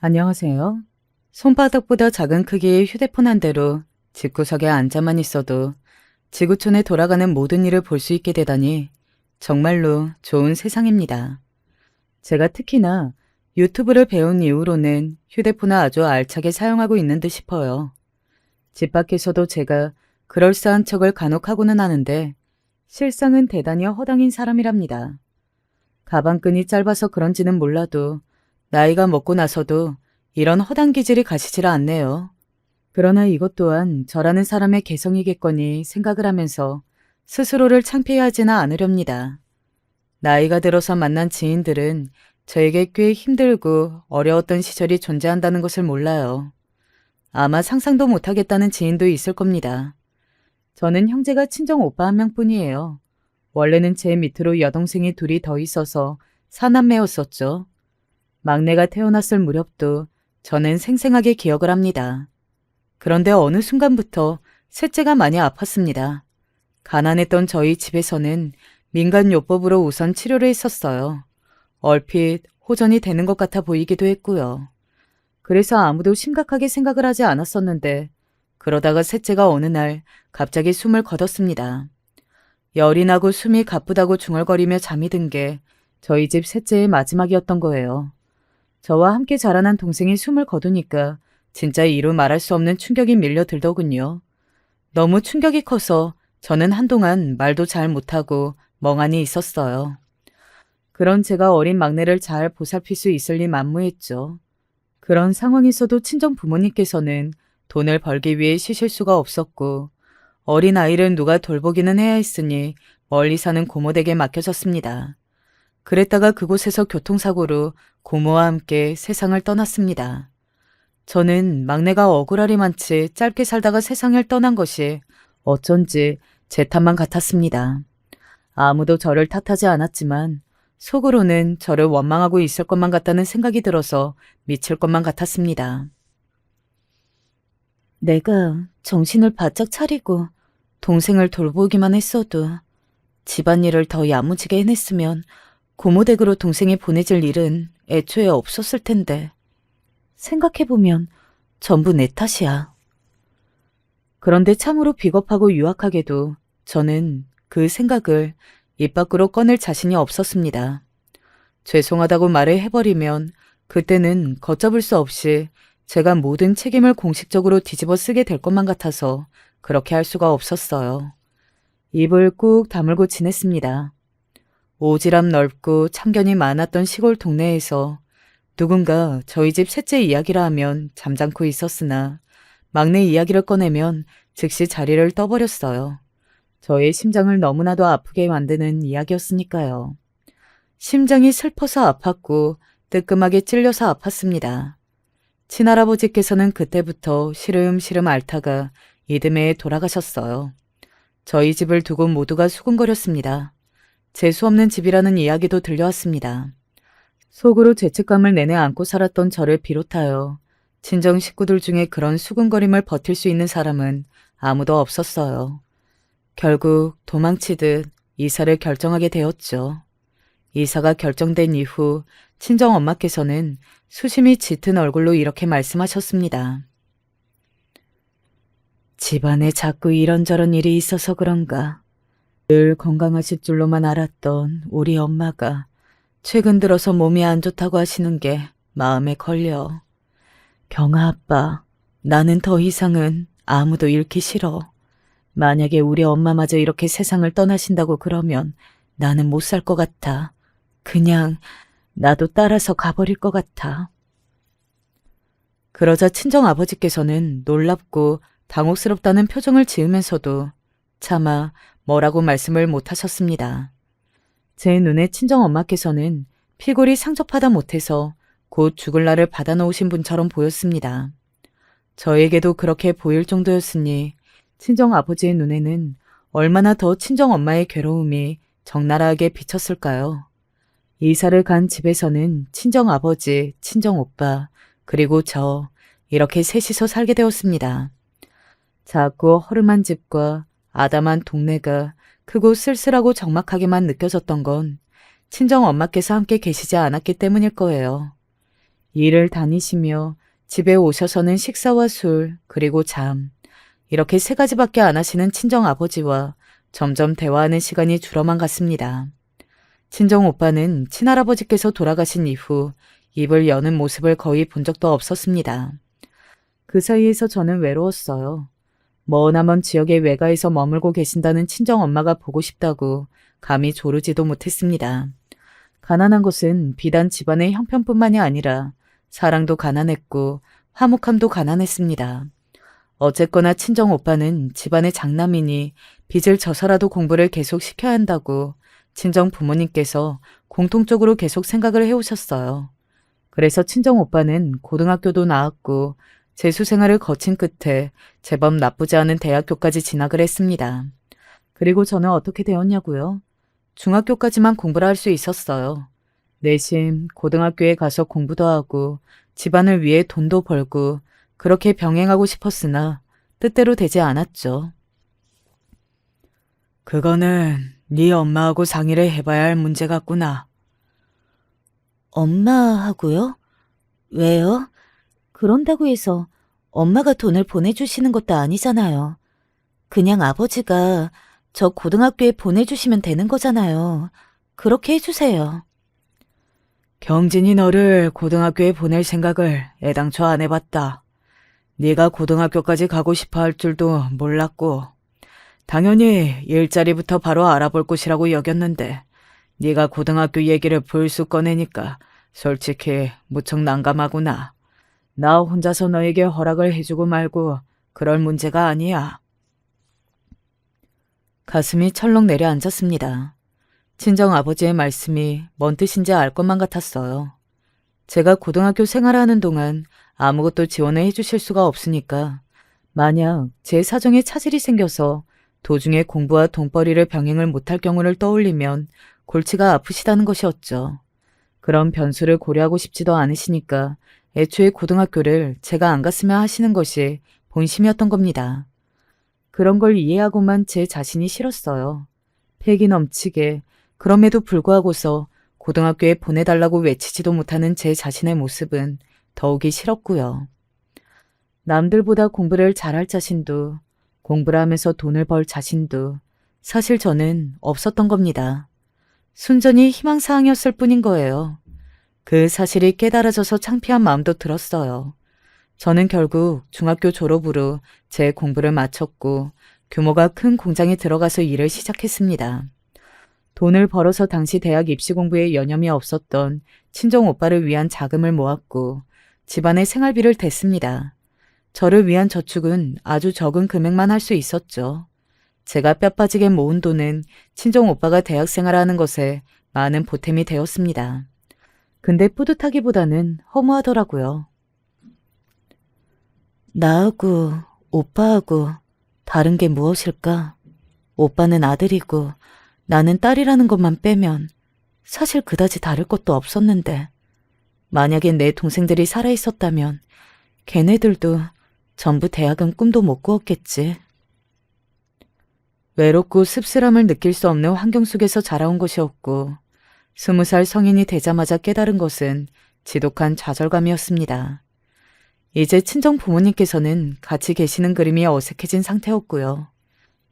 안녕하세요. 손바닥보다 작은 크기의 휴대폰 한 대로 집구석에 앉아만 있어도 지구촌에 돌아가는 모든 일을 볼 수 있게 되다니 정말로 좋은 세상입니다. 제가 특히나 유튜브를 배운 이후로는 휴대폰을 아주 알차게 사용하고 있는 듯 싶어요. 집 밖에서도 제가 그럴싸한 척을 간혹 하고는 하는데 실상은 대단히 허당인 사람이랍니다. 가방끈이 짧아서 그런지는 몰라도 나이가 먹고 나서도 이런 허당 기질이 가시질 않네요. 그러나 이것 또한 저라는 사람의 개성이겠거니 생각을 하면서 스스로를 창피해하지는 않으렵니다. 나이가 들어서 만난 지인들은 저에게 꽤 힘들고 어려웠던 시절이 존재한다는 것을 몰라요. 아마 상상도 못하겠다는 지인도 있을 겁니다. 저는 형제가 친정 오빠 한 명뿐이에요. 원래는 제 밑으로 여동생이 둘이 더 있어서 사남매였었죠. 막내가 태어났을 무렵도 저는 생생하게 기억을 합니다. 그런데 어느 순간부터 셋째가 많이 아팠습니다. 가난했던 저희 집에서는 민간요법으로 우선 치료를 했었어요. 얼핏 호전이 되는 것 같아 보이기도 했고요. 그래서 아무도 심각하게 생각을 하지 않았었는데 그러다가 셋째가 어느 날 갑자기 숨을 거뒀습니다. 열이 나고 숨이 가쁘다고 중얼거리며 잠이 든 게 저희 집 셋째의 마지막이었던 거예요. 저와 함께 자라난 동생이 숨을 거두니까 진짜 이루 말할 수 없는 충격이 밀려들더군요. 너무 충격이 커서 저는 한동안 말도 잘 못하고 멍하니 있었어요. 그런 제가 어린 막내를 잘 보살필 수 있을 리 만무했죠. 그런 상황에서도 친정 부모님께서는 돈을 벌기 위해 쉬실 수가 없었고 어린 아이를 누가 돌보기는 해야 했으니 멀리 사는 고모댁에 맡겨졌습니다. 그랬다가 그곳에서 교통사고로 고모와 함께 세상을 떠났습니다. 저는 막내가 억울하리 많지 짧게 살다가 세상을 떠난 것이 어쩐지 제 탓만 같았습니다. 아무도 저를 탓하지 않았지만 속으로는 저를 원망하고 있을 것만 같다는 생각이 들어서 미칠 것만 같았습니다. 내가 정신을 바짝 차리고 동생을 돌보기만 했어도 집안일을 더 야무지게 해냈으면 고모댁으로 동생이 보내질 일은 애초에 없었을 텐데 생각해보면 전부 내 탓이야. 그런데 참으로 비겁하고 유약하게도 저는 그 생각을 입 밖으로 꺼낼 자신이 없었습니다. 죄송하다고 말을 해버리면 그때는 걷잡을 수 없이 제가 모든 책임을 공식적으로 뒤집어 쓰게 될 것만 같아서 그렇게 할 수가 없었어요. 입을 꾹 다물고 지냈습니다. 오지랖 넓고 참견이 많았던 시골 동네에서 누군가 저희 집 셋째 이야기라 하면 잠잠고 있었으나 막내 이야기를 꺼내면 즉시 자리를 떠버렸어요. 저의 심장을 너무나도 아프게 만드는 이야기였으니까요. 심장이 슬퍼서 아팠고 뜨끔하게 찔려서 아팠습니다. 친할아버지께서는 그때부터 시름시름 앓다가 이듬해에 돌아가셨어요. 저희 집을 두고 모두가 수군거렸습니다. 재수없는 집이라는 이야기도 들려왔습니다. 속으로 죄책감을 내내 안고 살았던 저를 비롯하여 친정 식구들 중에 그런 수군거림을 버틸 수 있는 사람은 아무도 없었어요. 결국 도망치듯 이사를 결정하게 되었죠. 이사가 결정된 이후 친정 엄마께서는 수심이 짙은 얼굴로 이렇게 말씀하셨습니다. 집안에 자꾸 이런저런 일이 있어서 그런가. 늘 건강하실 줄로만 알았던 우리 엄마가 최근 들어서 몸이 안 좋다고 하시는 게 마음에 걸려. 경아 아빠, 나는 더 이상은 아무도 잃기 싫어. 만약에 우리 엄마마저 이렇게 세상을 떠나신다고 그러면 나는 못 살 것 같아. 그냥 나도 따라서 가버릴 것 같아. 그러자 친정 아버지께서는 놀랍고 당혹스럽다는 표정을 지으면서도 차마 뭐라고 말씀을 못하셨습니다. 제 눈에 친정 엄마께서는 피골이 상접하다 못해서 곧 죽을 날을 받아놓으신 분처럼 보였습니다. 저에게도 그렇게 보일 정도였으니 친정 아버지의 눈에는 얼마나 더 친정 엄마의 괴로움이 적나라하게 비쳤을까요? 이사를 간 집에서는 친정 아버지, 친정 오빠, 그리고 저 이렇게 셋이서 살게 되었습니다. 작고 허름한 집과 아담한 동네가 크고 쓸쓸하고 적막하게만 느껴졌던 건 친정 엄마께서 함께 계시지 않았기 때문일 거예요. 일을 다니시며 집에 오셔서는 식사와 술, 그리고 잠, 이렇게 세 가지밖에 안 하시는 친정아버지와 점점 대화하는 시간이 줄어만 갔습니다. 친정오빠는 친할아버지께서 돌아가신 이후 입을 여는 모습을 거의 본 적도 없었습니다. 그 사이에서 저는 외로웠어요. 머나먼 지역의 외가에서 머물고 계신다는 친정엄마가 보고 싶다고 감히 조르지도 못했습니다. 가난한 것은 비단 집안의 형편뿐만이 아니라 사랑도 가난했고 화목함도 가난했습니다. 어쨌거나 친정오빠는 집안의 장남이니 빚을 져서라도 공부를 계속 시켜야 한다고 친정 부모님께서 공통적으로 계속 생각을 해오셨어요. 그래서 친정오빠는 고등학교도 나왔고 재수 생활을 거친 끝에 제법 나쁘지 않은 대학교까지 진학을 했습니다. 그리고 저는 어떻게 되었냐고요? 중학교까지만 공부를 할 수 있었어요. 내심 고등학교에 가서 공부도 하고 집안을 위해 돈도 벌고 그렇게 병행하고 싶었으나 뜻대로 되지 않았죠. 그거는 네 엄마하고 상의를 해봐야 할 문제 같구나. 엄마하고요? 왜요? 그런다고 해서 엄마가 돈을 보내주시는 것도 아니잖아요. 그냥 아버지가 저 고등학교에 보내주시면 되는 거잖아요. 그렇게 해주세요. 경진이 너를 고등학교에 보낼 생각을 애당초 안 해봤다. 네가 고등학교까지 가고 싶어 할 줄도 몰랐고 당연히 일자리부터 바로 알아볼 곳이라고 여겼는데 네가 고등학교 얘기를 불쑥 꺼내니까 솔직히 무척 난감하구나. 나 혼자서 너에게 허락을 해주고 말고 그럴 문제가 아니야. 가슴이 철렁 내려앉았습니다. 친정아버지의 말씀이 뭔 뜻인지 알 것만 같았어요. 제가 고등학교 생활하는 동안 아무것도 지원을 해주실 수가 없으니까 만약 제 사정에 차질이 생겨서 도중에 공부와 돈벌이를 병행을 못할 경우를 떠올리면 골치가 아프시다는 것이었죠. 그런 변수를 고려하고 싶지도 않으시니까 애초에 고등학교를 제가 안 갔으면 하시는 것이 본심이었던 겁니다. 그런 걸 이해하고만 제 자신이 싫었어요. 패기 넘치게 그럼에도 불구하고서 고등학교에 보내달라고 외치지도 못하는 제 자신의 모습은 더욱이 싫었고요. 남들보다 공부를 잘할 자신도 공부를 하면서 돈을 벌 자신도 사실 저는 없었던 겁니다. 순전히 희망사항이었을 뿐인 거예요. 그 사실이 깨달아져서 창피한 마음도 들었어요. 저는 결국 중학교 졸업으로 제 공부를 마쳤고 규모가 큰 공장에 들어가서 일을 시작했습니다. 돈을 벌어서 당시 대학 입시 공부에 여념이 없었던 친정 오빠를 위한 자금을 모았고 집안의 생활비를 댔습니다. 저를 위한 저축은 아주 적은 금액만 할 수 있었죠. 제가 뼈 빠지게 모은 돈은 친정 오빠가 대학 생활하는 것에 많은 보탬이 되었습니다. 근데 뿌듯하기보다는 허무하더라고요. 나하고 오빠하고 다른 게 무엇일까? 오빠는 아들이고 나는 딸이라는 것만 빼면 사실 그다지 다를 것도 없었는데 만약에 내 동생들이 살아있었다면 걔네들도 전부 대학은 꿈도 못 꾸었겠지. 외롭고 씁쓸함을 느낄 수 없는 환경 속에서 자라온 것이었고 20살 성인이 되자마자 깨달은 것은 지독한 좌절감이었습니다. 이제 친정 부모님께서는 같이 계시는 그림이 어색해진 상태였고요.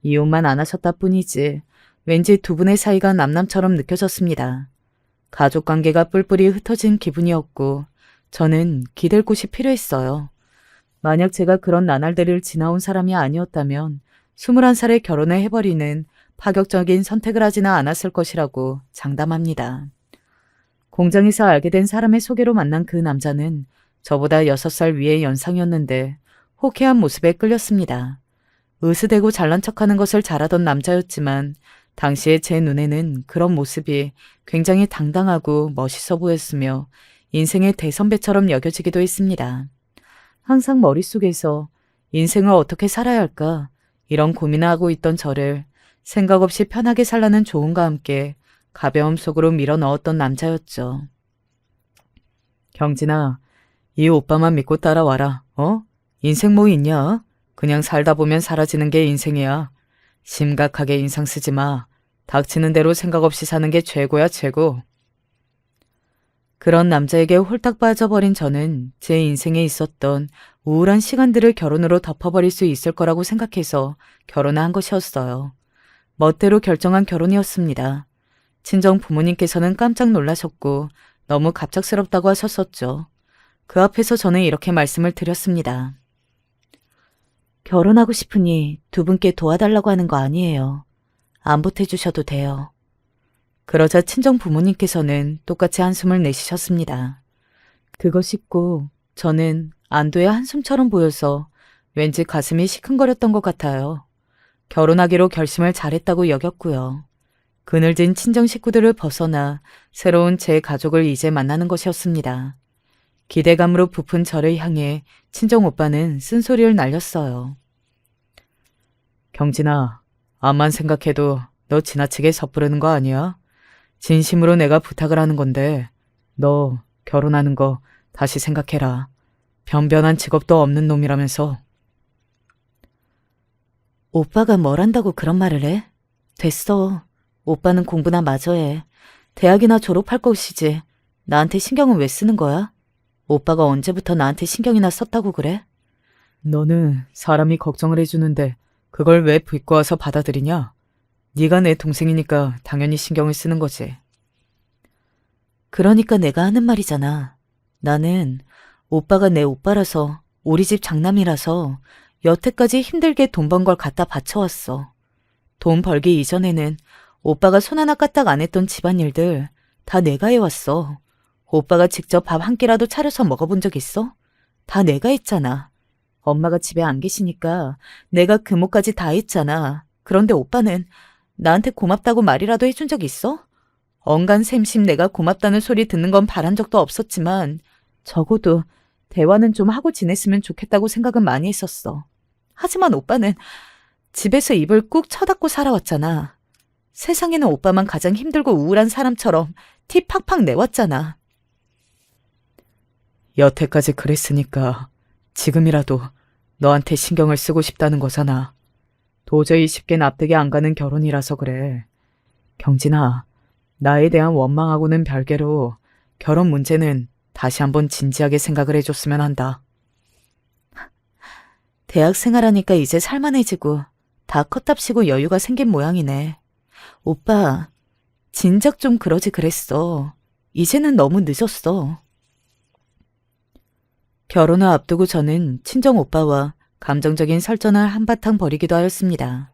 이혼만 안 하셨다 뿐이지 왠지 두 분의 사이가 남남처럼 느껴졌습니다. 가족관계가 뿔뿔이 흩어진 기분이었고 저는 기댈 곳이 필요했어요. 만약 제가 그런 나날들을 지나온 사람이 아니었다면 21살에 결혼을 해버리는 파격적인 선택을 하지는 않았을 것이라고 장담합니다. 공장에서 알게 된 사람의 소개로 만난 그 남자는 저보다 6살 위의 연상이었는데 호쾌한 모습에 끌렸습니다. 으스대고 잘난 척하는 것을 잘하던 남자였지만 당시에 제 눈에는 그런 모습이 굉장히 당당하고 멋있어 보였으며 인생의 대선배처럼 여겨지기도 했습니다. 항상 머릿속에서 인생을 어떻게 살아야 할까 이런 고민을 하고 있던 저를 생각 없이 편하게 살라는 조언과 함께 가벼움 속으로 밀어 넣었던 남자였죠. 경진아, 이 오빠만 믿고 따라와라. 인생 뭐 있냐? 그냥 살다 보면 사라지는 게 인생이야. 심각하게 인상 쓰지 마. 닥치는 대로 생각 없이 사는 게 최고야, 최고. 그런 남자에게 홀딱 빠져버린 저는 제 인생에 있었던 우울한 시간들을 결혼으로 덮어버릴 수 있을 거라고 생각해서 결혼을 한 것이었어요. 멋대로 결정한 결혼이었습니다. 친정 부모님께서는 깜짝 놀라셨고 너무 갑작스럽다고 하셨었죠. 그 앞에서 저는 이렇게 말씀을 드렸습니다. 결혼하고 싶으니 두 분께 도와달라고 하는 거 아니에요. 안 보태주셔도 돼요. 그러자 친정 부모님께서는 똑같이 한숨을 내쉬셨습니다. 그거 씻고 저는 안도의 한숨처럼 보여서 왠지 가슴이 시큰거렸던 것 같아요. 결혼하기로 결심을 잘했다고 여겼고요. 그늘진 친정 식구들을 벗어나 새로운 제 가족을 이제 만나는 것이었습니다. 기대감으로 부푼 저를 향해 친정 오빠는 쓴소리를 날렸어요. 경진아, 암만 생각해도 너 지나치게 섣부르는 거 아니야? 진심으로 내가 부탁을 하는 건데 너 결혼하는 거 다시 생각해라. 변변한 직업도 없는 놈이라면서. 오빠가 뭘 한다고 그런 말을 해? 됐어. 오빠는 공부나 마저 해. 대학이나 졸업할 것이지. 나한테 신경은 왜 쓰는 거야? 오빠가 언제부터 나한테 신경이나 썼다고 그래? 너는 사람이 걱정을 해주는데 그걸 왜 비꼬 와서 받아들이냐? 네가 내 동생이니까 당연히 신경을 쓰는 거지. 그러니까 내가 하는 말이잖아. 나는 오빠가 내 오빠라서 우리 집 장남이라서 여태까지 힘들게 돈 번 걸 갖다 바쳐왔어. 돈 벌기 이전에는 오빠가 손 하나 까딱 안 했던 집안일들 다 내가 해왔어. 오빠가 직접 밥 한 끼라도 차려서 먹어본 적 있어? 다 내가 했잖아. 엄마가 집에 안 계시니까 내가 금오까지 다 했잖아. 그런데 오빠는 나한테 고맙다고 말이라도 해준 적 있어? 언간샘심 내가 고맙다는 소리 듣는 건 바란 적도 없었지만 적어도 대화는 좀 하고 지냈으면 좋겠다고 생각은 많이 했었어. 하지만 오빠는 집에서 입을 꾹 쳐닫고 살아왔잖아. 세상에는 오빠만 가장 힘들고 우울한 사람처럼 티 팍팍 내왔잖아. 여태까지 그랬으니까 지금이라도 너한테 신경을 쓰고 싶다는 거잖아. 도저히 쉽게 납득이 안 가는 결혼이라서 그래. 경진아, 나에 대한 원망하고는 별개로 결혼 문제는 다시 한번 진지하게 생각을 해줬으면 한다. 대학 생활하니까 이제 살만해지고 다 컸답시고 여유가 생긴 모양이네. 오빠, 진작 좀 그러지 그랬어. 이제는 너무 늦었어. 결혼을 앞두고 저는 친정 오빠와 감정적인 설전을 한바탕 벌이기도 하였습니다.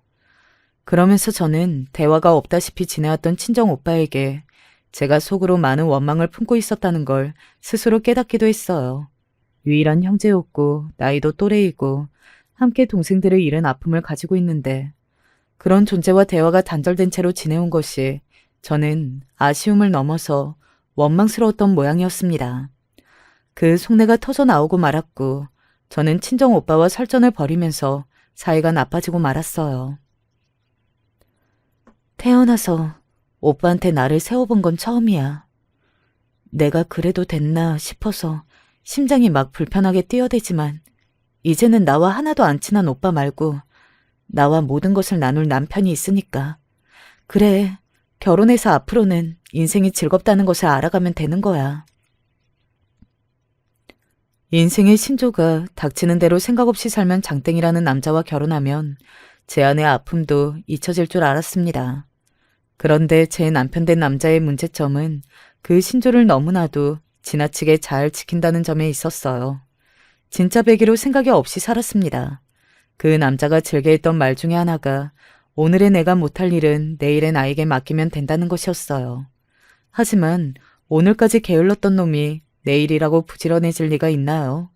그러면서 저는 대화가 없다시피 지내왔던 친정 오빠에게 제가 속으로 많은 원망을 품고 있었다는 걸 스스로 깨닫기도 했어요. 유일한 형제였고 나이도 또래이고 함께 동생들을 잃은 아픔을 가지고 있는데 그런 존재와 대화가 단절된 채로 지내온 것이 저는 아쉬움을 넘어서 원망스러웠던 모양이었습니다. 그 속내가 터져 나오고 말았고 저는 친정 오빠와 설전을 벌이면서 사이가 나빠지고 말았어요. 태어나서 오빠한테 나를 세워본 건 처음이야. 내가 그래도 됐나 싶어서 심장이 막 불편하게 뛰어대지만 이제는 나와 하나도 안 친한 오빠 말고 나와 모든 것을 나눌 남편이 있으니까. 그래, 결혼해서 앞으로는 인생이 즐겁다는 것을 알아가면 되는 거야. 인생의 신조가 닥치는 대로 생각 없이 살면 장땡이라는 남자와 결혼하면 제 안의 아픔도 잊혀질 줄 알았습니다. 그런데 제 남편 된 남자의 문제점은 그 신조를 너무나도 지나치게 잘 지킨다는 점에 있었어요. 진짜 배기로 생각이 없이 살았습니다. 그 남자가 즐겨했던 말 중에 하나가 오늘의 내가 못할 일은 내일의 나에게 맡기면 된다는 것이었어요. 하지만 오늘까지 게을렀던 놈이 내일이라고 부지런해질 리가 있나요?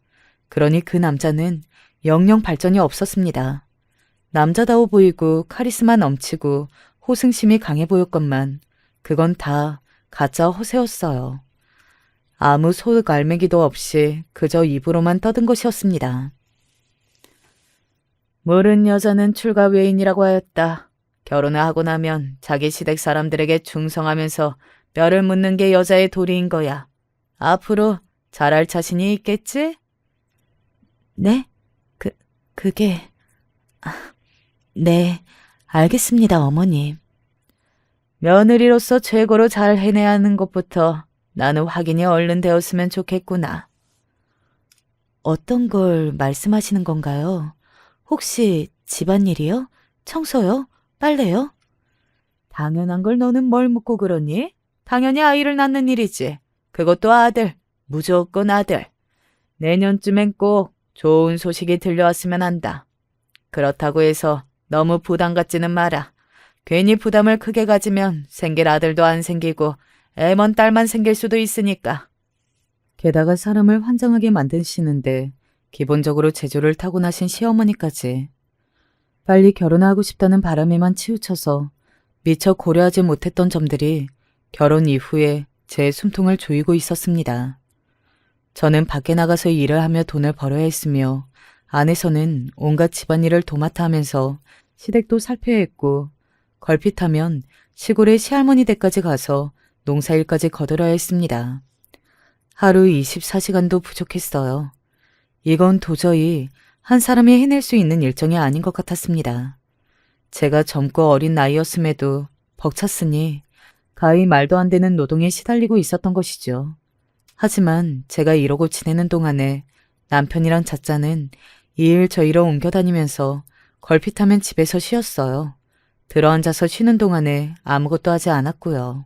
그러니 그 남자는 영영 발전이 없었습니다. 남자다워 보이고 카리스마 넘치고 호승심이 강해 보였건만 그건 다 가짜 허세였어요. 아무 소득 알매기도 없이 그저 입으로만 떠든 것이었습니다. 모른 여자는 출가 외인이라고 하였다. 결혼을 하고 나면 자기 시댁 사람들에게 충성하면서 뼈를 묻는 게 여자의 도리인 거야. 앞으로 잘할 자신이 있겠지? 네? 그게... 네, 알겠습니다, 어머님. 며느리로서 최고로 잘 해내야 하는 것부터 나는 확인이 얼른 되었으면 좋겠구나. 어떤 걸 말씀하시는 건가요? 혹시 집안일이요? 청소요? 빨래요? 당연한 걸 너는 뭘 묻고 그러니? 당연히 아이를 낳는 일이지. 그것도 아들. 무조건 아들. 내년쯤엔 꼭 좋은 소식이 들려왔으면 한다. 그렇다고 해서 너무 부담 갖지는 마라. 괜히 부담을 크게 가지면 생길 아들도 안 생기고 애먼 딸만 생길 수도 있으니까. 게다가 사람을 환장하게 만드시는데 기본적으로 재주를 타고나신 시어머니까지. 빨리 결혼하고 싶다는 바람에만 치우쳐서 미처 고려하지 못했던 점들이 결혼 이후에 제 숨통을 조이고 있었습니다. 저는 밖에 나가서 일을 하며 돈을 벌어야 했으며 안에서는 온갖 집안일을 도맡아 하면서 시댁도 살펴야 했고 걸핏하면 시골의 시할머니 댁까지 가서 농사일까지 거들어야 했습니다. 하루 24시간도 부족했어요. 이건 도저히 한 사람이 해낼 수 있는 일정이 아닌 것 같았습니다. 제가 젊고 어린 나이였음에도 벅찼으니 가히 말도 안 되는 노동에 시달리고 있었던 것이죠. 하지만 제가 이러고 지내는 동안에 남편이랑 잣자는 이 일 저 일로 옮겨다니면서 걸핏하면 집에서 쉬었어요. 들어앉아서 쉬는 동안에 아무것도 하지 않았고요.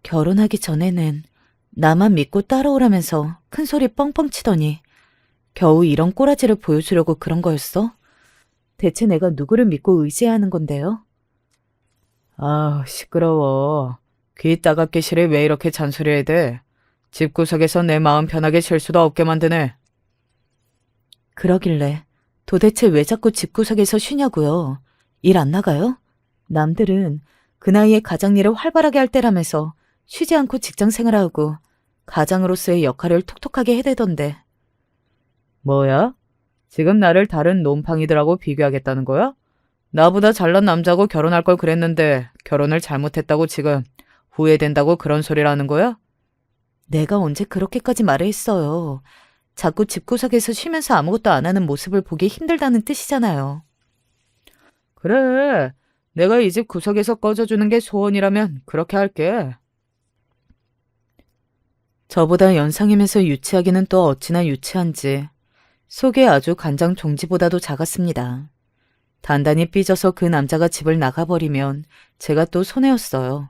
결혼하기 전에는 나만 믿고 따라오라면서 큰 소리 뻥뻥 치더니 겨우 이런 꼬라지를 보여주려고 그런 거였어? 대체 내가 누구를 믿고 의지해야 하는 건데요? 아, 시끄러워. 귀 따갑게 시리 왜 이렇게 잔소리해야 돼? 집구석에서 내 마음 편하게 쉴 수도 없게 만드네. 그러길래 도대체 왜 자꾸 집구석에서 쉬냐고요? 일 안 나가요? 남들은 그 나이에 가장일을 활발하게 할 때라면서 쉬지 않고 직장 생활하고 가장으로서의 역할을 톡톡하게 해대던데. 뭐야? 지금 나를 다른 놈팡이들하고 비교하겠다는 거야? 나보다 잘난 남자고 결혼할 걸 그랬는데 결혼을 잘못했다고 지금 후회된다고 그런 소리라는 거야? 내가 언제 그렇게까지 말을 했어요. 자꾸 집구석에서 쉬면서 아무것도 안 하는 모습을 보기 힘들다는 뜻이잖아요. 그래. 내가 이 집 구석에서 꺼져주는 게 소원이라면 그렇게 할게. 저보다 연상이면서 유치하기는 또 어찌나 유치한지 속이 아주 간장 종지보다도 작았습니다. 단단히 삐져서 그 남자가 집을 나가버리면 제가 또 손해였어요.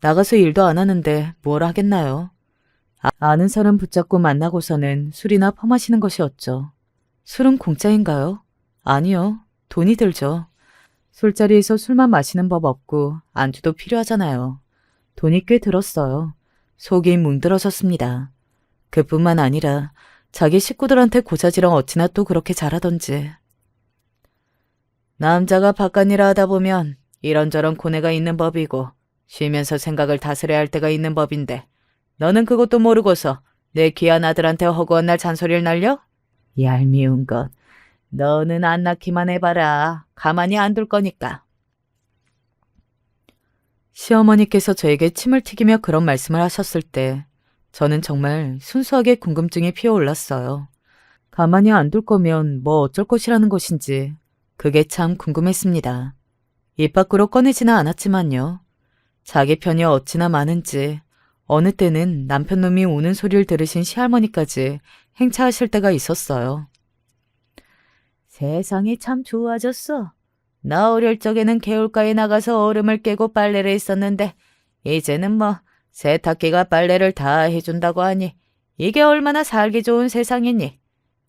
나가서 일도 안 하는데 뭘 하겠나요? 아는 사람 붙잡고 만나고서는 술이나 퍼마시는 것이었죠. 술은 공짜인가요? 아니요. 돈이 들죠. 술자리에서 술만 마시는 법 없고 안주도 필요하잖아요. 돈이 꽤 들었어요. 속이 뭉들어졌습니다. 그뿐만 아니라 자기 식구들한테 고자지랑 어찌나 또 그렇게 잘하던지. 남자가 바깥일을 하다 보면 이런저런 고뇌가 있는 법이고 쉬면서 생각을 다스려야 할 때가 있는 법인데 너는 그것도 모르고서 내 귀한 아들한테 허구한 날 잔소리를 날려? 얄미운 것. 너는 안 낳기만 해봐라. 가만히 안 둘 거니까. 시어머니께서 저에게 침을 튀기며 그런 말씀을 하셨을 때 저는 정말 순수하게 궁금증이 피어올랐어요. 가만히 안 둘 거면 뭐 어쩔 것이라는 것인지 그게 참 궁금했습니다. 입 밖으로 꺼내지는 않았지만요. 자기 편이 어찌나 많은지 어느 때는 남편 놈이 우는 소리를 들으신 시할머니까지 행차하실 때가 있었어요. 세상이 참 좋아졌어. 나 어릴 적에는 개울가에 나가서 얼음을 깨고 빨래를 했었는데 이제는 뭐 세탁기가 빨래를 다 해준다고 하니 이게 얼마나 살기 좋은 세상이니.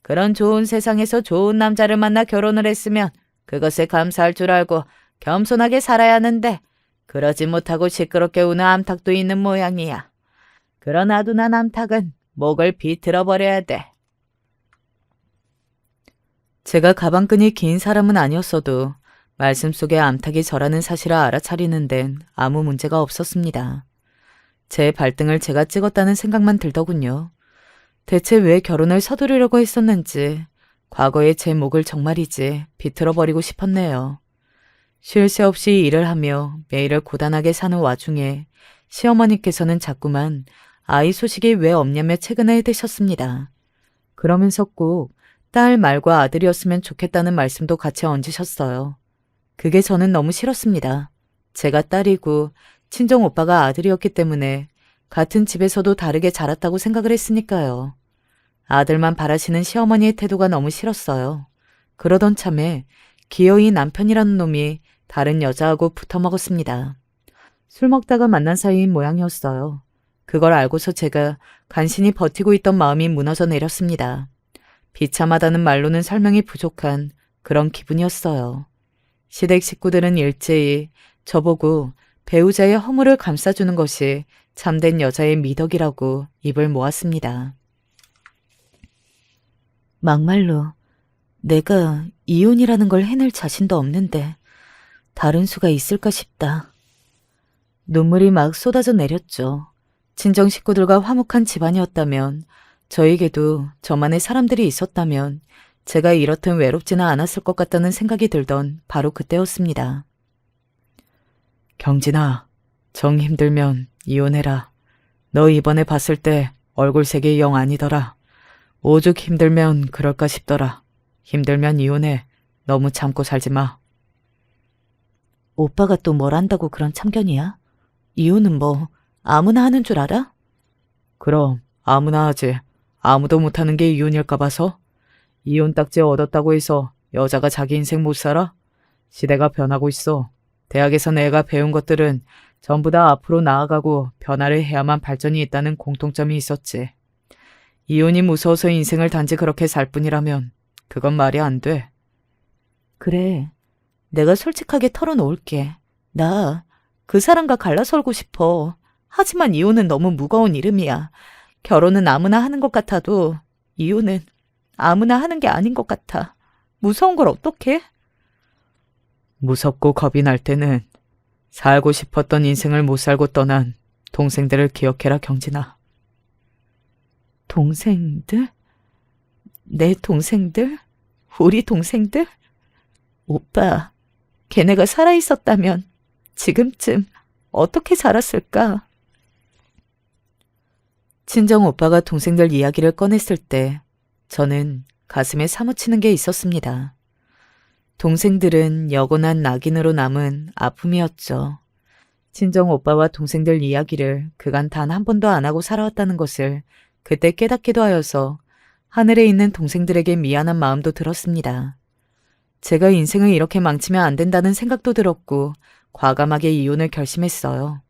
그런 좋은 세상에서 좋은 남자를 만나 결혼을 했으면 그것에 감사할 줄 알고 겸손하게 살아야 하는데 그러지 못하고 시끄럽게 우는 암탉도 있는 모양이야. 그런 아둔한 암탉은 목을 비틀어 버려야 돼. 제가 가방끈이 긴 사람은 아니었어도 말씀 속에 암탉이 저라는 사실을 알아차리는 데는 아무 문제가 없었습니다. 제 발등을 제가 찍었다는 생각만 들더군요. 대체 왜 결혼을 서두르려고 했었는지 과거의 제 목을 정말이지 비틀어버리고 싶었네요. 쉴 새 없이 일을 하며 매일을 고단하게 사는 와중에 시어머니께서는 자꾸만 아이 소식이 왜 없냐며 채근을 해대셨습니다. 그러면서 꼭 딸 말과 아들이었으면 좋겠다는 말씀도 같이 얹으셨어요. 그게 저는 너무 싫었습니다. 제가 딸이고 친정 오빠가 아들이었기 때문에 같은 집에서도 다르게 자랐다고 생각을 했으니까요. 아들만 바라시는 시어머니의 태도가 너무 싫었어요. 그러던 참에 기어이 남편이라는 놈이 다른 여자하고 붙어먹었습니다. 술 먹다가 만난 사이인 모양이었어요. 그걸 알고서 제가 간신히 버티고 있던 마음이 무너져 내렸습니다. 비참하다는 말로는 설명이 부족한 그런 기분이었어요. 시댁 식구들은 일제히 저보고 배우자의 허물을 감싸주는 것이 참된 여자의 미덕이라고 입을 모았습니다. 막말로 내가 이혼이라는 걸 해낼 자신도 없는데 다른 수가 있을까 싶다. 눈물이 막 쏟아져 내렸죠. 친정 식구들과 화목한 집안이었다면, 저에게도 저만의 사람들이 있었다면 제가 이렇듯 외롭지는 않았을 것 같다는 생각이 들던 바로 그때였습니다. 경진아, 정 힘들면 이혼해라. 너 이번에 봤을 때 얼굴색이 영 아니더라. 오죽 힘들면 그럴까 싶더라. 힘들면 이혼해. 너무 참고 살지 마. 오빠가 또 뭘 안다고 그런 참견이야? 이혼은 뭐 아무나 하는 줄 알아? 그럼 아무나 하지. 아무도 못하는 게 이혼일까 봐서? 이혼 딱지 얻었다고 해서 여자가 자기 인생 못 살아? 시대가 변하고 있어. 대학에서 내가 배운 것들은 전부 다 앞으로 나아가고 변화를 해야만 발전이 있다는 공통점이 있었지. 이혼이 무서워서 인생을 단지 그렇게 살 뿐이라면 그건 말이 안 돼. 그래, 내가 솔직하게 털어놓을게. 나 그 사람과 갈라설고 싶어. 하지만 이혼은 너무 무거운 이름이야. 결혼은 아무나 하는 것 같아도 이혼은 아무나 하는 게 아닌 것 같아. 무서운 걸 어떡해? 무섭고 겁이 날 때는 살고 싶었던 인생을 못 살고 떠난 동생들을 기억해라, 경진아. 동생들? 내 동생들? 우리 동생들? 오빠, 걔네가 살아있었다면 지금쯤 어떻게 살았을까? 친정 오빠가 동생들 이야기를 꺼냈을 때 저는 가슴에 사무치는 게 있었습니다. 동생들은 여고난 낙인으로 남은 아픔이었죠. 친정 오빠와 동생들 이야기를 그간 단 한 번도 안 하고 살아왔다는 것을 그때 깨닫기도 하여서 하늘에 있는 동생들에게 미안한 마음도 들었습니다. 제가 인생을 이렇게 망치면 안 된다는 생각도 들었고 과감하게 이혼을 결심했어요.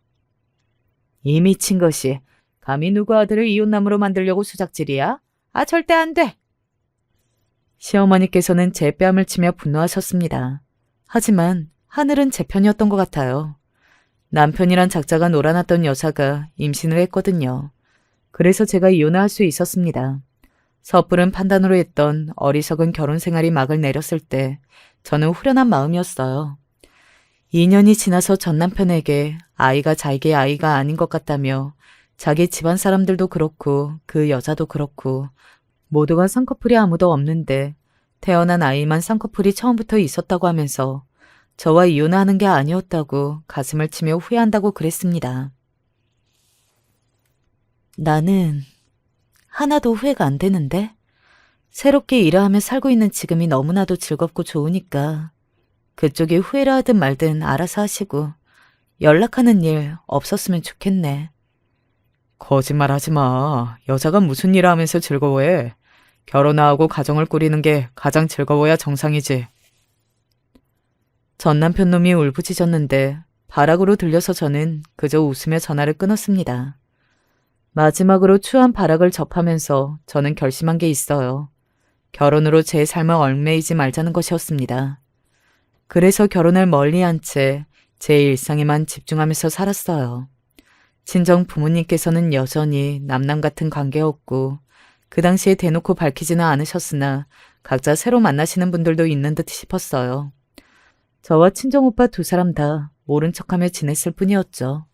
이 미친 것이 감히 누구 아들을 이혼남으로 만들려고 수작질이야? 아, 절대 안 돼! 시어머니께서는 제 뺨을 치며 분노하셨습니다. 하지만 하늘은 제 편이었던 것 같아요. 남편이란 작자가 놀아났던 여자가 임신을 했거든요. 그래서 제가 이혼을 할 수 있었습니다. 섣부른 판단으로 했던 어리석은 결혼 생활이 막을 내렸을 때 저는 후련한 마음이었어요. 2년이 지나서 전 남편에게 아이가 자기의 아이가 아닌 것 같다며 자기 집안 사람들도 그렇고 그 여자도 그렇고 모두가 쌍꺼풀이 아무도 없는데 태어난 아이만 쌍꺼풀이 처음부터 있었다고 하면서 저와 이혼하는 게 아니었다고 가슴을 치며 후회한다고 그랬습니다. 나는 하나도 후회가 안 되는데 새롭게 일하며 살고 있는 지금이 너무나도 즐겁고 좋으니까 그쪽이 후회를 하든 말든 알아서 하시고 연락하는 일 없었으면 좋겠네. 거짓말하지 마. 여자가 무슨 일을 하면서 즐거워해. 결혼하고 가정을 꾸리는 게 가장 즐거워야 정상이지. 전 남편 놈이 울부짖었는데 발악으로 들려서 저는 그저 웃으며 전화를 끊었습니다. 마지막으로 추한 발악을 접하면서 저는 결심한 게 있어요. 결혼으로 제 삶을 얽매이지 말자는 것이었습니다. 그래서 결혼을 멀리한 채 제 일상에만 집중하면서 살았어요. 친정 부모님께서는 여전히 남남 같은 관계였고 그 당시에 대놓고 밝히지는 않으셨으나 각자 새로 만나시는 분들도 있는 듯 싶었어요. 저와 친정오빠 두 사람 다 모른 척하며 지냈을 뿐이었죠.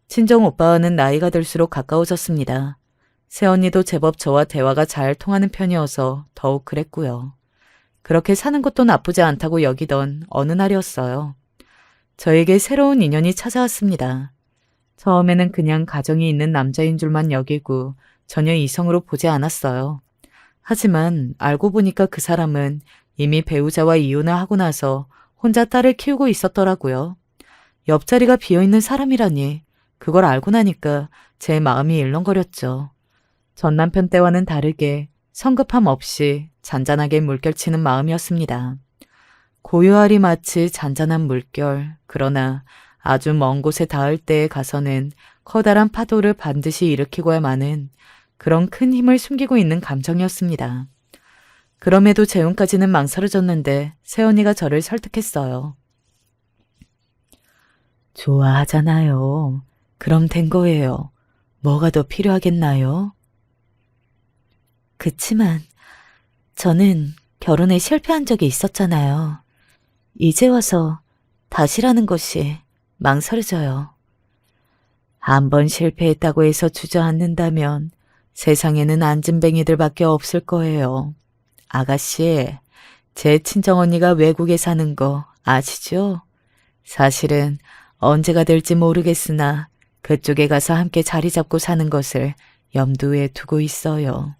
친정오빠와는 나이가 들수록 가까워졌습니다. 새언니도 제법 저와 대화가 잘 통하는 편이어서 더욱 그랬고요. 그렇게 사는 것도 나쁘지 않다고 여기던 어느 날이었어요. 저에게 새로운 인연이 찾아왔습니다. 처음에는 그냥 가정이 있는 남자인 줄만 여기고 전혀 이성으로 보지 않았어요. 하지만 알고 보니까 그 사람은 이미 배우자와 이혼을 하고 나서 혼자 딸을 키우고 있었더라고요. 옆자리가 비어있는 사람이라니 그걸 알고 나니까 제 마음이 일렁거렸죠. 전 남편 때와는 다르게 성급함 없이 잔잔하게 물결치는 마음이었습니다. 고요하리 마치 잔잔한 물결, 그러나 아주 먼 곳에 닿을 때에 가서는 커다란 파도를 반드시 일으키고야 마는 그런 큰 힘을 숨기고 있는 감정이었습니다. 그럼에도 재혼까지는 망설여졌는데 새언니가 저를 설득했어요. 좋아하잖아요. 그럼 된 거예요. 뭐가 더 필요하겠나요? 그치만 저는 결혼에 실패한 적이 있었잖아요. 이제 와서 다시라는 것이 망설여져요. 한 번 실패했다고 해서 주저앉는다면 세상에는 안진뱅이들밖에 없을 거예요. 아가씨, 제 친정언니가 외국에 사는 거 아시죠? 사실은 언제가 될지 모르겠으나 그쪽에 가서 함께 자리 잡고 사는 것을 염두에 두고 있어요.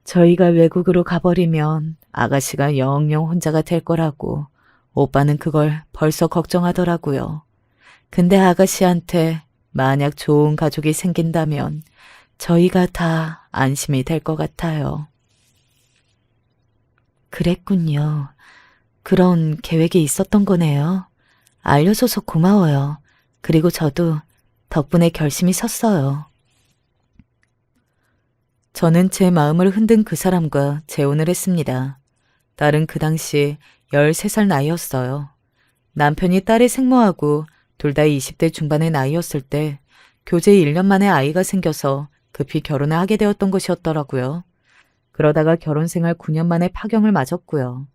저희가 외국으로 가버리면 아가씨가 영영 혼자가 될 거라고 오빠는 그걸 벌써 걱정하더라고요. 근데 아가씨한테 만약 좋은 가족이 생긴다면 저희가 다 안심이 될 것 같아요. 그랬군요. 그런 계획이 있었던 거네요. 알려줘서 고마워요. 그리고 저도 덕분에 결심이 섰어요. 저는 제 마음을 흔든 그 사람과 재혼을 했습니다. 딸은 그 당시 13살 나이였어요. 남편이 딸의 생모하고 둘 다 20대 중반의 나이였을 때 교제 1년 만에 아이가 생겨서 급히 결혼을 하게 되었던 것이었더라고요. 그러다가 결혼 생활 9년 만에 파경을 맞았고요.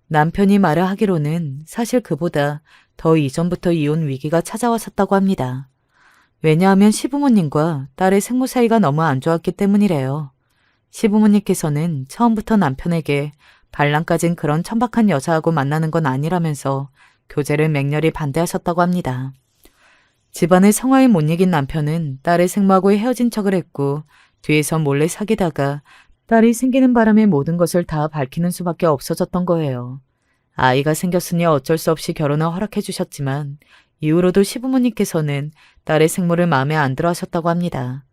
남편이 말을 하기로는 사실 그보다 더 이전부터 이혼 위기가 찾아왔었다고 합니다. 왜냐하면 시부모님과 딸의 생모 사이가 너무 안 좋았기 때문이래요. 시부모님께서는 처음부터 남편에게 반란까진 그런 천박한 여자하고 만나는 건 아니라면서 교제를 맹렬히 반대하셨다고 합니다. 집안의 성화에 못 이긴 남편은 딸의 생모하고 헤어진 척을 했고 뒤에서 몰래 사귀다가 딸이 생기는 바람에 모든 것을 다 밝히는 수밖에 없어졌던 거예요. 아이가 생겼으니 어쩔 수 없이 결혼을 허락해 주셨지만 이후로도 시부모님께서는 딸의 생모를 마음에 안 들어 하셨다고 합니다.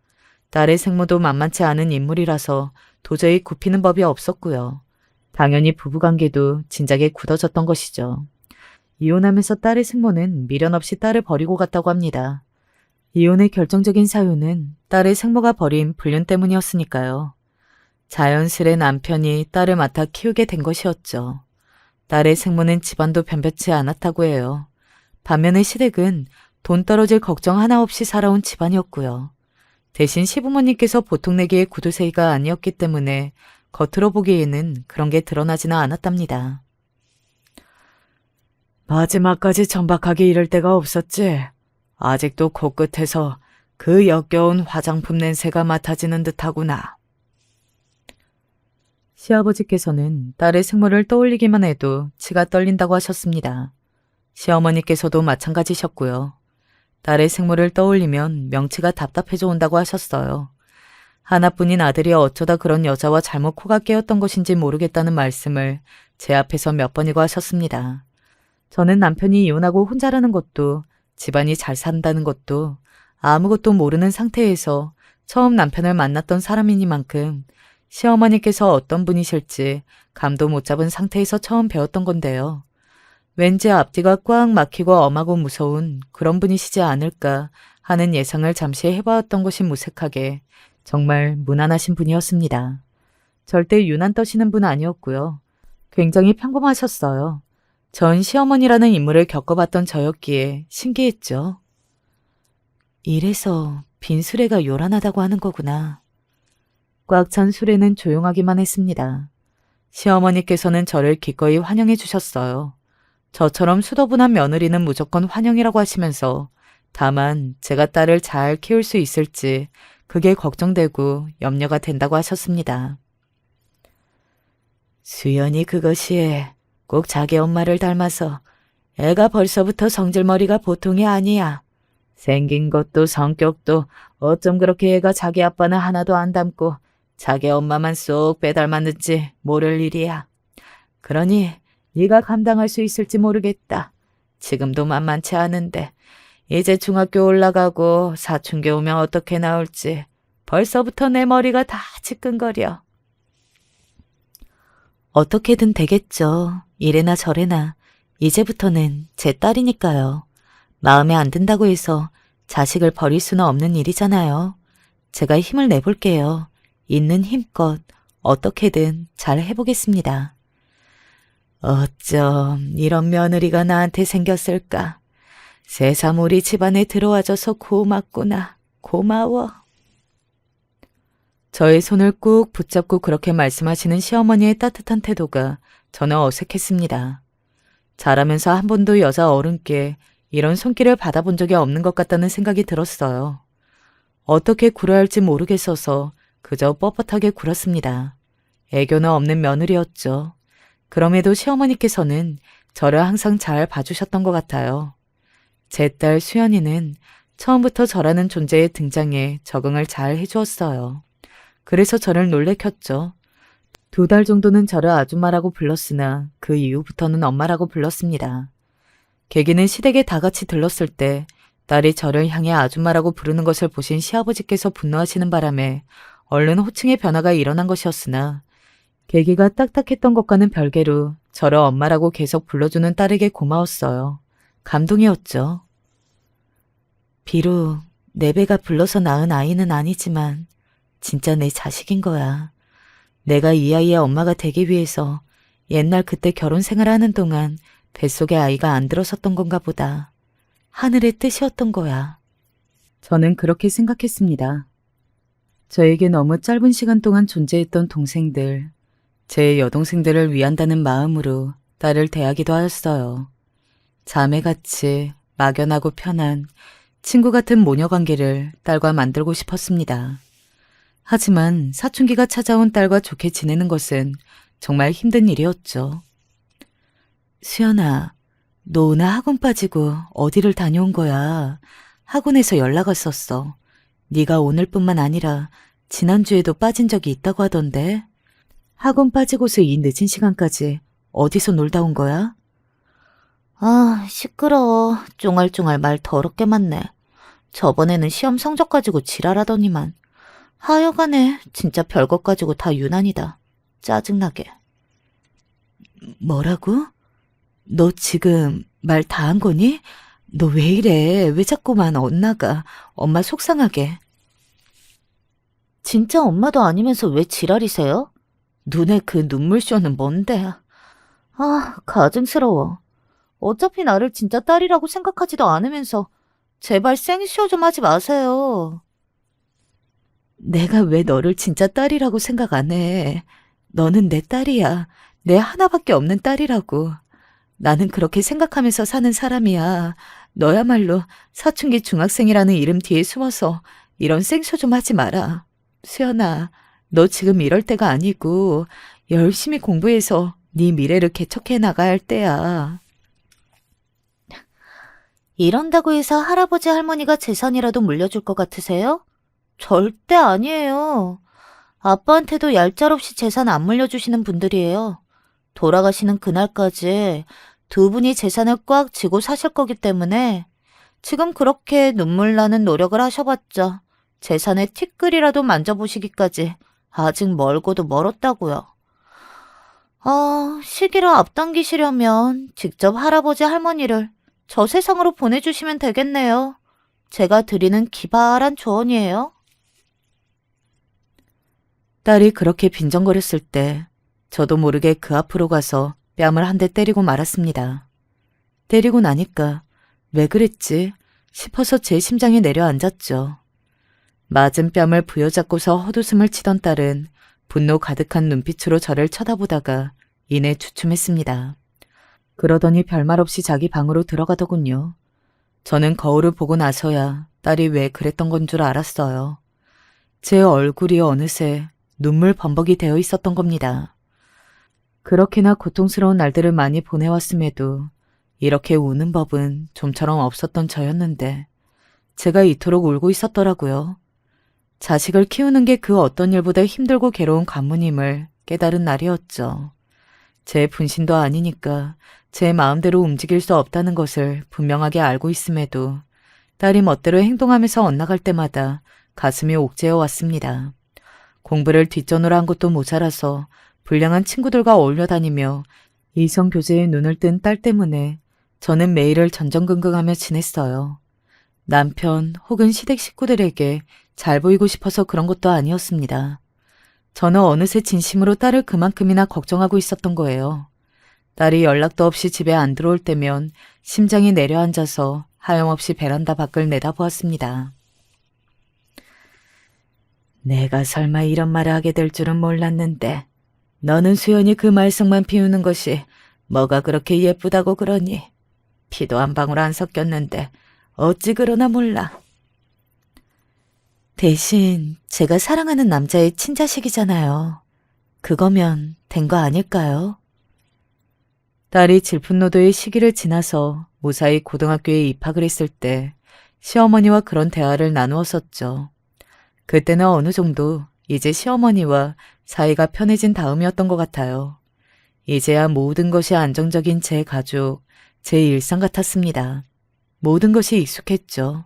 딸의 생모도 만만치 않은 인물이라서 도저히 굽히는 법이 없었고요. 당연히 부부관계도 진작에 굳어졌던 것이죠. 이혼하면서 딸의 생모는 미련 없이 딸을 버리고 갔다고 합니다. 이혼의 결정적인 사유는 딸의 생모가 벌인 불륜 때문이었으니까요. 자연스레 남편이 딸을 맡아 키우게 된 것이었죠. 딸의 생모는 집안도 변변치 않았다고 해요. 반면에 시댁은 돈 떨어질 걱정 하나 없이 살아온 집안이었고요. 대신 시부모님께서 보통 내기의 구두쇠가 아니었기 때문에 겉으로 보기에는 그런 게 드러나지는 않았답니다. 마지막까지 천박하게 이럴 데가 없었지. 아직도 코끝에서 그 역겨운 화장품 냄새가 맡아지는 듯하구나. 시아버지께서는 딸의 생모를 떠올리기만 해도 치가 떨린다고 하셨습니다. 시어머니께서도 마찬가지셨고요. 딸의 생모를 떠올리면 명치가 답답해져 온다고 하셨어요. 하나뿐인 아들이 어쩌다 그런 여자와 잘못 코가 깨었던 것인지 모르겠다는 말씀을 제 앞에서 몇 번이고 하셨습니다. 저는 남편이 이혼하고 혼자라는 것도 집안이 잘 산다는 것도 아무것도 모르는 상태에서 처음 남편을 만났던 사람이니만큼 시어머니께서 어떤 분이실지 감도 못 잡은 상태에서 처음 배웠던 건데요. 왠지 앞뒤가 꽉 막히고 엄하고 무서운 그런 분이시지 않을까 하는 예상을 잠시 해보았던 것이 무색하게 정말 무난하신 분이었습니다. 절대 유난 떠시는 분 아니었고요. 굉장히 평범하셨어요. 전 시어머니라는 인물을 겪어봤던 저였기에 신기했죠. 이래서 빈수레가 요란하다고 하는 거구나. 꽉 찬 수레는 조용하기만 했습니다. 시어머니께서는 저를 기꺼이 환영해 주셨어요. 저처럼 수더분한 며느리는 무조건 환영이라고 하시면서 다만 제가 딸을 잘 키울 수 있을지 그게 걱정되고 염려가 된다고 하셨습니다. 수연이 그것이 꼭 자기 엄마를 닮아서 애가 벌써부터 성질머리가 보통이 아니야. 생긴 것도 성격도 어쩜 그렇게 애가 자기 아빠는 하나도 안 닮고 자기 엄마만 쏙 빼닮았는지 모를 일이야. 그러니 네가 감당할 수 있을지 모르겠다. 지금도 만만치 않은데 이제 중학교 올라가고 사춘기 오면 어떻게 나올지 벌써부터 내 머리가 다 지끈거려. 어떻게든 되겠죠. 이래나 저래나 이제부터는 제 딸이니까요. 마음에 안 든다고 해서 자식을 버릴 수는 없는 일이잖아요. 제가 힘을 내볼게요. 있는 힘껏 어떻게든 잘 해보겠습니다. 어쩜 이런 며느리가 나한테 생겼을까. 새삼 우리 집안에 들어와줘서 고맙구나. 고마워. 저의 손을 꾹 붙잡고 그렇게 말씀하시는 시어머니의 따뜻한 태도가 저는 어색했습니다. 자라면서 한 번도 여자 어른께 이런 손길을 받아본 적이 없는 것 같다는 생각이 들었어요. 어떻게 굴어야 할지 모르겠어서 그저 뻣뻣하게 굴었습니다. 애교는 없는 며느리였죠. 그럼에도 시어머니께서는 저를 항상 잘 봐주셨던 것 같아요. 제 딸 수연이는 처음부터 저라는 존재의 등장에 적응을 잘 해주었어요. 그래서 저를 놀래켰죠. 2달 정도는 저를 아줌마라고 불렀으나 그 이후부터는 엄마라고 불렀습니다. 계기는 시댁에 다 같이 들렀을 때 딸이 저를 향해 아줌마라고 부르는 것을 보신 시아버지께서 분노하시는 바람에 얼른 호칭의 변화가 일어난 것이었으나 계기가 딱딱했던 것과는 별개로 저를 엄마라고 계속 불러주는 딸에게 고마웠어요. 감동이었죠. 비록 내 배가 불러서 낳은 아이는 아니지만 진짜 내 자식인 거야. 내가 이 아이의 엄마가 되기 위해서 옛날 그때 결혼 생활하는 동안 뱃속에 아이가 안 들어섰던 건가 보다. 하늘의 뜻이었던 거야. 저는 그렇게 생각했습니다. 저에게 너무 짧은 시간 동안 존재했던 동생들, 제 여동생들을 위한다는 마음으로 딸을 대하기도 하였어요. 자매같이 막연하고 편한 친구 같은 모녀 관계를 딸과 만들고 싶었습니다. 하지만 사춘기가 찾아온 딸과 좋게 지내는 것은 정말 힘든 일이었죠. 수연아, 너 오늘 학원 빠지고 어디를 다녀온 거야? 학원에서 연락 왔었어. 네가 오늘뿐만 아니라 지난주에도 빠진 적이 있다고 하던데. 학원 빠지고서 이 늦은 시간까지 어디서 놀다 온 거야? 아, 시끄러워. 쫑알쫑알 말 더럽게 많네. 저번에는 시험 성적 가지고 지랄하더니만. 하여간에 진짜 별것 가지고 다 유난이다. 짜증나게. 뭐라고? 너 지금 말 다 한 거니? 너 왜 이래? 왜 자꾸만 엇나가? 엄마 속상하게. 진짜 엄마도 아니면서 왜 지랄이세요? 눈에 그 눈물쇼는 뭔데? 아, 가증스러워. 어차피 나를 진짜 딸이라고 생각하지도 않으면서 제발 생쇼 좀 하지 마세요. 내가 왜 너를 진짜 딸이라고 생각 안 해? 너는 내 딸이야. 내 하나밖에 없는 딸이라고. 나는 그렇게 생각하면서 사는 사람이야. 너야말로 사춘기 중학생이라는 이름 뒤에 숨어서 이런 생쇼 좀 하지 마라. 수연아, 너 지금 이럴 때가 아니고 열심히 공부해서 네 미래를 개척해 나가야 할 때야. 이런다고 해서 할아버지 할머니가 재산이라도 물려줄 것 같으세요? 절대 아니에요. 아빠한테도 얄짤없이 재산 안 물려주시는 분들이에요. 돌아가시는 그날까지 두 분이 재산을 꽉 쥐고 사실 거기 때문에 지금 그렇게 눈물 나는 노력을 하셔봤자 재산의 티끌이라도 만져보시기까지 아직 멀고도 멀었다고요. 시기를 앞당기시려면 직접 할아버지 할머니를 저 세상으로 보내주시면 되겠네요. 제가 드리는 기발한 조언이에요. 딸이 그렇게 빈정거렸을 때 저도 모르게 그 앞으로 가서 뺨을 한 대 때리고 말았습니다. 때리고 나니까 왜 그랬지 싶어서 제 심장이 내려앉았죠. 맞은 뺨을 부여잡고서 헛웃음을 치던 딸은 분노 가득한 눈빛으로 저를 쳐다보다가 이내 주춤했습니다. 그러더니 별말 없이 자기 방으로 들어가더군요. 저는 거울을 보고 나서야 딸이 왜 그랬던 건 줄 알았어요. 제 얼굴이 어느새 눈물 범벅이 되어 있었던 겁니다. 그렇게나 고통스러운 날들을 많이 보내왔음에도 이렇게 우는 법은 좀처럼 없었던 저였는데 제가 이토록 울고 있었더라고요. 자식을 키우는 게 그 어떤 일보다 힘들고 괴로운 관문임을 깨달은 날이었죠. 제 분신도 아니니까 제 마음대로 움직일 수 없다는 것을 분명하게 알고 있음에도 딸이 멋대로 행동하면서 엇나갈 때마다 가슴이 옥죄어 왔습니다. 공부를 뒷전으로 한 것도 모자라서 불량한 친구들과 어울려 다니며 이성 교제에 눈을 뜬 딸 때문에 저는 매일을 전전긍긍하며 지냈어요. 남편 혹은 시댁 식구들에게 잘 보이고 싶어서 그런 것도 아니었습니다. 저는 어느새 진심으로 딸을 그만큼이나 걱정하고 있었던 거예요. 딸이 연락도 없이 집에 안 들어올 때면 심장이 내려앉아서 하염없이 베란다 밖을 내다보았습니다. 내가 설마 이런 말을 하게 될 줄은 몰랐는데 너는 수연이 그 말썽만 피우는 것이 뭐가 그렇게 예쁘다고 그러니? 피도 한 방울 안 섞였는데 어찌 그러나 몰라. 대신 제가 사랑하는 남자의 친자식이잖아요. 그거면 된 거 아닐까요? 딸이 질풍노도의 시기를 지나서 무사히 고등학교에 입학을 했을 때 시어머니와 그런 대화를 나누었었죠. 그때는 어느 정도 이제 시어머니와 사이가 편해진 다음이었던 것 같아요. 이제야 모든 것이 안정적인 제 가족, 제 일상 같았습니다. 모든 것이 익숙했죠.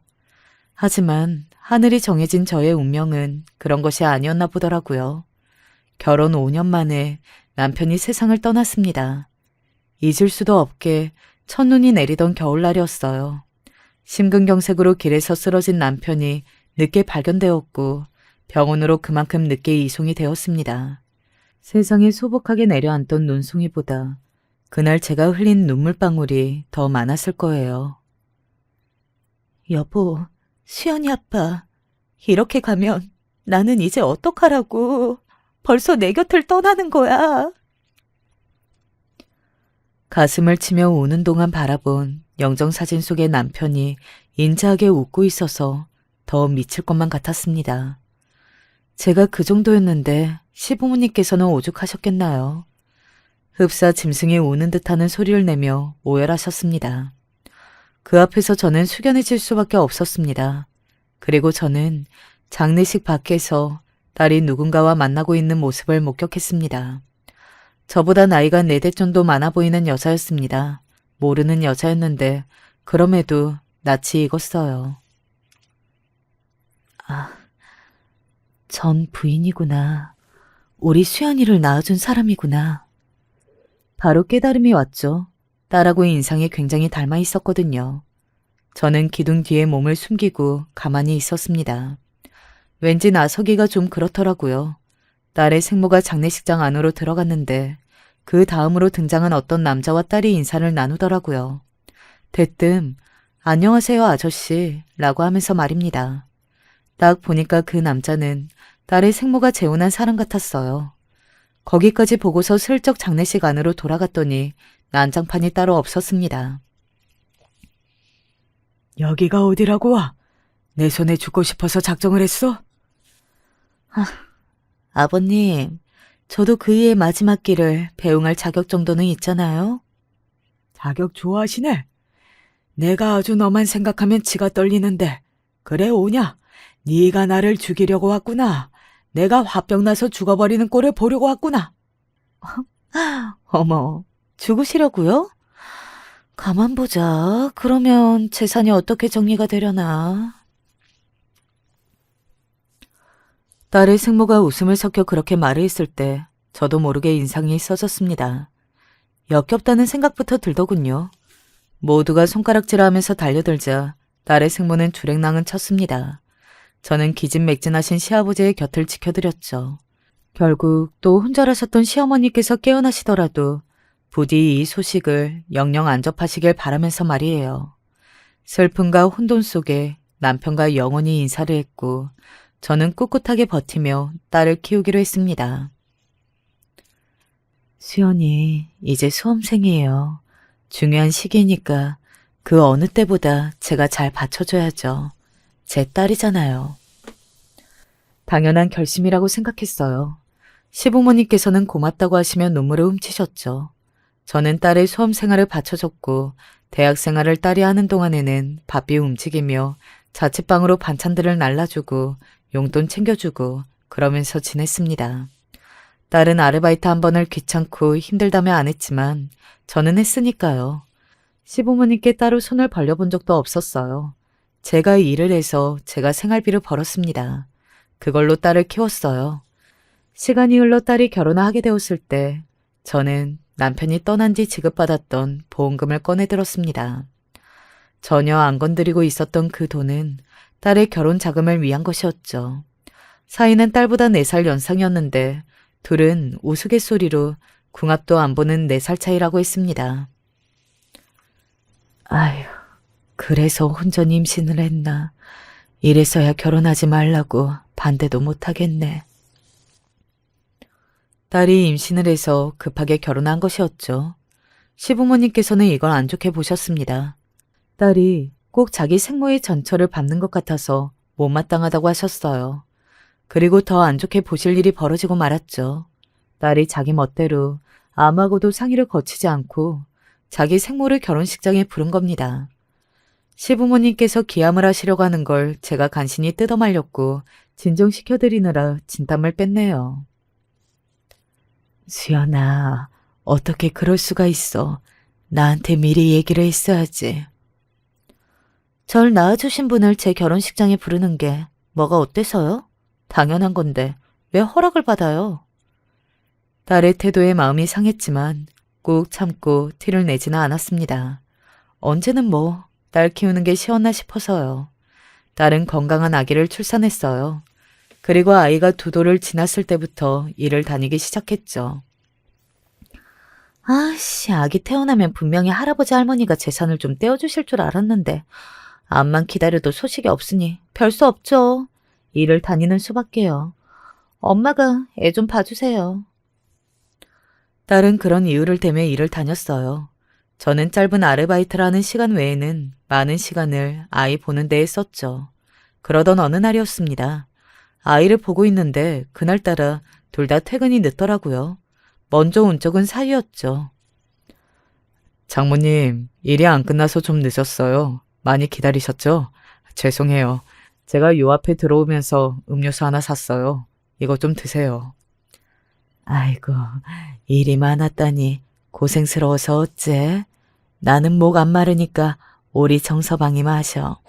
하지만 하늘이 정해진 저의 운명은 그런 것이 아니었나 보더라고요. 결혼 5년 만에 남편이 세상을 떠났습니다. 잊을 수도 없게 첫눈이 내리던 겨울날이었어요. 심근경색으로 길에서 쓰러진 남편이 늦게 발견되었고 병원으로 그만큼 늦게 이송이 되었습니다. 세상에 소복하게 내려앉던 눈송이보다 그날 제가 흘린 눈물방울이 더 많았을 거예요. 여보, 수연이 아빠, 이렇게 가면 나는 이제 어떡하라고. 벌써 내 곁을 떠나는 거야. 가슴을 치며 우는 동안 바라본 영정사진 속의 남편이 인자하게 웃고 있어서 더 미칠 것만 같았습니다. 제가 그 정도였는데 시부모님께서는 오죽하셨겠나요. 흡사 짐승이 우는 듯하는 소리를 내며 오열하셨습니다. 그 앞에서 저는 숙연해질 수밖에 없었습니다. 그리고 저는 장례식 밖에서 딸이 누군가와 만나고 있는 모습을 목격했습니다. 저보다 나이가 4대 정도 많아 보이는 여자였습니다. 모르는 여자였는데 그럼에도 낯이 익었어요. 아, 전 부인이구나. 우리 수연이를 낳아준 사람이구나. 바로 깨달음이 왔죠. 딸하고 인상이 굉장히 닮아 있었거든요. 저는 기둥 뒤에 몸을 숨기고 가만히 있었습니다. 왠지 나서기가 좀 그렇더라고요. 딸의 생모가 장례식장 안으로 들어갔는데 그 다음으로 등장한 어떤 남자와 딸이 인사를 나누더라고요. 대뜸 안녕하세요 아저씨 라고 하면서 말입니다. 딱 보니까 그 남자는 딸의 생모가 재혼한 사람 같았어요. 거기까지 보고서 슬쩍 장례식 안으로 돌아갔더니 난장판이 따로 없었습니다. 여기가 어디라고 와? 내 손에 죽고 싶어서 작정을 했어? 아버님, 저도 그이의 마지막 길을 배웅할 자격 정도는 있잖아요. 자격 좋아하시네. 내가 아주 너만 생각하면 지가 떨리는데. 그래 오냐? 네가 나를 죽이려고 왔구나. 내가 화병 나서 죽어버리는 꼴을 보려고 왔구나. 어머, 죽으시려고요? 가만 보자. 그러면 재산이 어떻게 정리가 되려나. 딸의 생모가 웃음을 섞여 그렇게 말을 했을 때 저도 모르게 인상이 써졌습니다. 역겹다는 생각부터 들더군요. 모두가 손가락질하면서 달려들자 딸의 생모는 주랭랑은 쳤습니다. 저는 기진맥진하신 시아버지의 곁을 지켜드렸죠. 결국 또 혼절하셨던 시어머니께서 깨어나시더라도 부디 이 소식을 영영 안 접하시길 바라면서 말이에요. 슬픔과 혼돈 속에 남편과 영원히 인사를 했고 저는 꿋꿋하게 버티며 딸을 키우기로 했습니다. 수연이 이제 수험생이에요. 중요한 시기니까 그 어느 때보다 제가 잘 받쳐줘야죠. 제 딸이잖아요. 당연한 결심이라고 생각했어요. 시부모님께서는 고맙다고 하시며 눈물을 훔치셨죠. 저는 딸의 수험 생활을 받쳐줬고 대학 생활을 딸이 하는 동안에는 바삐 움직이며 자취방으로 반찬들을 날라주고 용돈 챙겨주고 그러면서 지냈습니다. 딸은 아르바이트 한 번을 귀찮고 힘들다며 안 했지만 저는 했으니까요. 시부모님께 따로 손을 벌려본 적도 없었어요. 제가 일을 해서 제가 생활비를 벌었습니다. 그걸로 딸을 키웠어요. 시간이 흘러 딸이 결혼을 하게 되었을 때 저는 남편이 떠난 뒤 지급받았던 보험금을 꺼내들었습니다. 전혀 안 건드리고 있었던 그 돈은 딸의 결혼 자금을 위한 것이었죠. 사이는 딸보다 4살 연상이었는데 둘은 우스갯소리로 궁합도 안 보는 4살 차이라고 했습니다. 아휴, 그래서 혼전 임신을 했나. 이래서야 결혼하지 말라고 반대도 못하겠네. 딸이 임신을 해서 급하게 결혼한 것이었죠. 시부모님께서는 이걸 안 좋게 보셨습니다. 딸이 꼭 자기 생모의 전처를 밟는 것 같아서 못마땅하다고 하셨어요. 그리고 더 안 좋게 보실 일이 벌어지고 말았죠. 딸이 자기 멋대로 아무하고도 상의를 거치지 않고 자기 생모를 결혼식장에 부른 겁니다. 시부모님께서 기함을 하시려고 하는 걸 제가 간신히 뜯어말렸고 진정시켜드리느라 진땀을 뺐네요. 수연아, 어떻게 그럴 수가 있어. 나한테 미리 얘기를 했어야지. 절 낳아주신 분을 제 결혼식장에 부르는 게 뭐가 어때서요? 당연한 건데 왜 허락을 받아요? 딸의 태도에 마음이 상했지만 꾹 참고 티를 내지는 않았습니다. 언제는 뭐 딸 키우는 게 쉬웠나 싶어서요. 딸은 건강한 아기를 출산했어요. 그리고 아이가 2돌을 지났을 때부터 일을 다니기 시작했죠. 아씨, 아기 태어나면 분명히 할아버지 할머니가 재산을 좀 떼어주실 줄 알았는데 암만 기다려도 소식이 없으니 별 수 없죠. 일을 다니는 수밖에요. 엄마가 애 좀 봐주세요. 딸은 그런 이유를 대며 일을 다녔어요. 저는 짧은 아르바이트를 하는 시간 외에는 많은 시간을 아이 보는 데에 썼죠. 그러던 어느 날이었습니다. 아이를 보고 있는데 그날따라 둘 다 퇴근이 늦더라고요. 먼저 온 쪽은 사위였죠. 장모님, 일이 안 끝나서 좀 늦었어요. 많이 기다리셨죠? 죄송해요. 제가 요 앞에 들어오면서 음료수 하나 샀어요. 이거 좀 드세요. 아이고, 일이 많았다니 고생스러워서 어째? 나는 목 안 마르니까 오리 정서방이 마셔.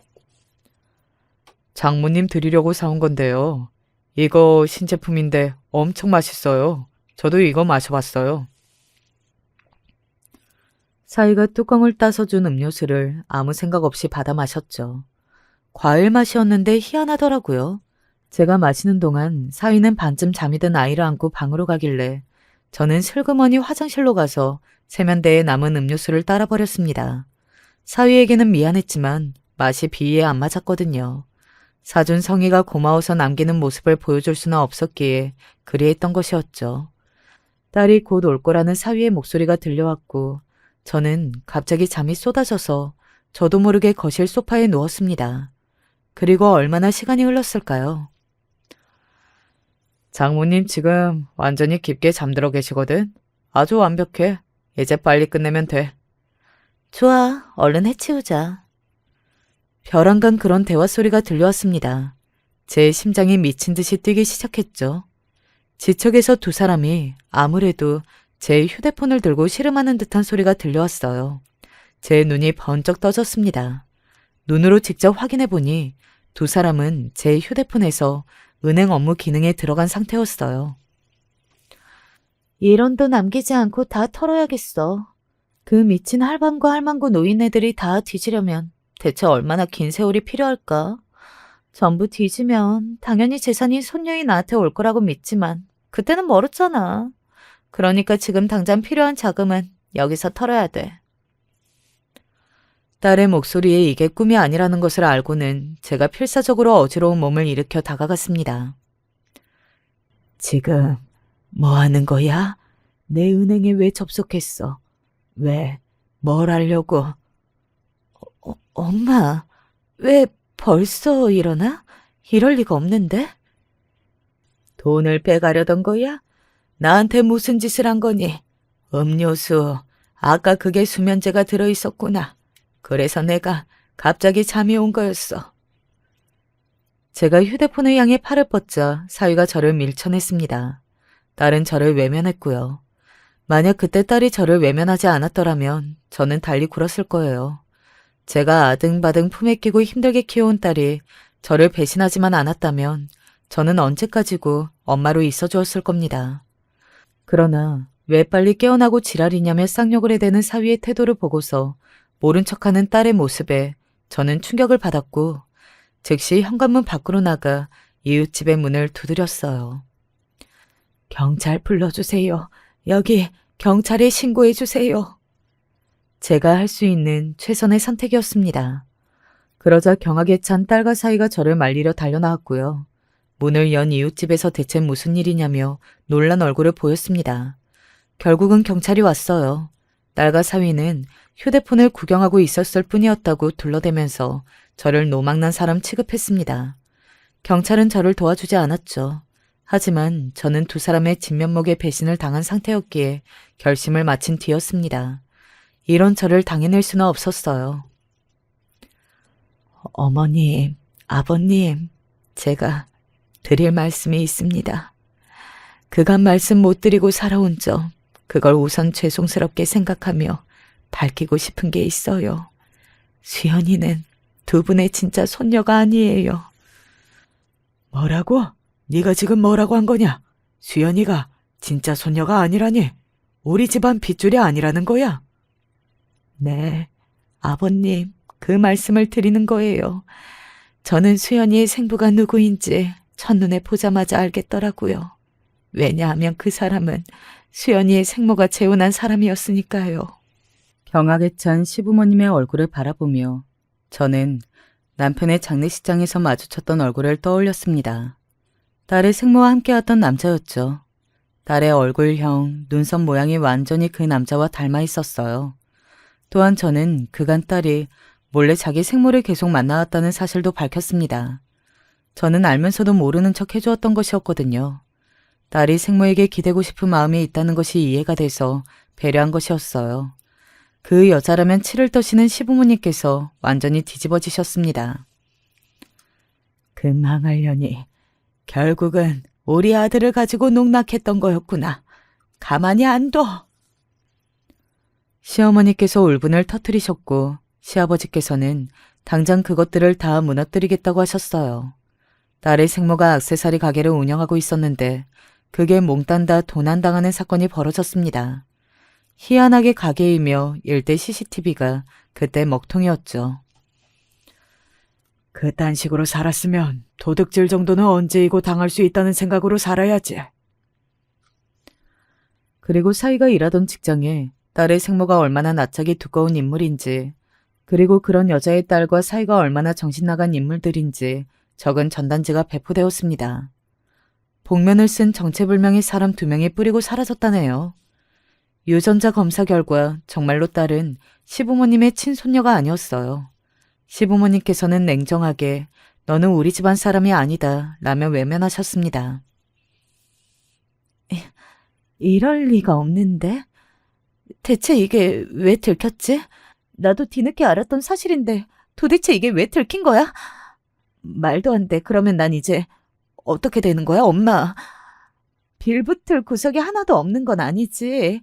장모님 드리려고 사온 건데요. 이거 신제품인데 엄청 맛있어요. 저도 이거 마셔봤어요. 사위가 뚜껑을 따서 준 음료수를 아무 생각 없이 받아 마셨죠. 과일 맛이었는데 희한하더라고요. 제가 마시는 동안 사위는 반쯤 잠이 든 아이를 안고 방으로 가길래 저는 슬그머니 화장실로 가서 세면대에 남은 음료수를 따라 버렸습니다. 사위에게는 미안했지만 맛이 비위에 안 맞았거든요. 사준 성의가 고마워서 남기는 모습을 보여줄 수는 없었기에 그리했던 것이었죠. 딸이 곧 올 거라는 사위의 목소리가 들려왔고 저는 갑자기 잠이 쏟아져서 저도 모르게 거실 소파에 누웠습니다. 그리고 얼마나 시간이 흘렀을까요? 장모님 지금 완전히 깊게 잠들어 계시거든? 아주 완벽해. 이제 빨리 끝내면 돼. 좋아, 얼른 해치우자. 벼랑간 그런 대화 소리가 들려왔습니다. 제 심장이 미친 듯이 뛰기 시작했죠. 지척에서 2사람이 아무래도 제 휴대폰을 들고 씨름하는 듯한 소리가 들려왔어요. 제 눈이 번쩍 떠졌습니다. 눈으로 직접 확인해 보니 2사람은 제 휴대폰에서 은행 업무 기능에 들어간 상태였어요. 이런 돈 남기지 않고 다 털어야겠어. 그 미친 할방구 할망구 노인네들이 다 뒤지려면 대체 얼마나 긴 세월이 필요할까? 전부 뒤지면 당연히 재산이 손녀인 나한테 올 거라고 믿지만 그때는 멀었잖아. 그러니까 지금 당장 필요한 자금은 여기서 털어야 돼. 딸의 목소리에 이게 꿈이 아니라는 것을 알고는 제가 필사적으로 어지러운 몸을 일으켜 다가갔습니다. 지금 뭐 하는 거야? 내 은행에 왜 접속했어? 왜? 뭘 하려고? 엄마, 왜 벌써 일어나? 이럴 리가 없는데? 돈을 빼가려던 거야? 나한테 무슨 짓을 한 거니? 음료수, 아까 그게 수면제가 들어있었구나. 그래서 내가 갑자기 잠이 온 거였어. 제가 휴대폰을 향해 팔을 뻗자 사위가 저를 밀쳐냈습니다. 딸은 저를 외면했고요. 만약 그때 딸이 저를 외면하지 않았더라면 저는 달리 굴었을 거예요. 제가 아등바등 품에 끼고 힘들게 키워온 딸이 저를 배신하지만 않았다면 저는 언제까지고 엄마로 있어 주었을 겁니다. 그러나 왜 빨리 깨어나고 지랄이냐며 쌍욕을 해대는 사위의 태도를 보고서 모른 척하는 딸의 모습에 저는 충격을 받았고 즉시 현관문 밖으로 나가 이웃집의 문을 두드렸어요. 경찰 불러주세요. 여기 경찰에 신고해주세요. 제가 할 수 있는 최선의 선택이었습니다. 그러자 경악에 찬 딸과 사위가 저를 말리려 달려나왔고요. 문을 연 이웃집에서 대체 무슨 일이냐며 놀란 얼굴을 보였습니다. 결국은 경찰이 왔어요. 딸과 사위는 휴대폰을 구경하고 있었을 뿐이었다고 둘러대면서 저를 노망난 사람 취급했습니다. 경찰은 저를 도와주지 않았죠. 하지만 저는 두 사람의 진면목의 배신을 당한 상태였기에 결심을 마친 뒤였습니다. 이런 저를 당해낼 수는 없었어요. 어머님, 아버님, 제가 드릴 말씀이 있습니다. 그간 말씀 못 드리고 살아온 점, 그걸 우선 죄송스럽게 생각하며 밝히고 싶은 게 있어요. 수연이는 두 분의 진짜 손녀가 아니에요. 뭐라고? 네가 지금 뭐라고 한 거냐? 수연이가 진짜 손녀가 아니라니? 우리 집안 핏줄이 아니라는 거야? 네, 아버님, 그 말씀을 드리는 거예요. 저는 수연이의 생부가 누구인지 첫눈에 보자마자 알겠더라고요. 왜냐하면 그 사람은 수연이의 생모가 재혼한 사람이었으니까요. 경악에 찬 시부모님의 얼굴을 바라보며 저는 남편의 장례식장에서 마주쳤던 얼굴을 떠올렸습니다. 딸의 생모와 함께왔던 남자였죠. 딸의 얼굴형, 눈썹 모양이 완전히 그 남자와 닮아 있었어요. 또한 저는 그간 딸이 몰래 자기 생모를 계속 만나왔다는 사실도 밝혔습니다. 저는 알면서도 모르는 척 해주었던 것이었거든요. 딸이 생모에게 기대고 싶은 마음이 있다는 것이 이해가 돼서 배려한 것이었어요. 그 여자라면 치를 떠시는 시부모님께서 완전히 뒤집어지셨습니다. 그 망할 년이 결국은 우리 아들을 가지고 농락했던 거였구나. 가만히 안 둬. 시어머니께서 울분을 터뜨리셨고 시아버지께서는 당장 그것들을 다 무너뜨리겠다고 하셨어요. 딸의 생모가 액세서리 가게를 운영하고 있었는데 그게 몽땅 다 도난당하는 사건이 벌어졌습니다. 희한하게 가게이며 일대 CCTV가 그때 먹통이었죠. 그딴 식으로 살았으면 도둑질 정도는 언제이고 당할 수 있다는 생각으로 살아야지. 그리고 사위가 일하던 직장에 딸의 생모가 얼마나 낯짝이 두꺼운 인물인지, 그리고 그런 여자의 딸과 사이가 얼마나 정신나간 인물들인지 적은 전단지가 배포되었습니다. 복면을 쓴 정체불명의 사람 2명이 뿌리고 사라졌다네요. 유전자 검사 결과 정말로 딸은 시부모님의 친손녀가 아니었어요. 시부모님께서는 냉정하게 너는 우리 집안 사람이 아니다 라며 외면하셨습니다. 이럴 리가 없는데? 대체 이게 왜 들켰지? 나도 뒤늦게 알았던 사실인데 도대체 이게 왜 들킨 거야? 말도 안 돼. 그러면 난 이제 어떻게 되는 거야, 엄마? 빌붙을 구석이 하나도 없는 건 아니지.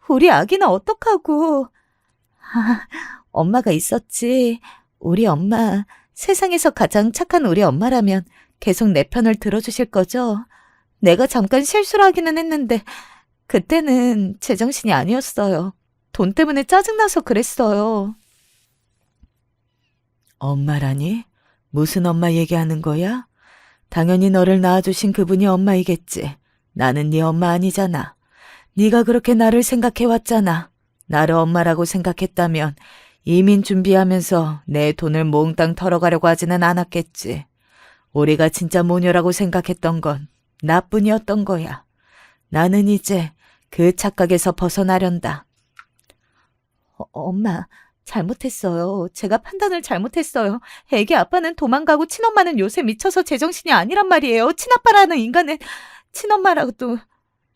우리 아기는 어떡하고. 엄마가 있었지. 우리 엄마, 세상에서 가장 착한 우리 엄마라면 계속 내 편을 들어주실 거죠? 내가 잠깐 실수를 하기는 했는데 그때는 제정신이 아니었어요. 돈 때문에 짜증나서 그랬어요. 엄마라니? 무슨 엄마 얘기하는 거야? 당연히 너를 낳아주신 그분이 엄마이겠지. 나는 네 엄마 아니잖아. 네가 그렇게 나를 생각해왔잖아. 나를 엄마라고 생각했다면 이민 준비하면서 내 돈을 몽땅 털어가려고 하지는 않았겠지. 우리가 진짜 모녀라고 생각했던 건 나뿐이었던 거야. 나는 이제 그 착각에서 벗어나련다. 엄마, 잘못했어요. 제가 판단을 잘못했어요. 애기 아빠는 도망가고 친엄마는 요새 미쳐서 제정신이 아니란 말이에요. 친아빠라는 인간은 친엄마라고도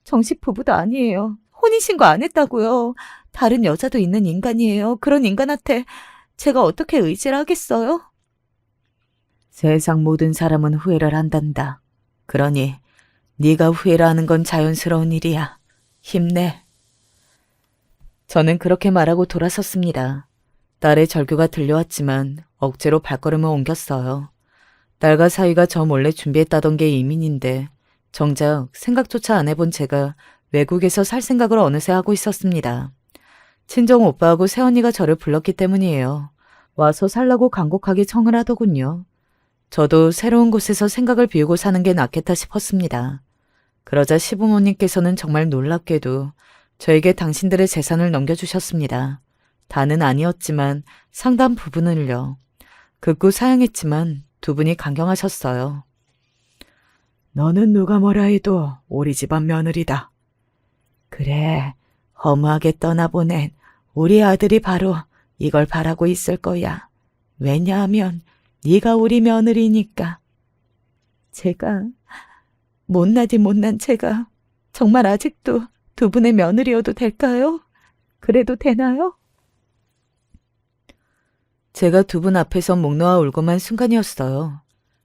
정식 부부도 아니에요. 혼인신고 안 했다고요. 다른 여자도 있는 인간이에요. 그런 인간한테 제가 어떻게 의지를 하겠어요? 세상 모든 사람은 후회를 한단다. 그러니 네가 후회를 하는 건 자연스러운 일이야. 힘내. 저는 그렇게 말하고 돌아섰습니다. 딸의 절규가 들려왔지만 억지로 발걸음을 옮겼어요. 딸과 사위가 저 몰래 준비했다던 게 이민인데 정작 생각조차 안 해본 제가 외국에서 살 생각을 어느새 하고 있었습니다. 친정 오빠하고 새언니가 저를 불렀기 때문이에요. 와서 살라고 간곡하게 청을 하더군요. 저도 새로운 곳에서 생각을 비우고 사는 게 낫겠다 싶었습니다. 그러자 시부모님께서는 정말 놀랍게도 저에게 당신들의 재산을 넘겨주셨습니다. 다는 아니었지만 상당 부분을요. 극구 사양했지만 두 분이 강경하셨어요. 너는 누가 뭐라 해도 우리 집안 며느리다. 그래, 허무하게 떠나보낸 우리 아들이 바로 이걸 바라고 있을 거야. 왜냐하면 네가 우리 며느리니까. 제가, 못나디 못난 제가 정말 아직도 두 분의 며느리여도 될까요? 그래도 되나요? 제가 두 분 앞에서 목 놓아 울고만 순간이었어요.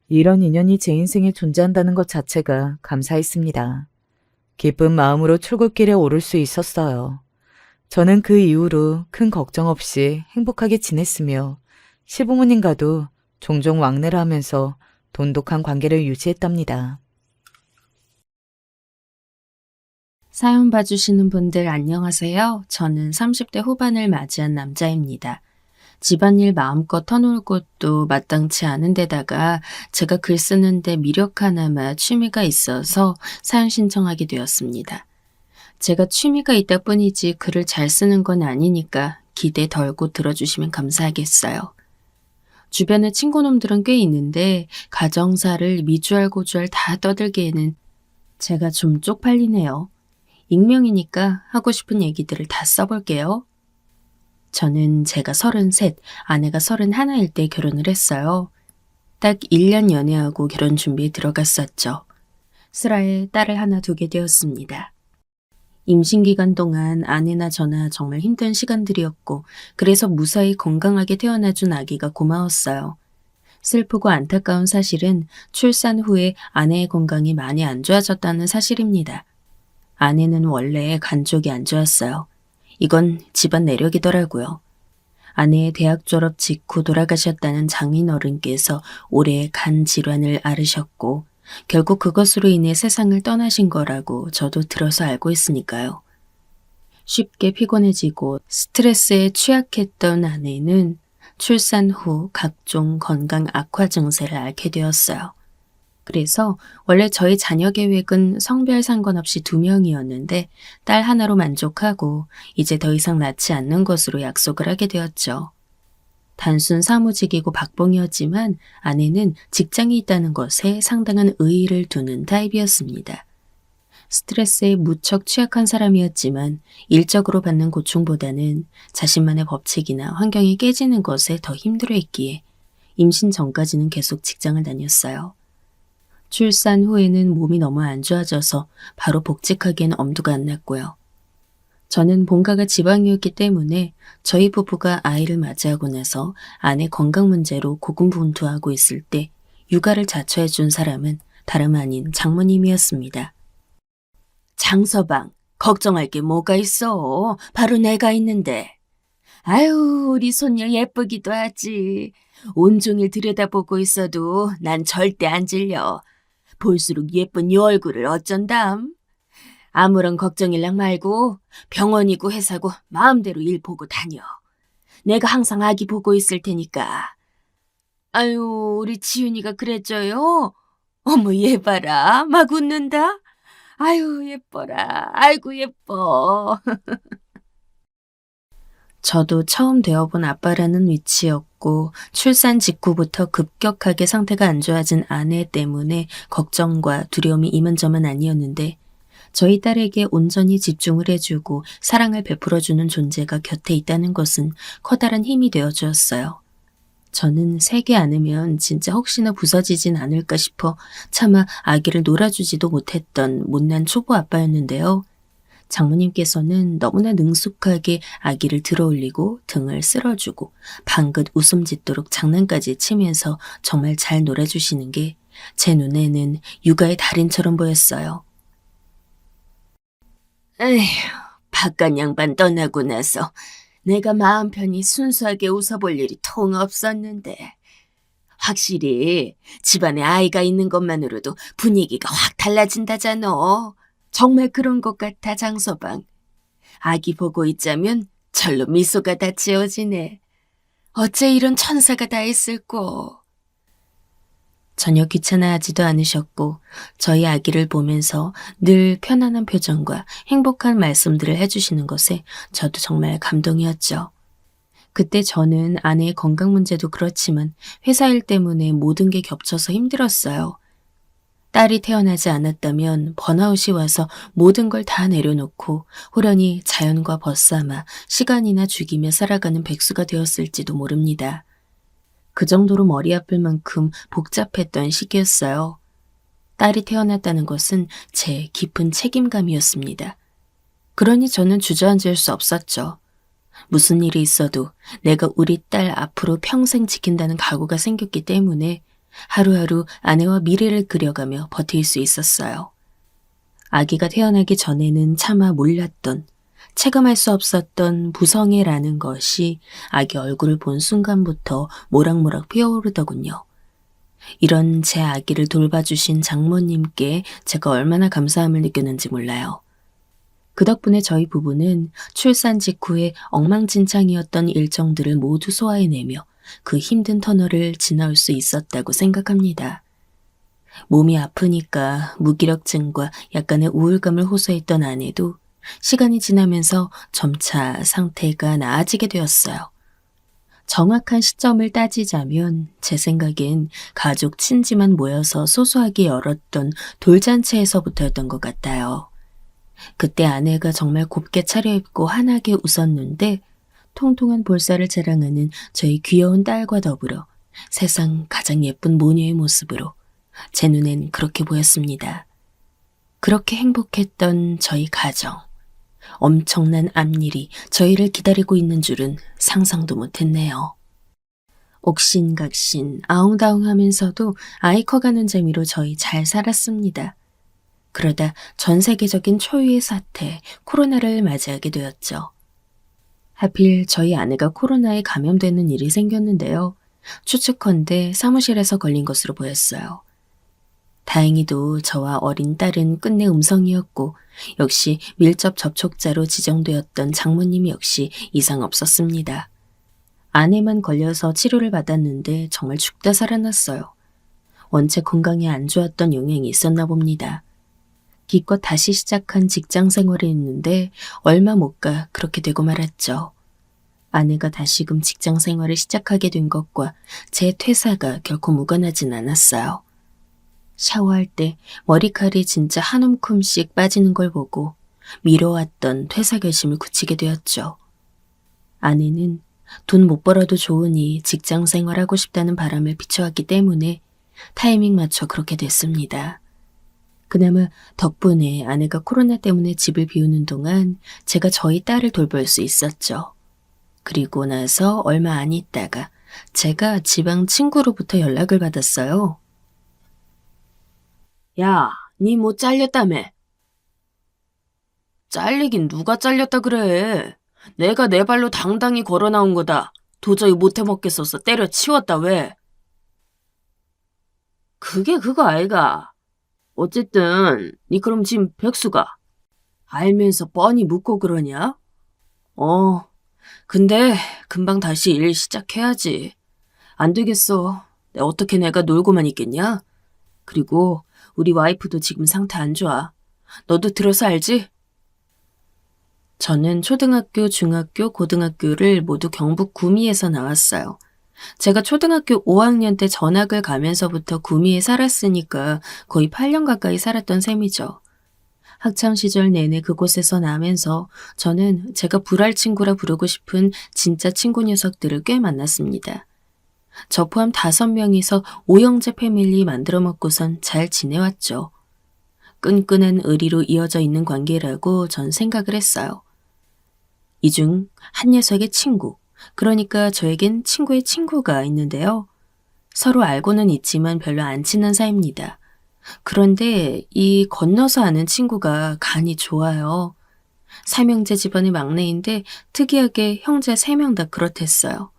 이런 인연이 제 인생에 존재한다는 것 자체가 감사했습니다. 기쁜 마음으로 출근길에 오를 수 있었어요. 저는 그 이후로 큰 걱정 없이 행복하게 지냈으며 시부모님과도 종종 왕래를 하면서 돈독한 관계를 유지했답니다. 사연 봐주시는 분들 안녕하세요. 저는 30대 후반을 맞이한 남자입니다. 집안일 마음껏 터놓을 곳도 마땅치 않은 데다가 제가 글 쓰는데 미력 하나마 취미가 있어서 사연 신청하게 되었습니다. 제가 취미가 있다 뿐이지 글을 잘 쓰는 건 아니니까 기대 덜고 들어주시면 감사하겠어요. 주변에 친구놈들은 꽤 있는데 가정사를 미주알고주알 다 떠들기에는 제가 좀 쪽팔리네요. 익명이니까 하고 싶은 얘기들을 다 써볼게요. 저는 제가 33, 아내가 31일 때 결혼을 했어요. 딱 1년 연애하고 결혼 준비에 들어갔었죠. 슬하에 딸을 하나 두게 되었습니다. 임신 기간 동안 아내나 저나 정말 힘든 시간들이었고 그래서 무사히 건강하게 태어나준 아기가 고마웠어요. 슬프고 안타까운 사실은 출산 후에 아내의 건강이 많이 안 좋아졌다는 사실입니다. 아내는 원래 간 쪽이 안 좋았어요. 이건 집안 내력이더라고요. 아내의 대학 졸업 직후 돌아가셨다는 장인어른께서 올해 간 질환을 앓으셨고 결국 그것으로 인해 세상을 떠나신 거라고 저도 들어서 알고 있으니까요. 쉽게 피곤해지고 스트레스에 취약했던 아내는 출산 후 각종 건강 악화 증세를 앓게 되었어요. 그래서 원래 저희 자녀 계획은 성별 상관없이 2명이었는데 딸 하나로 만족하고 이제 더 이상 낳지 않는 것으로 약속을 하게 되었죠. 단순 사무직이고 박봉이었지만 아내는 직장이 있다는 것에 상당한 의의를 두는 타입이었습니다. 스트레스에 무척 취약한 사람이었지만 일적으로 받는 고충보다는 자신만의 법칙이나 환경이 깨지는 것에 더 힘들어했기에 임신 전까지는 계속 직장을 다녔어요. 출산 후에는 몸이 너무 안 좋아져서 바로 복직하기엔 엄두가 안 났고요. 저는 본가가 지방이었기 때문에 저희 부부가 아이를 맞이하고 나서 아내 건강 문제로 고군분투하고 있을 때 육아를 자처해 준 사람은 다름 아닌 장모님이었습니다. 장서방, 걱정할 게 뭐가 있어. 바로 내가 있는데. 아유, 우리 손녀 예쁘기도 하지. 온종일 들여다보고 있어도 난 절대 안 질려. 볼수록 예쁜 이 얼굴을 어쩐담. 아무런 걱정일랑 말고 병원이고 회사고 마음대로 일 보고 다녀. 내가 항상 아기 보고 있을 테니까. 아유, 우리 지윤이가 그랬죠요. 어머, 얘 봐라. 막 웃는다. 아유, 예뻐라. 아이고, 예뻐. 저도 처음 되어본 아빠라는 위치였고 출산 직후부터 급격하게 상태가 안 좋아진 아내 때문에 걱정과 두려움이 이만저만 아니었는데 저희 딸에게 온전히 집중을 해주고 사랑을 베풀어주는 존재가 곁에 있다는 것은 커다란 힘이 되어주었어요. 저는 세게 안으면 진짜 혹시나 부서지진 않을까 싶어 차마 아기를 놀아주지도 못했던 못난 초보 아빠였는데요. 장모님께서는 너무나 능숙하게 아기를 들어올리고 등을 쓸어주고 방긋 웃음 짓도록 장난까지 치면서 정말 잘 놀아주시는 게 제 눈에는 육아의 달인처럼 보였어요. 에휴, 바깥 양반 떠나고 나서 내가 마음 편히 순수하게 웃어볼 일이 통 없었는데. 확실히 집안에 아이가 있는 것만으로도 분위기가 확 달라진다잖아. 정말 그런 것 같아, 장서방. 아기 보고 있자면 절로 미소가 다 지어지네. 어째 이런 천사가 다 있을꼬. 전혀 귀찮아하지도 않으셨고 저희 아기를 보면서 늘 편안한 표정과 행복한 말씀들을 해주시는 것에 저도 정말 감동이었죠. 그때 저는 아내의 건강 문제도 그렇지만 회사 일 때문에 모든 게 겹쳐서 힘들었어요. 딸이 태어나지 않았다면 번아웃이 와서 모든 걸 다 내려놓고 호련히 자연과 벗삼아 시간이나 죽이며 살아가는 백수가 되었을지도 모릅니다. 그 정도로 머리 아플 만큼 복잡했던 시기였어요. 딸이 태어났다는 것은 제 깊은 책임감이었습니다. 그러니 저는 주저앉을 수 없었죠. 무슨 일이 있어도 내가 우리 딸 앞으로 평생 지킨다는 각오가 생겼기 때문에 하루하루 아내와 미래를 그려가며 버틸 수 있었어요. 아기가 태어나기 전에는 차마 몰랐던, 체감할 수 없었던 부성애라는 것이 아기 얼굴을 본 순간부터 모락모락 피어오르더군요. 이런 제 아기를 돌봐주신 장모님께 제가 얼마나 감사함을 느꼈는지 몰라요. 그 덕분에 저희 부부는 출산 직후에 엉망진창이었던 일정들을 모두 소화해내며 그 힘든 터널을 지나올 수 있었다고 생각합니다. 몸이 아프니까 무기력증과 약간의 우울감을 호소했던 아내도 시간이 지나면서 점차 상태가 나아지게 되었어요. 정확한 시점을 따지자면 제 생각엔 가족 친지만 모여서 소소하게 열었던 돌잔치에서부터였던 것 같아요. 그때 아내가 정말 곱게 차려입고 환하게 웃었는데 통통한 볼살을 자랑하는 저희 귀여운 딸과 더불어 세상 가장 예쁜 모녀의 모습으로 제 눈엔 그렇게 보였습니다. 그렇게 행복했던 저희 가정. 엄청난 앞일이 저희를 기다리고 있는 줄은 상상도 못했네요. 옥신각신 아웅다웅하면서도 아이 커가는 재미로 저희 잘 살았습니다. 그러다 전 세계적인 초유의 사태, 코로나를 맞이하게 되었죠. 하필 저희 아내가 코로나에 감염되는 일이 생겼는데요. 추측컨대 사무실에서 걸린 것으로 보였어요. 다행히도 저와 어린 딸은 끝내 음성이었고 역시 밀접 접촉자로 지정되었던 장모님 역시 이상 없었습니다. 아내만 걸려서 치료를 받았는데 정말 죽다 살아났어요. 원체 건강에 안 좋았던 영향이 있었나 봅니다. 기껏 다시 시작한 직장 생활을 했는데 얼마 못 가 그렇게 되고 말았죠. 아내가 다시금 직장 생활을 시작하게 된 것과 제 퇴사가 결코 무관하진 않았어요. 샤워할 때 머리칼이 진짜 한 움큼씩 빠지는 걸 보고 미뤄왔던 퇴사 결심을 굳히게 되었죠. 아내는 돈 못 벌어도 좋으니 직장 생활하고 싶다는 바람을 비춰왔기 때문에 타이밍 맞춰 그렇게 됐습니다. 그나마 덕분에 아내가 코로나 때문에 집을 비우는 동안 제가 저희 딸을 돌볼 수 있었죠. 그리고 나서 얼마 안 있다가 제가 지방 친구로부터 연락을 받았어요. 야, 니 뭐 잘렸다며? 잘리긴 누가 잘렸다 그래. 내가 내 발로 당당히 걸어 나온 거다. 도저히 못해 먹겠어서 때려치웠다 왜? 그게 그거 아이가. 어쨌든 니 그럼 지금 백수가 알면서 뻔히 묻고 그러냐? 근데 금방 다시 일 시작해야지. 안 되겠어. 어떻게 내가 놀고만 있겠냐? 그리고 우리 와이프도 지금 상태 안 좋아. 너도 들어서 알지? 저는 초등학교, 중학교, 고등학교를 모두 경북 구미에서 나왔어요. 제가 초등학교 5학년 때 전학을 가면서부터 구미에 살았으니까 거의 8년 가까이 살았던 셈이죠. 학창시절 내내 그곳에서 나면서 저는 제가 불알 친구라 부르고 싶은 진짜 친구 녀석들을 꽤 만났습니다. 저 포함 5명이서 오형제 패밀리 만들어 먹고선 잘 지내왔죠. 끈끈한 의리로 이어져 있는 관계라고 전 생각을 했어요. 이 중 한 녀석의 친구, 그러니까 저에겐 친구의 친구가 있는데요. 서로 알고는 있지만 별로 안 친한 사이입니다. 그런데 이 건너서 아는 친구가 간이 좋아요. 삼형제 집안의 막내인데 특이하게 형제 3명 다 그렇댔어요.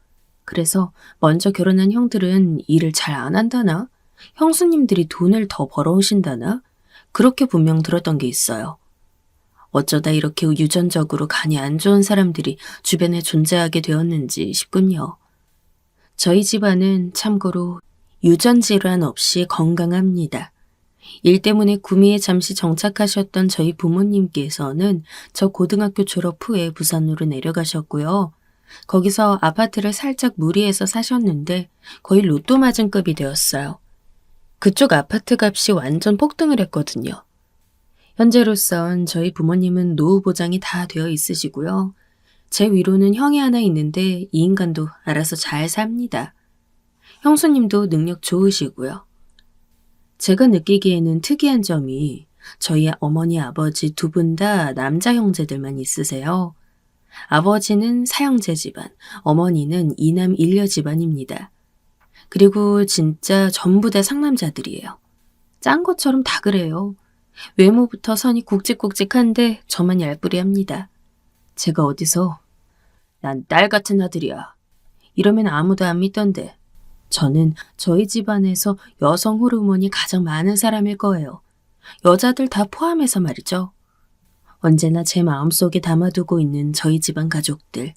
그래서 먼저 결혼한 형들은 일을 잘 안 한다나? 형수님들이 돈을 더 벌어오신다나? 그렇게 분명 들었던 게 있어요. 어쩌다 이렇게 유전적으로 간이 안 좋은 사람들이 주변에 존재하게 되었는지 싶군요. 저희 집안은 참고로 유전 질환 없이 건강합니다. 일 때문에 구미에 잠시 정착하셨던 저희 부모님께서는 저 고등학교 졸업 후에 부산으로 내려가셨고요. 거기서 아파트를 살짝 무리해서 사셨는데 거의 로또 맞은 급이 되었어요. 그쪽 아파트 값이 완전 폭등을 했거든요. 현재로선 저희 부모님은 노후 보장이 다 되어 있으시고요. 제 위로는 형이 하나 있는데 이 인간도 알아서 잘 삽니다. 형수님도 능력 좋으시고요. 제가 느끼기에는 특이한 점이 저희 어머니 아버지 두 분 다 남자 형제들만 있으세요. 아버지는 사형제 집안, 어머니는 이남 일녀 집안입니다. 그리고 진짜 전부 다 상남자들이에요. 짠 것처럼 다 그래요. 외모부터 선이 굵직굵직한데 저만 얄뿌리합니다. 제가 어디서 난 딸 같은 아들이야 이러면 아무도 안 믿던데 저는 저희 집안에서 여성 호르몬이 가장 많은 사람일 거예요. 여자들 다 포함해서 말이죠. 언제나 제 마음속에 담아두고 있는 저희 집안 가족들.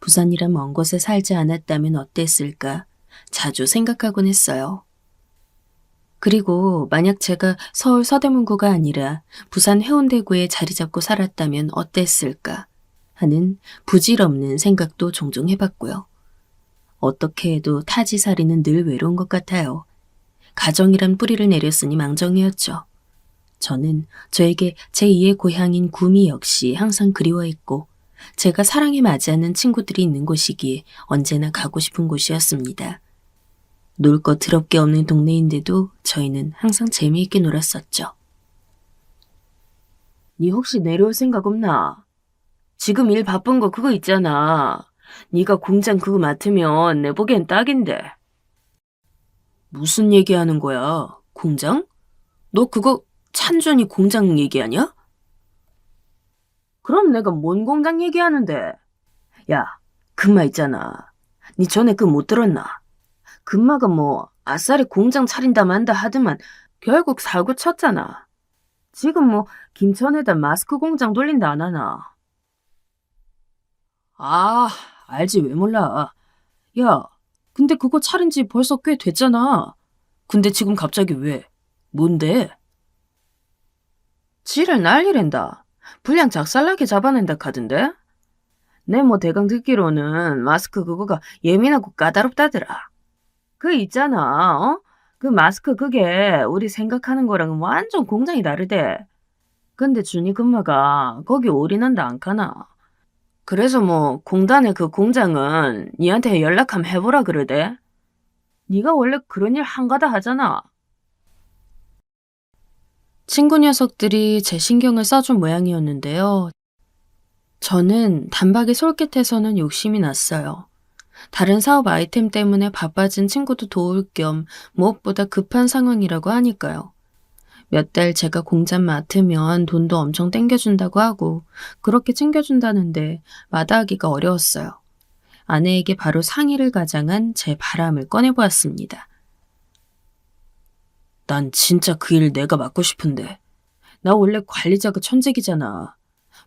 부산이란 먼 곳에 살지 않았다면 어땠을까 자주 생각하곤 했어요. 그리고 만약 제가 서울 서대문구가 아니라 부산 해운대구에 자리 잡고 살았다면 어땠을까 하는 부질없는 생각도 종종 해봤고요. 어떻게 해도 타지살이는 늘 외로운 것 같아요. 가정이란 뿌리를 내렸으니 망정이었죠. 저는 저에게 제2의 고향인 구미 역시 항상 그리워했고 제가 사랑에 맞이하는 친구들이 있는 곳이기에 언제나 가고 싶은 곳이었습니다. 놀 거 더럽게 없는 동네인데도 저희는 항상 재미있게 놀았었죠. 니 혹시 내려올 생각 없나? 지금 일 바쁜 거 그거 있잖아. 네가 공장 그거 맡으면 내 보기엔 딱인데. 무슨 얘기하는 거야? 공장? 너 그거 찬준이 공장 얘기하냐? 그럼 내가 뭔 공장 얘기하는데? 야, 금마 있잖아. 니 전에 그 못 들었나? 금마가 뭐 아싸리 공장 차린다 만다 하더만 결국 살고 쳤잖아. 지금 뭐 김천에다 마스크 공장 돌린다 안 하나? 아, 알지 왜 몰라. 야, 근데 그거 차린 지 벌써 꽤 됐잖아. 근데 지금 갑자기 왜? 뭔데? 지를 난리랜다. 분량 작살나게 잡아낸다 카던데? 내 뭐 대강 듣기로는 마스크 그거가 예민하고 까다롭다더라. 그 있잖아, 어? 그 마스크 그게 우리 생각하는 거랑은 완전 공장이 다르대. 근데 준이 금마가 거기 올인한다 안 카나? 그래서 뭐 공단의 그 공장은 니한테 연락 한번 해보라 그러대. 니가 원래 그런 일 한가다 하잖아. 친구 녀석들이 제 신경을 써준 모양이었는데요. 저는 단박에 솔깃해서는 욕심이 났어요. 다른 사업 아이템 때문에 바빠진 친구도 도울 겸 무엇보다 급한 상황이라고 하니까요. 몇 달 제가 공장 맡으면 돈도 엄청 땡겨준다고 하고 그렇게 챙겨준다는데 마다하기가 어려웠어요. 아내에게 바로 상의를 가장한 제 바람을 꺼내보았습니다. 난 진짜 그 일 내가 맡고 싶은데. 나 원래 관리자가 천직이잖아.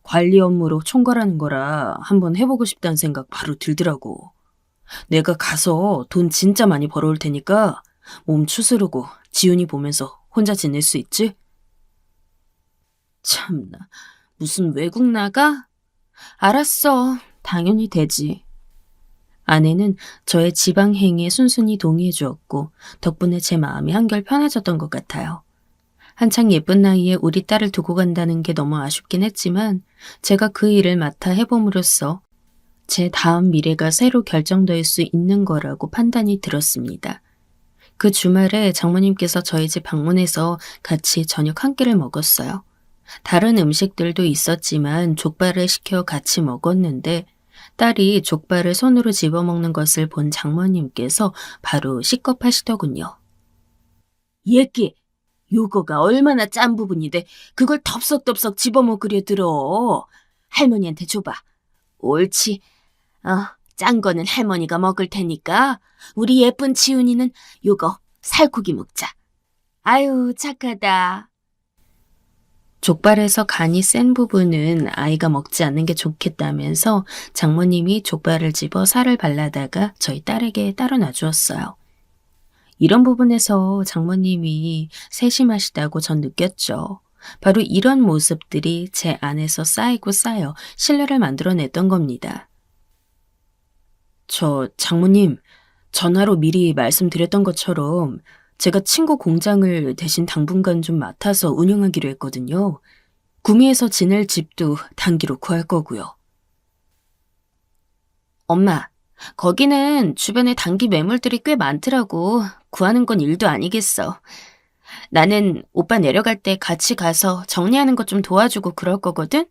관리 업무로 총괄하는 거라 한번 해보고 싶다는 생각 바로 들더라고. 내가 가서 돈 진짜 많이 벌어올 테니까 몸 추스르고 지훈이 보면서 혼자 지낼 수 있지? 참나, 무슨 외국 나가? 알았어, 당연히 되지. 아내는 저의 지방행위에 순순히 동의해 주었고 덕분에 제 마음이 한결 편해졌던 것 같아요. 한창 예쁜 나이에 우리 딸을 두고 간다는 게 너무 아쉽긴 했지만 제가 그 일을 맡아 해봄으로써 제 다음 미래가 새로 결정될 수 있는 거라고 판단이 들었습니다. 그 주말에 장모님께서 저희 집 방문해서 같이 저녁 한 끼를 먹었어요. 다른 음식들도 있었지만 족발을 시켜 같이 먹었는데 딸이 족발을 손으로 집어먹는 것을 본 장모님께서 바로 식겁하시더군요. 이 애끼, 요거가 얼마나 짠 부분인데 그걸 덥석덥석 집어먹으려 들어. 할머니한테 줘봐. 옳지. 짠 거는 할머니가 먹을 테니까 우리 예쁜 지훈이는 요거 살코기 먹자. 아유, 착하다. 족발에서 간이 센 부분은 아이가 먹지 않는 게 좋겠다면서 장모님이 족발을 집어 살을 발라다가 저희 딸에게 따로 놔주었어요. 이런 부분에서 장모님이 세심하시다고 전 느꼈죠. 바로 이런 모습들이 제 안에서 쌓이고 쌓여 신뢰를 만들어냈던 겁니다. 저 장모님, 전화로 미리 말씀드렸던 것처럼 제가 친구 공장을 대신 당분간 좀 맡아서 운영하기로 했거든요. 구미에서 지낼 집도 단기로 구할 거고요. 엄마, 거기는 주변에 단기 매물들이 꽤 많더라고. 구하는 건 일도 아니겠어. 나는 오빠 내려갈 때 같이 가서 정리하는 것 좀 도와주고 그럴 거거든?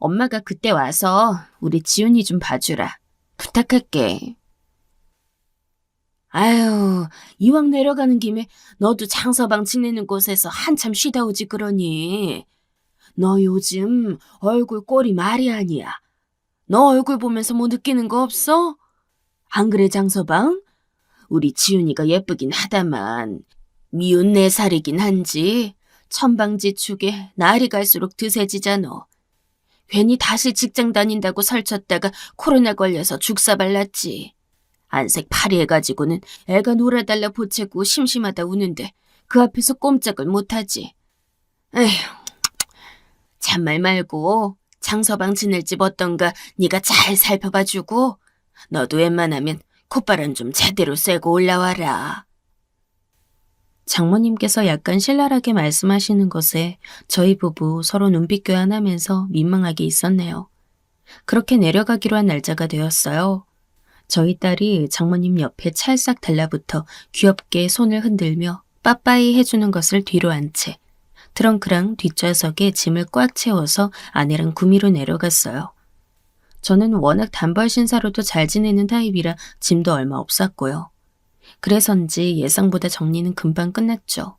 엄마가 그때 와서 우리 지훈이 좀 봐주라. 부탁할게. 아유, 이왕 내려가는 김에 너도 장서방 지내는 곳에서 한참 쉬다 오지 그러니. 너 요즘 얼굴 꼴이 말이 아니야. 너 얼굴 보면서 뭐 느끼는 거 없어? 안 그래, 장서방? 우리 지훈이가 예쁘긴 하다만 미운 4살이긴 한지 천방지축에 날이 갈수록 드세지잖아. 괜히 다시 직장 다닌다고 설쳤다가 코로나 걸려서 죽사 발랐지. 안색 파리해가지고는 애가 놀아달라 보채고 심심하다 우는데 그 앞에서 꼼짝을 못하지. 에휴, 참말 말고 장서방 지낼 집 어떤가 네가 잘 살펴봐주고 너도 웬만하면 콧바람 좀 제대로 쐬고 올라와라. 장모님께서 약간 신랄하게 말씀하시는 것에 저희 부부 서로 눈빛 교환하면서 민망하게 있었네요. 그렇게 내려가기로 한 날짜가 되었어요. 저희 딸이 장모님 옆에 찰싹 달라붙어 귀엽게 손을 흔들며 빠빠이 해주는 것을 뒤로 한 채 트렁크랑 뒷좌석에 짐을 꽉 채워서 아내랑 구미로 내려갔어요. 저는 워낙 단벌 신사로도 잘 지내는 타입이라 짐도 얼마 없었고요. 그래서인지 예상보다 정리는 금방 끝났죠.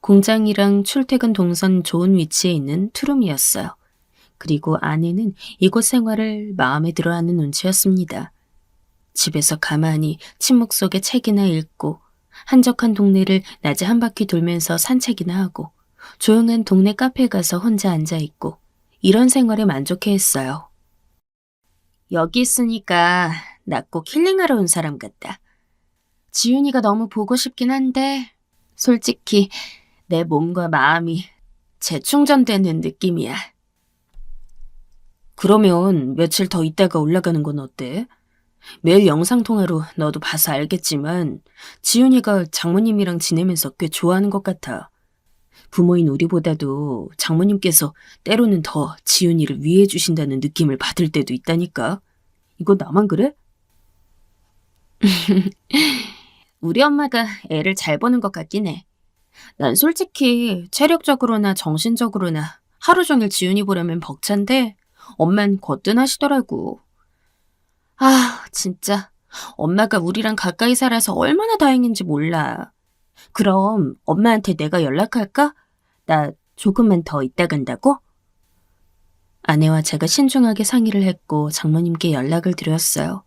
공장이랑 출퇴근 동선 좋은 위치에 있는 투룸이었어요. 그리고 아내는 이곳 생활을 마음에 들어하는 눈치였습니다. 집에서 가만히 침묵 속에 책이나 읽고 한적한 동네를 낮에 한 바퀴 돌면서 산책이나 하고 조용한 동네 카페 가서 혼자 앉아있고 이런 생활에 만족해했어요. 여기 있으니까 나 꼭 힐링하러 온 사람 같다. 지훈이가 너무 보고 싶긴 한데 솔직히 내 몸과 마음이 재충전되는 느낌이야. 그러면 며칠 더 있다가 올라가는 건 어때? 매일 영상통화로 너도 봐서 알겠지만 지훈이가 장모님이랑 지내면서 꽤 좋아하는 것 같아. 부모인 우리보다도 장모님께서 때로는 더 지훈이를 위해 주신다는 느낌을 받을 때도 있다니까. 이거 나만 그래? 우리 엄마가 애를 잘 보는 것 같긴 해. 난 솔직히 체력적으로나 정신적으로나 하루 종일 지훈이 보려면 벅찬데 엄만 거뜬하시더라고. 아, 진짜 엄마가 우리랑 가까이 살아서 얼마나 다행인지 몰라. 그럼 엄마한테 내가 연락할까? 나 조금만 더 있다 간다고? 아내와 제가 신중하게 상의를 했고 장모님께 연락을 드렸어요.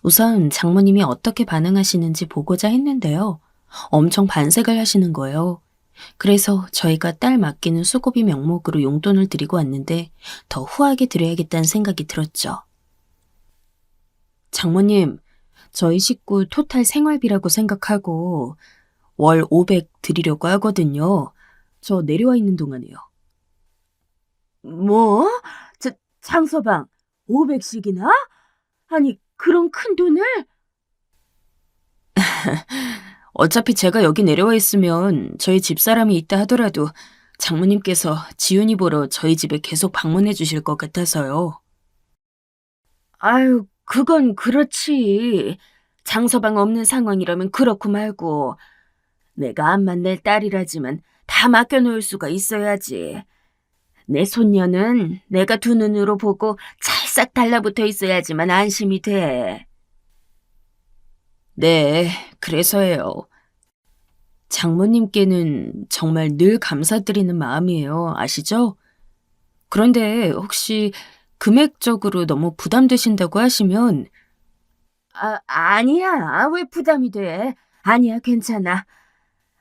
우선 장모님이 어떻게 반응하시는지 보고자 했는데요. 엄청 반색을 하시는 거예요. 그래서 저희가 딸 맡기는 수고비 명목으로 용돈을 드리고 왔는데 더 후하게 드려야겠다는 생각이 들었죠. 장모님, 저희 식구 토탈 생활비라고 생각하고 월 500 드리려고 하거든요. 저 내려와 있는 동안에요. 뭐? 장서방, 500씩이나? 아니, 그런 큰 돈을? 어차피 제가 여기 내려와 있으면 저희 집사람이 있다 하더라도 장모님께서 지훈이 보러 저희 집에 계속 방문해 주실 것 같아서요. 아유, 그건 그렇지. 장서방 없는 상황이라면 그렇고 말고. 내가 암만 내 딸이라지만 다 맡겨놓을 수가 있어야지. 내 손녀는 내가 두 눈으로 보고 찰싹 달라붙어 있어야지만 안심이 돼. 네, 그래서예요. 장모님께는 정말 늘 감사드리는 마음이에요. 아시죠? 그런데 혹시 금액적으로 너무 부담되신다고 하시면 아니야. 왜 부담이 돼? 아니야, 괜찮아.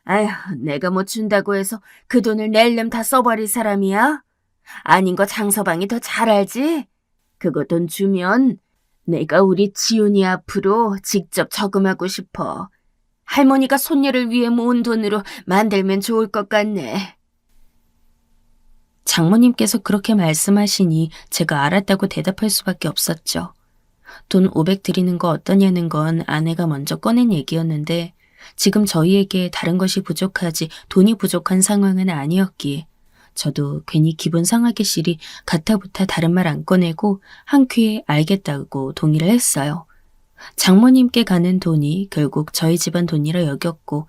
아휴, 내가 뭐 준다고 해서 그 돈을 낼름 다 써버릴 사람이야? 아닌 거 장서방이 더 잘 알지? 그거 돈 주면 내가 우리 지훈이 앞으로 직접 저금하고 싶어. 할머니가 손녀를 위해 모은 돈으로 만들면 좋을 것 같네. 장모님께서 그렇게 말씀하시니 제가 알았다고 대답할 수밖에 없었죠. 돈 500 드리는 거 어떠냐는 건 아내가 먼저 꺼낸 얘기였는데 지금 저희에게 다른 것이 부족하지 돈이 부족한 상황은 아니었기에 저도 괜히 기분 상하기 싫이 가타부타 다른 말 안 꺼내고 한 큐에 알겠다고 동의를 했어요. 장모님께 가는 돈이 결국 저희 집안 돈이라 여겼고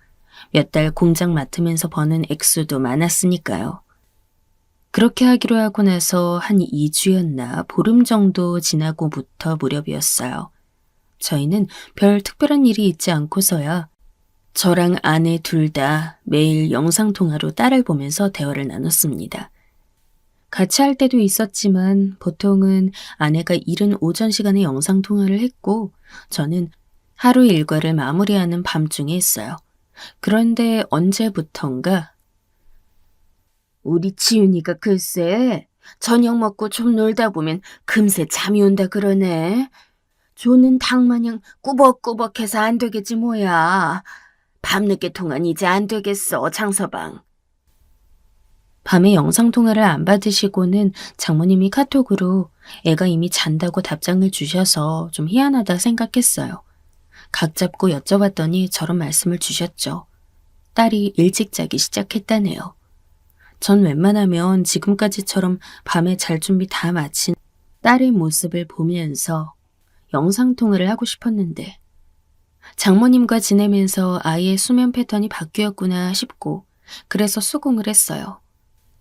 몇 달 공장 맡으면서 버는 액수도 많았으니까요. 그렇게 하기로 하고 나서 한 2주였나 보름 정도 지나고부터 무렵이었어요. 저희는 별 특별한 일이 있지 않고서야 저랑 아내 둘 다 매일 영상통화로 딸을 보면서 대화를 나눴습니다. 같이 할 때도 있었지만 보통은 아내가 이른 오전 시간에 영상통화를 했고 저는 하루 일과를 마무리하는 밤중에 했어요. 그런데 언제부턴가 우리 지윤이가 글쎄 저녁 먹고 좀 놀다 보면 금세 잠이 온다 그러네. 조는 닭마냥 꾸벅꾸벅해서 안 되겠지 뭐야. 밤늦게 통화는 이제 안 되겠어, 장서방. 밤에 영상통화를 안 받으시고는 장모님이 카톡으로 애가 이미 잔다고 답장을 주셔서 좀 희한하다 생각했어요. 각 잡고 여쭤봤더니 저런 말씀을 주셨죠. 딸이 일찍 자기 시작했다네요. 전 웬만하면 지금까지처럼 밤에 잘 준비 다 마친 딸의 모습을 보면서 영상통화를 하고 싶었는데 장모님과 지내면서 아이의 수면 패턴이 바뀌었구나 싶고 그래서 수긍을 했어요.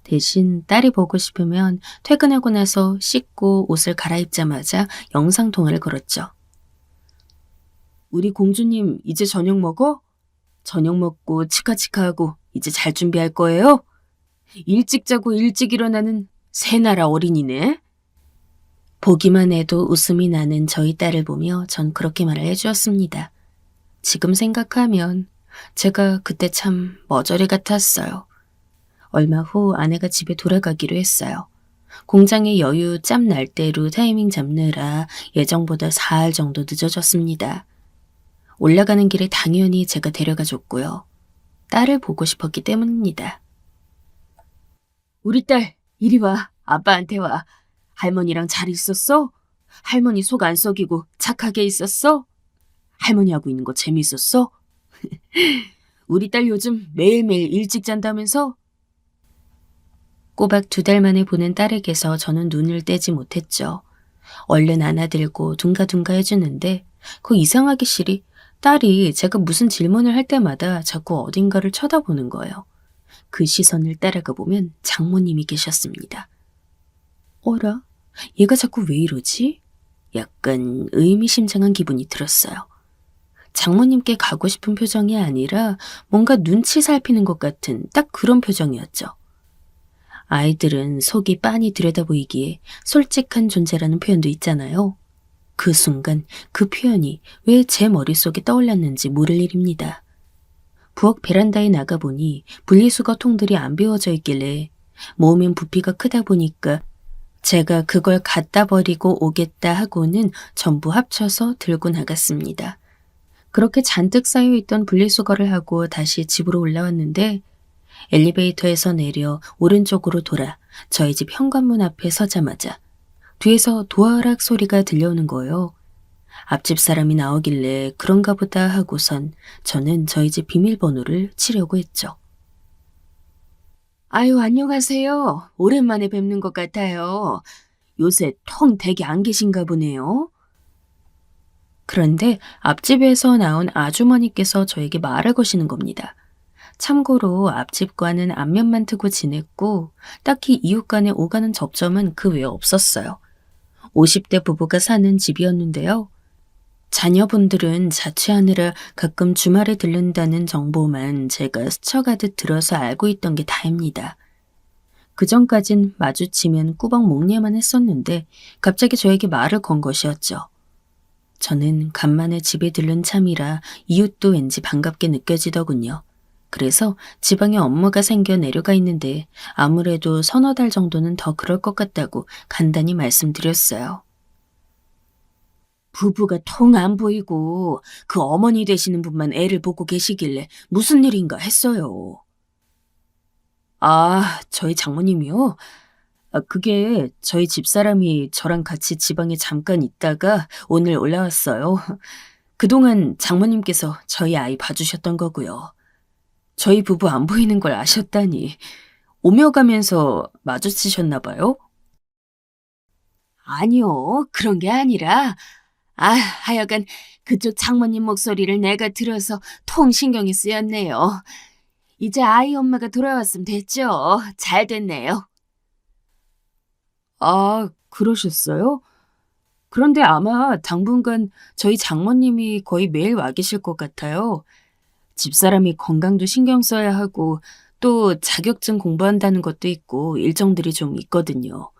대신 딸이 보고 싶으면 퇴근하고 나서 씻고 옷을 갈아입자마자 영상통화를 걸었죠. 우리 공주님 이제 저녁 먹어? 저녁 먹고 치카치카하고 이제 잘 준비할 거예요? 일찍 자고 일찍 일어나는 새나라 어린이네. 보기만 해도 웃음이 나는 저희 딸을 보며 전 그렇게 말을 해주었습니다. 지금 생각하면 제가 그때 참 머저리 같았어요. 얼마 후 아내가 집에 돌아가기로 했어요. 공장의 여유 짬 날 대로 타이밍 잡느라 예정보다 4일 정도 늦어졌습니다. 올라가는 길에 당연히 제가 데려가 줬고요. 딸을 보고 싶었기 때문입니다. 우리 딸, 이리 와. 아빠한테 와. 할머니랑 잘 있었어? 할머니 속 안 썩이고 착하게 있었어? 할머니 하고 있는 거 재밌었어? 우리 딸 요즘 매일매일 일찍 잔다면서? 꼬박 2달 만에 보는 딸에게서 저는 눈을 떼지 못했죠. 얼른 안아들고 둥가둥가 해주는데 그 이상하기 싫이 딸이 제가 무슨 질문을 할 때마다 자꾸 어딘가를 쳐다보는 거예요. 그 시선을 따라가 보면 장모님이 계셨습니다. 어라? 얘가 자꾸 왜 이러지? 약간 의미심장한 기분이 들었어요. 장모님께 가고 싶은 표정이 아니라 뭔가 눈치 살피는 것 같은 딱 그런 표정이었죠. 아이들은 속이 빤히 들여다보이기에 솔직한 존재라는 표현도 있잖아요. 그 순간 그 표현이 왜 제 머릿속에 떠올랐는지 모를 일입니다. 부엌 베란다에 나가보니 분리수거 통들이 안 비워져 있길래 모으면 부피가 크다 보니까 제가 그걸 갖다 버리고 오겠다 하고는 전부 합쳐서 들고 나갔습니다. 그렇게 잔뜩 쌓여있던 분리수거를 하고 다시 집으로 올라왔는데 엘리베이터에서 내려 오른쪽으로 돌아 저희 집 현관문 앞에 서자마자 뒤에서 도어락 소리가 들려오는 거예요. 앞집 사람이 나오길래 그런가 보다 하고선 저는 저희 집 비밀번호를 치려고 했죠. 아유, 안녕하세요. 오랜만에 뵙는 것 같아요. 요새 통 댁에 안 계신가 보네요. 그런데 앞집에서 나온 아주머니께서 저에게 말을 거시는 겁니다. 참고로 앞집과는 안면만 트고 지냈고 딱히 이웃 간에 오가는 접점은 그 외에 없었어요. 50대 부부가 사는 집이었는데요. 자녀분들은 자취하느라 가끔 주말에 들른다는 정보만 제가 스쳐가듯 들어서 알고 있던 게 다입니다. 그전까진 마주치면 꾸벅 목례만 했었는데 갑자기 저에게 말을 건 것이었죠. 저는 간만에 집에 들른 참이라 이웃도 왠지 반갑게 느껴지더군요. 그래서 지방에 업무가 생겨 내려가 있는데 아무래도 서너 달 정도는 더 그럴 것 같다고 간단히 말씀드렸어요. 부부가 통 안 보이고 그 어머니 되시는 분만 애를 보고 계시길래 무슨 일인가 했어요. 아, 저희 장모님이요? 그게 저희 집사람이 저랑 같이 지방에 잠깐 있다가 오늘 올라왔어요. 그동안 장모님께서 저희 아이 봐주셨던 거고요. 저희 부부 안 보이는 걸 아셨다니 오며 가면서 마주치셨나 봐요? 아니요, 그런 게 아니라 하여간 그쪽 장모님 목소리를 내가 들어서 통 신경이 쓰였네요. 이제 아이 엄마가 돌아왔으면 됐죠. 잘 됐네요. 아, 그러셨어요? 그런데 아마 당분간 저희 장모님이 거의 매일 와 계실 것 같아요. 집사람이 건강도 신경 써야 하고 또 자격증 공부한다는 것도 있고 일정들이 좀 있거든요.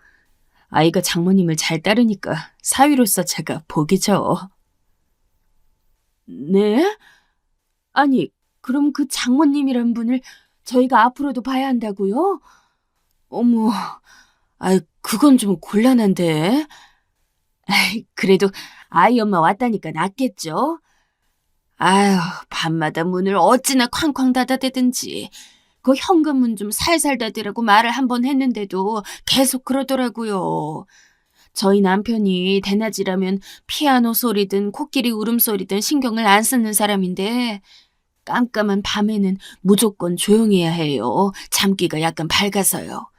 아이가 장모님을 잘 따르니까 사위로서 제가 복이죠. 네? 아니, 그럼 그 장모님이란 분을 저희가 앞으로도 봐야 한다고요? 어머, 그건 좀 곤란한데. 그래도 아이 엄마 왔다니까 낫겠죠? 아휴, 밤마다 문을 어찌나 쾅쾅 닫아대든지. 그 현관문 좀 살살 닫으라고 말을 한 번 했는데도 계속 그러더라고요. 저희 남편이 대낮이라면 피아노 소리든 코끼리 울음소리든 신경을 안 쓰는 사람인데 깜깜한 밤에는 무조건 조용해야 해요. 잠기가 약간 밝아서요.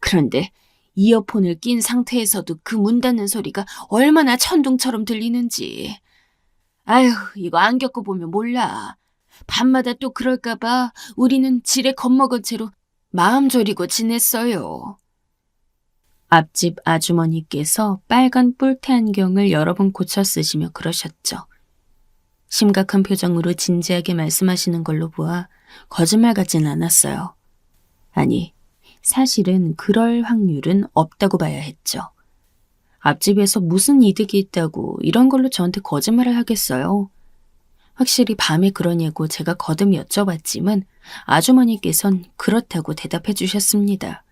그런데 이어폰을 낀 상태에서도 그 문 닫는 소리가 얼마나 천둥처럼 들리는지. 아휴, 이거 안 겪어보면 몰라. 밤마다 또 그럴까봐 우리는 지레 겁먹은 채로 마음 졸이고 지냈어요. 앞집 아주머니께서 빨간 뿔테 안경을 여러 번 고쳐 쓰시며 그러셨죠. 심각한 표정으로 진지하게 말씀하시는 걸로 보아 거짓말 같진 않았어요. 아니, 사실은 그럴 확률은 없다고 봐야 했죠. 앞집에서 무슨 이득이 있다고 이런 걸로 저한테 거짓말을 하겠어요. 확실히 밤에 그러냐고 제가 거듭 여쭤봤지만 아주머니께선 그렇다고 대답해 주셨습니다.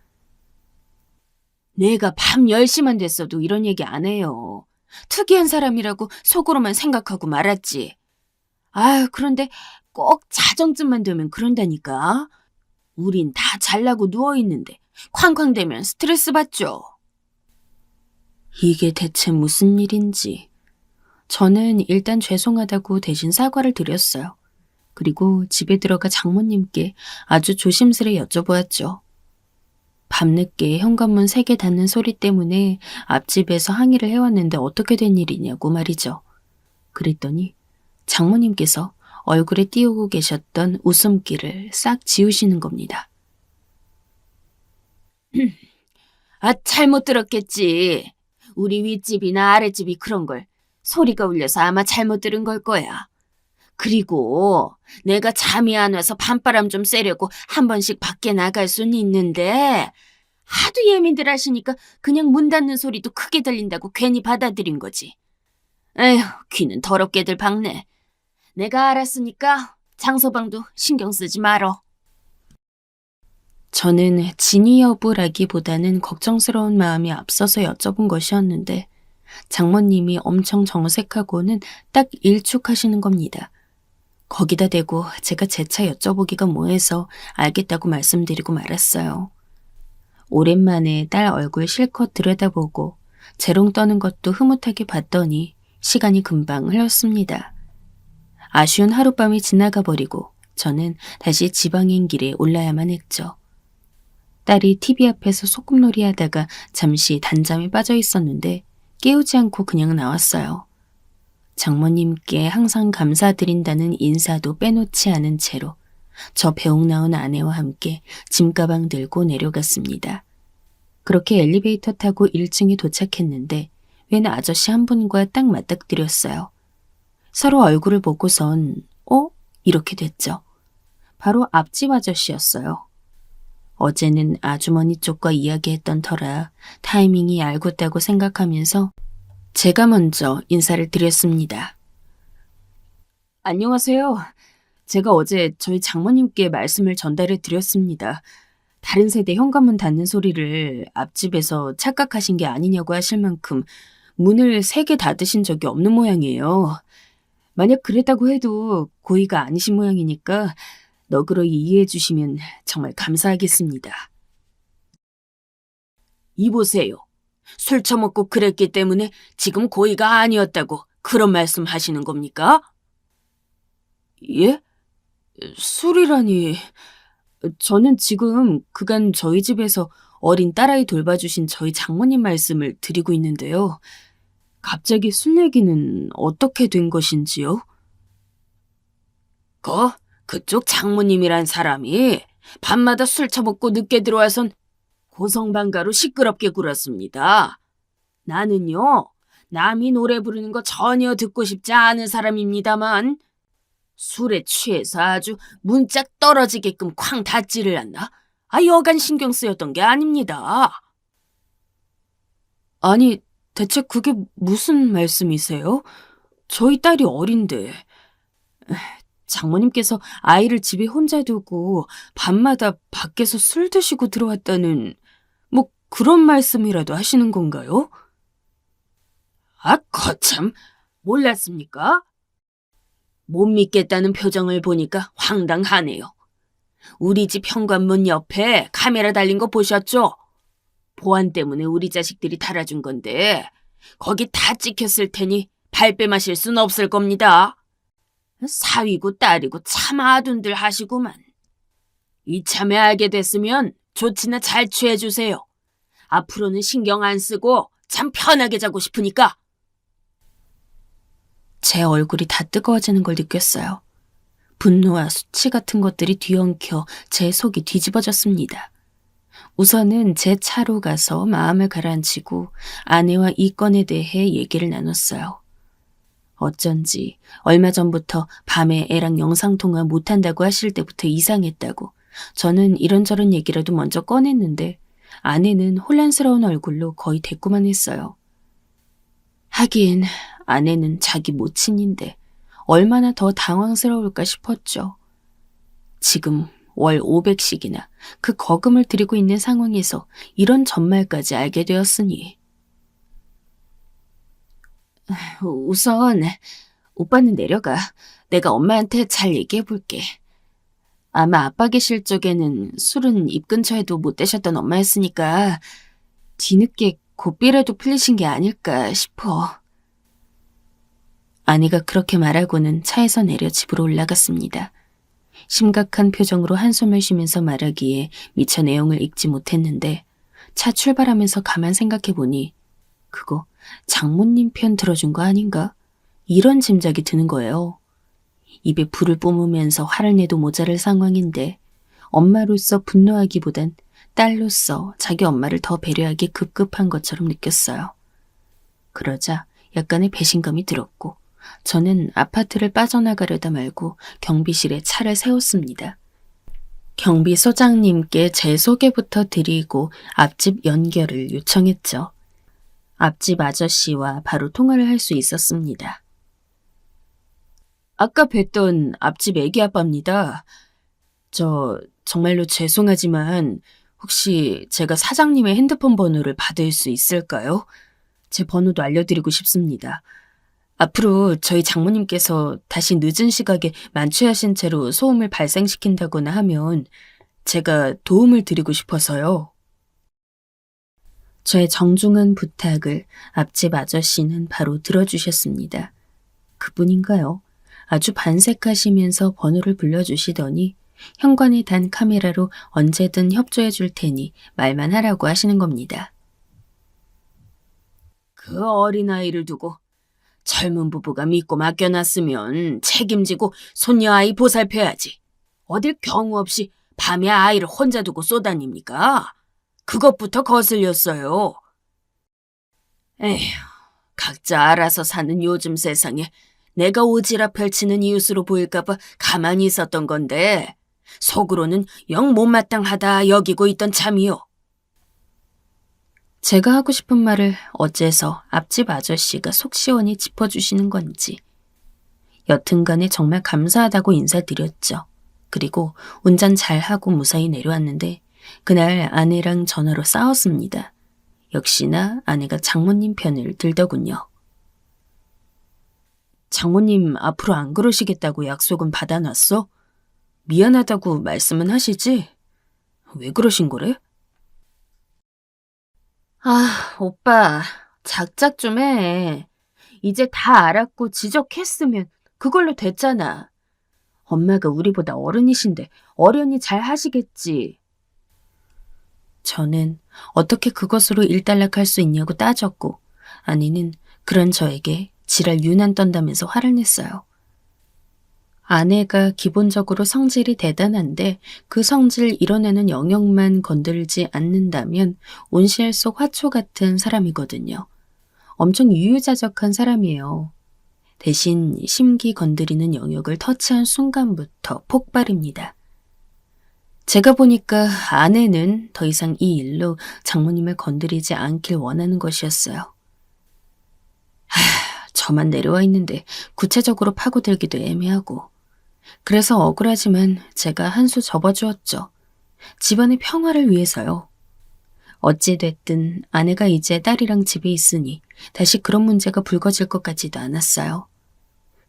내가 밤 10시만 됐어도 이런 얘기 안 해요. 특이한 사람이라고 속으로만 생각하고 말았지. 그런데 꼭 자정쯤만 되면 그런다니까. 우린 다 잘나고 누워있는데 쾅쾅대면 스트레스 받죠. 이게 대체 무슨 일인지. 저는 일단 죄송하다고 대신 사과를 드렸어요. 그리고 집에 들어가 장모님께 아주 조심스레 여쭤보았죠. 밤늦게 현관문 3개 닫는 소리 때문에 앞집에서 항의를 해왔는데 어떻게 된 일이냐고 말이죠. 그랬더니 장모님께서 얼굴에 띄우고 계셨던 웃음기를 싹 지우시는 겁니다. 잘못 들었겠지. 우리 윗집이나 아랫집이 그런 걸 소리가 울려서 아마 잘못 들은 걸 거야. 그리고 내가 잠이 안 와서 밤바람 좀 쐬려고 한 번씩 밖에 나갈 수는 있는데 하도 예민들 하시니까 그냥 문 닫는 소리도 크게 들린다고 괜히 받아들인 거지. 에휴, 귀는 더럽게들 박네. 내가 알았으니까 장서방도 신경 쓰지 말어. 저는 진위 여부라기보다는 걱정스러운 마음이 앞서서 여쭤본 것이었는데 장모님이 엄청 정색하고는 딱 일축하시는 겁니다. 거기다 대고 제가 재차 여쭤보기가 뭐해서 알겠다고 말씀드리고 말았어요. 오랜만에 딸 얼굴 실컷 들여다보고 재롱 떠는 것도 흐뭇하게 봤더니 시간이 금방 흘렀습니다. 아쉬운 하룻밤이 지나가 버리고 저는 다시 지방행 길에 올라야만 했죠. 딸이 TV 앞에서 소꿉놀이 하다가 잠시 단잠에 빠져 있었는데 깨우지 않고 그냥 나왔어요. 장모님께 항상 감사드린다는 인사도 빼놓지 않은 채로 저 배웅 나온 아내와 함께 짐가방 들고 내려갔습니다. 그렇게 엘리베이터 타고 1층에 도착했는데 웬 아저씨 한 분과 딱 맞닥뜨렸어요. 서로 얼굴을 보고선 이렇게 됐죠. 바로 앞집 아저씨였어요. 어제는 아주머니 쪽과 이야기했던 터라 타이밍이 얄궂다고 생각하면서 제가 먼저 인사를 드렸습니다. 안녕하세요. 제가 어제 저희 장모님께 말씀을 전달해 드렸습니다. 다른 세대 현관문 닫는 소리를 앞집에서 착각하신 게 아니냐고 하실 만큼 문을 3개 닫으신 적이 없는 모양이에요. 만약 그랬다고 해도 고의가 아니신 모양이니까 너그러이 이해해 주시면 정말 감사하겠습니다. 이보세요. 술 처먹고 그랬기 때문에 지금 고의가 아니었다고 그런 말씀 하시는 겁니까? 예? 술이라니... 저는 지금 그간 저희 집에서 어린 딸아이 돌봐주신 저희 장모님 말씀을 드리고 있는데요. 갑자기 술 얘기는 어떻게 된 것인지요? 그쪽 장모님이란 사람이 밤마다 술 처먹고 늦게 들어와선 고성방가로 시끄럽게 굴었습니다. 나는요, 남이 노래 부르는 거 전혀 듣고 싶지 않은 사람입니다만 술에 취해서 아주 문짝 떨어지게끔 쾅 닫지를 않나? 여간 신경 쓰였던 게 아닙니다. 아니, 대체 그게 무슨 말씀이세요? 저희 딸이 어린데. 장모님께서 아이를 집에 혼자 두고 밤마다 밖에서 술 드시고 들어왔다는 뭐 그런 말씀이라도 하시는 건가요? 거참, 몰랐습니까? 못 믿겠다는 표정을 보니까 황당하네요. 우리 집 현관문 옆에 카메라 달린 거 보셨죠? 보안 때문에 우리 자식들이 달아준 건데 거기 다 찍혔을 테니 발뺌하실 순 없을 겁니다. 사위고 딸이고 참 아둔들 하시구만. 이참에 알게 됐으면 조치나 잘 취해주세요. 앞으로는 신경 안 쓰고 참 편하게 자고 싶으니까. 제 얼굴이 다 뜨거워지는 걸 느꼈어요. 분노와 수치 같은 것들이 뒤엉켜 제 속이 뒤집어졌습니다. 우선은 제 차로 가서 마음을 가라앉히고 아내와 이 건에 대해 얘기를 나눴어요. 어쩐지 얼마 전부터 밤에 애랑 영상통화 못한다고 하실 때부터 이상했다고 저는 이런저런 얘기라도 먼저 꺼냈는데 아내는 혼란스러운 얼굴로 거의 대꾸만 했어요. 하긴 아내는 자기 모친인데 얼마나 더 당황스러울까 싶었죠. 지금 월 500씩이나 그 거금을 들이고 있는 상황에서 이런 전말까지 알게 되었으니. 우선 오빠는 내려가. 내가 엄마한테 잘 얘기해볼게. 아마 아빠 계실 적에는 술은 입 근처에도 못 대셨던 엄마였으니까 뒤늦게 고삐라도 풀리신 게 아닐까 싶어. 아내가 그렇게 말하고는 차에서 내려 집으로 올라갔습니다. 심각한 표정으로 한숨을 쉬면서 말하기에 미처 내용을 읽지 못했는데 차 출발하면서 가만 생각해보니 그거 장모님 편 들어준 거 아닌가? 이런 짐작이 드는 거예요. 입에 불을 뿜으면서 화를 내도 모자랄 상황인데 엄마로서 분노하기보단 딸로서 자기 엄마를 더 배려하기 급급한 것처럼 느꼈어요. 그러자 약간의 배신감이 들었고 저는 아파트를 빠져나가려다 말고 경비실에 차를 세웠습니다. 경비소장님께 제 소개부터 드리고 앞집 연결을 요청했죠. 앞집 아저씨와 바로 통화를 할 수 있었습니다. 아까 뵀던 앞집 애기 아빠입니다. 정말로 죄송하지만 혹시 제가 사장님의 핸드폰 번호를 받을 수 있을까요? 제 번호도 알려드리고 싶습니다. 앞으로 저희 장모님께서 다시 늦은 시각에 만취하신 채로 소음을 발생시킨다거나 하면 제가 도움을 드리고 싶어서요. 저의 정중한 부탁을 앞집 아저씨는 바로 들어주셨습니다. 그뿐인가요? 아주 반색하시면서 번호를 불러주시더니 현관에 단 카메라로 언제든 협조해 줄 테니 말만 하라고 하시는 겁니다. 그 어린아이를 두고 젊은 부부가 믿고 맡겨놨으면 책임지고 손녀 아이 보살펴야지. 어딜 경우 없이 밤에 아이를 혼자 두고 쏘다닙니까? 그것부터 거슬렸어요. 에휴, 각자 알아서 사는 요즘 세상에 내가 오지랖 펼치는 이웃으로 보일까봐 가만히 있었던 건데 속으로는 영 못마땅하다 여기고 있던 참이요. 제가 하고 싶은 말을 어째서 앞집 아저씨가 속 시원히 짚어주시는 건지. 여튼간에 정말 감사하다고 인사드렸죠. 그리고 운전 잘하고 무사히 내려왔는데 그날 아내랑 전화로 싸웠습니다. 역시나 아내가 장모님 편을 들더군요. 장모님 앞으로 안 그러시겠다고 약속은 받아놨어? 미안하다고 말씀은 하시지? 왜 그러신 거래? 아, 오빠, 작작 좀 해. 이제 다 알았고 지적했으면 그걸로 됐잖아. 엄마가 우리보다 어른이신데 어련히 잘 하시겠지. 저는 어떻게 그것으로 일단락할 수 있냐고 따졌고 아내는 그런 저에게 지랄 유난 떤다면서 화를 냈어요. 아내가 기본적으로 성질이 대단한데 그 성질 이뤄내는 영역만 건들지 않는다면 온실 속 화초 같은 사람이거든요. 엄청 유유자적한 사람이에요. 대신 심기 건드리는 영역을 터치한 순간부터 폭발입니다. 제가 보니까 아내는 더 이상 이 일로 장모님을 건드리지 않길 원하는 것이었어요. 저만 내려와 있는데 구체적으로 파고들기도 애매하고 그래서 억울하지만 제가 한 수 접어주었죠. 집안의 평화를 위해서요. 어찌됐든 아내가 이제 딸이랑 집에 있으니 다시 그런 문제가 불거질 것 같지도 않았어요.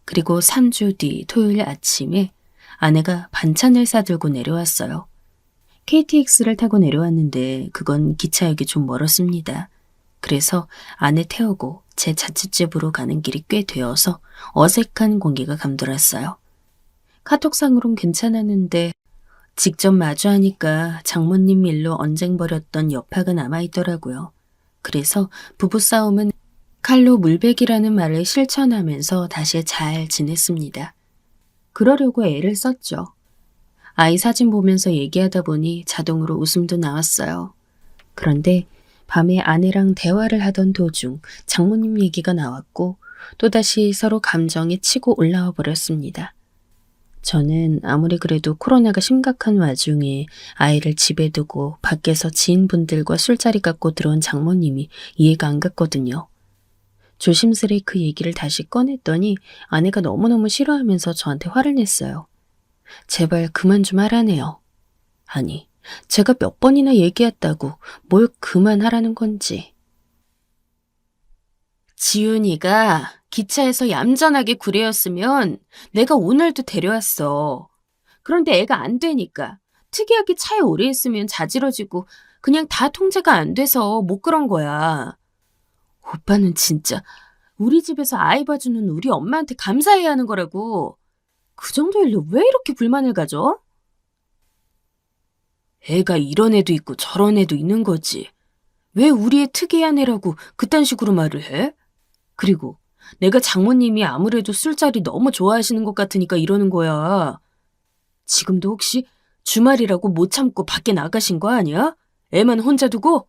그리고 3주 뒤 토요일 아침에 아내가 반찬을 싸들고 내려왔어요. KTX를 타고 내려왔는데 그건 기차역이 좀 멀었습니다. 그래서 아내 태우고 제 자취집으로 가는 길이 꽤 되어서 어색한 공기가 감돌았어요. 카톡상으론 괜찮았는데 직접 마주하니까 장모님 일로 언쟁 벌였던 여파가 남아있더라고요. 그래서 부부싸움은 칼로 물베기라는 말을 실천하면서 다시 잘 지냈습니다. 그러려고 애를 썼죠. 아이 사진 보면서 얘기하다 보니 자동으로 웃음도 나왔어요. 그런데 밤에 아내랑 대화를 하던 도중 장모님 얘기가 나왔고 또다시 서로 감정이 치고 올라와 버렸습니다. 저는 아무리 그래도 코로나가 심각한 와중에 아이를 집에 두고 밖에서 지인분들과 술자리 갖고 들어온 장모님이 이해가 안 갔거든요. 조심스레 그 얘기를 다시 꺼냈더니 아내가 너무너무 싫어하면서 저한테 화를 냈어요. 제발 그만 좀 하라네요. 아니, 제가 몇 번이나 얘기했다고 뭘 그만하라는 건지. 지훈이가 기차에서 얌전하게 구례였으면 내가 오늘도 데려왔어. 그런데 애가 안 되니까 특이하게 차에 오래 있으면 자지러지고 그냥 다 통제가 안 돼서 못 그런 거야. 오빠는 진짜 우리 집에서 아이 봐주는 우리 엄마한테 감사해야 하는 거라고. 그 정도 일로 왜 이렇게 불만을 가져? 애가 이런 애도 있고 저런 애도 있는 거지. 왜 우리 애 특이한 애라고 그딴 식으로 말을 해? 그리고 내가 장모님이 아무래도 술자리 너무 좋아하시는 것 같으니까 이러는 거야. 지금도 혹시 주말이라고 못 참고 밖에 나가신 거 아니야? 애만 혼자 두고?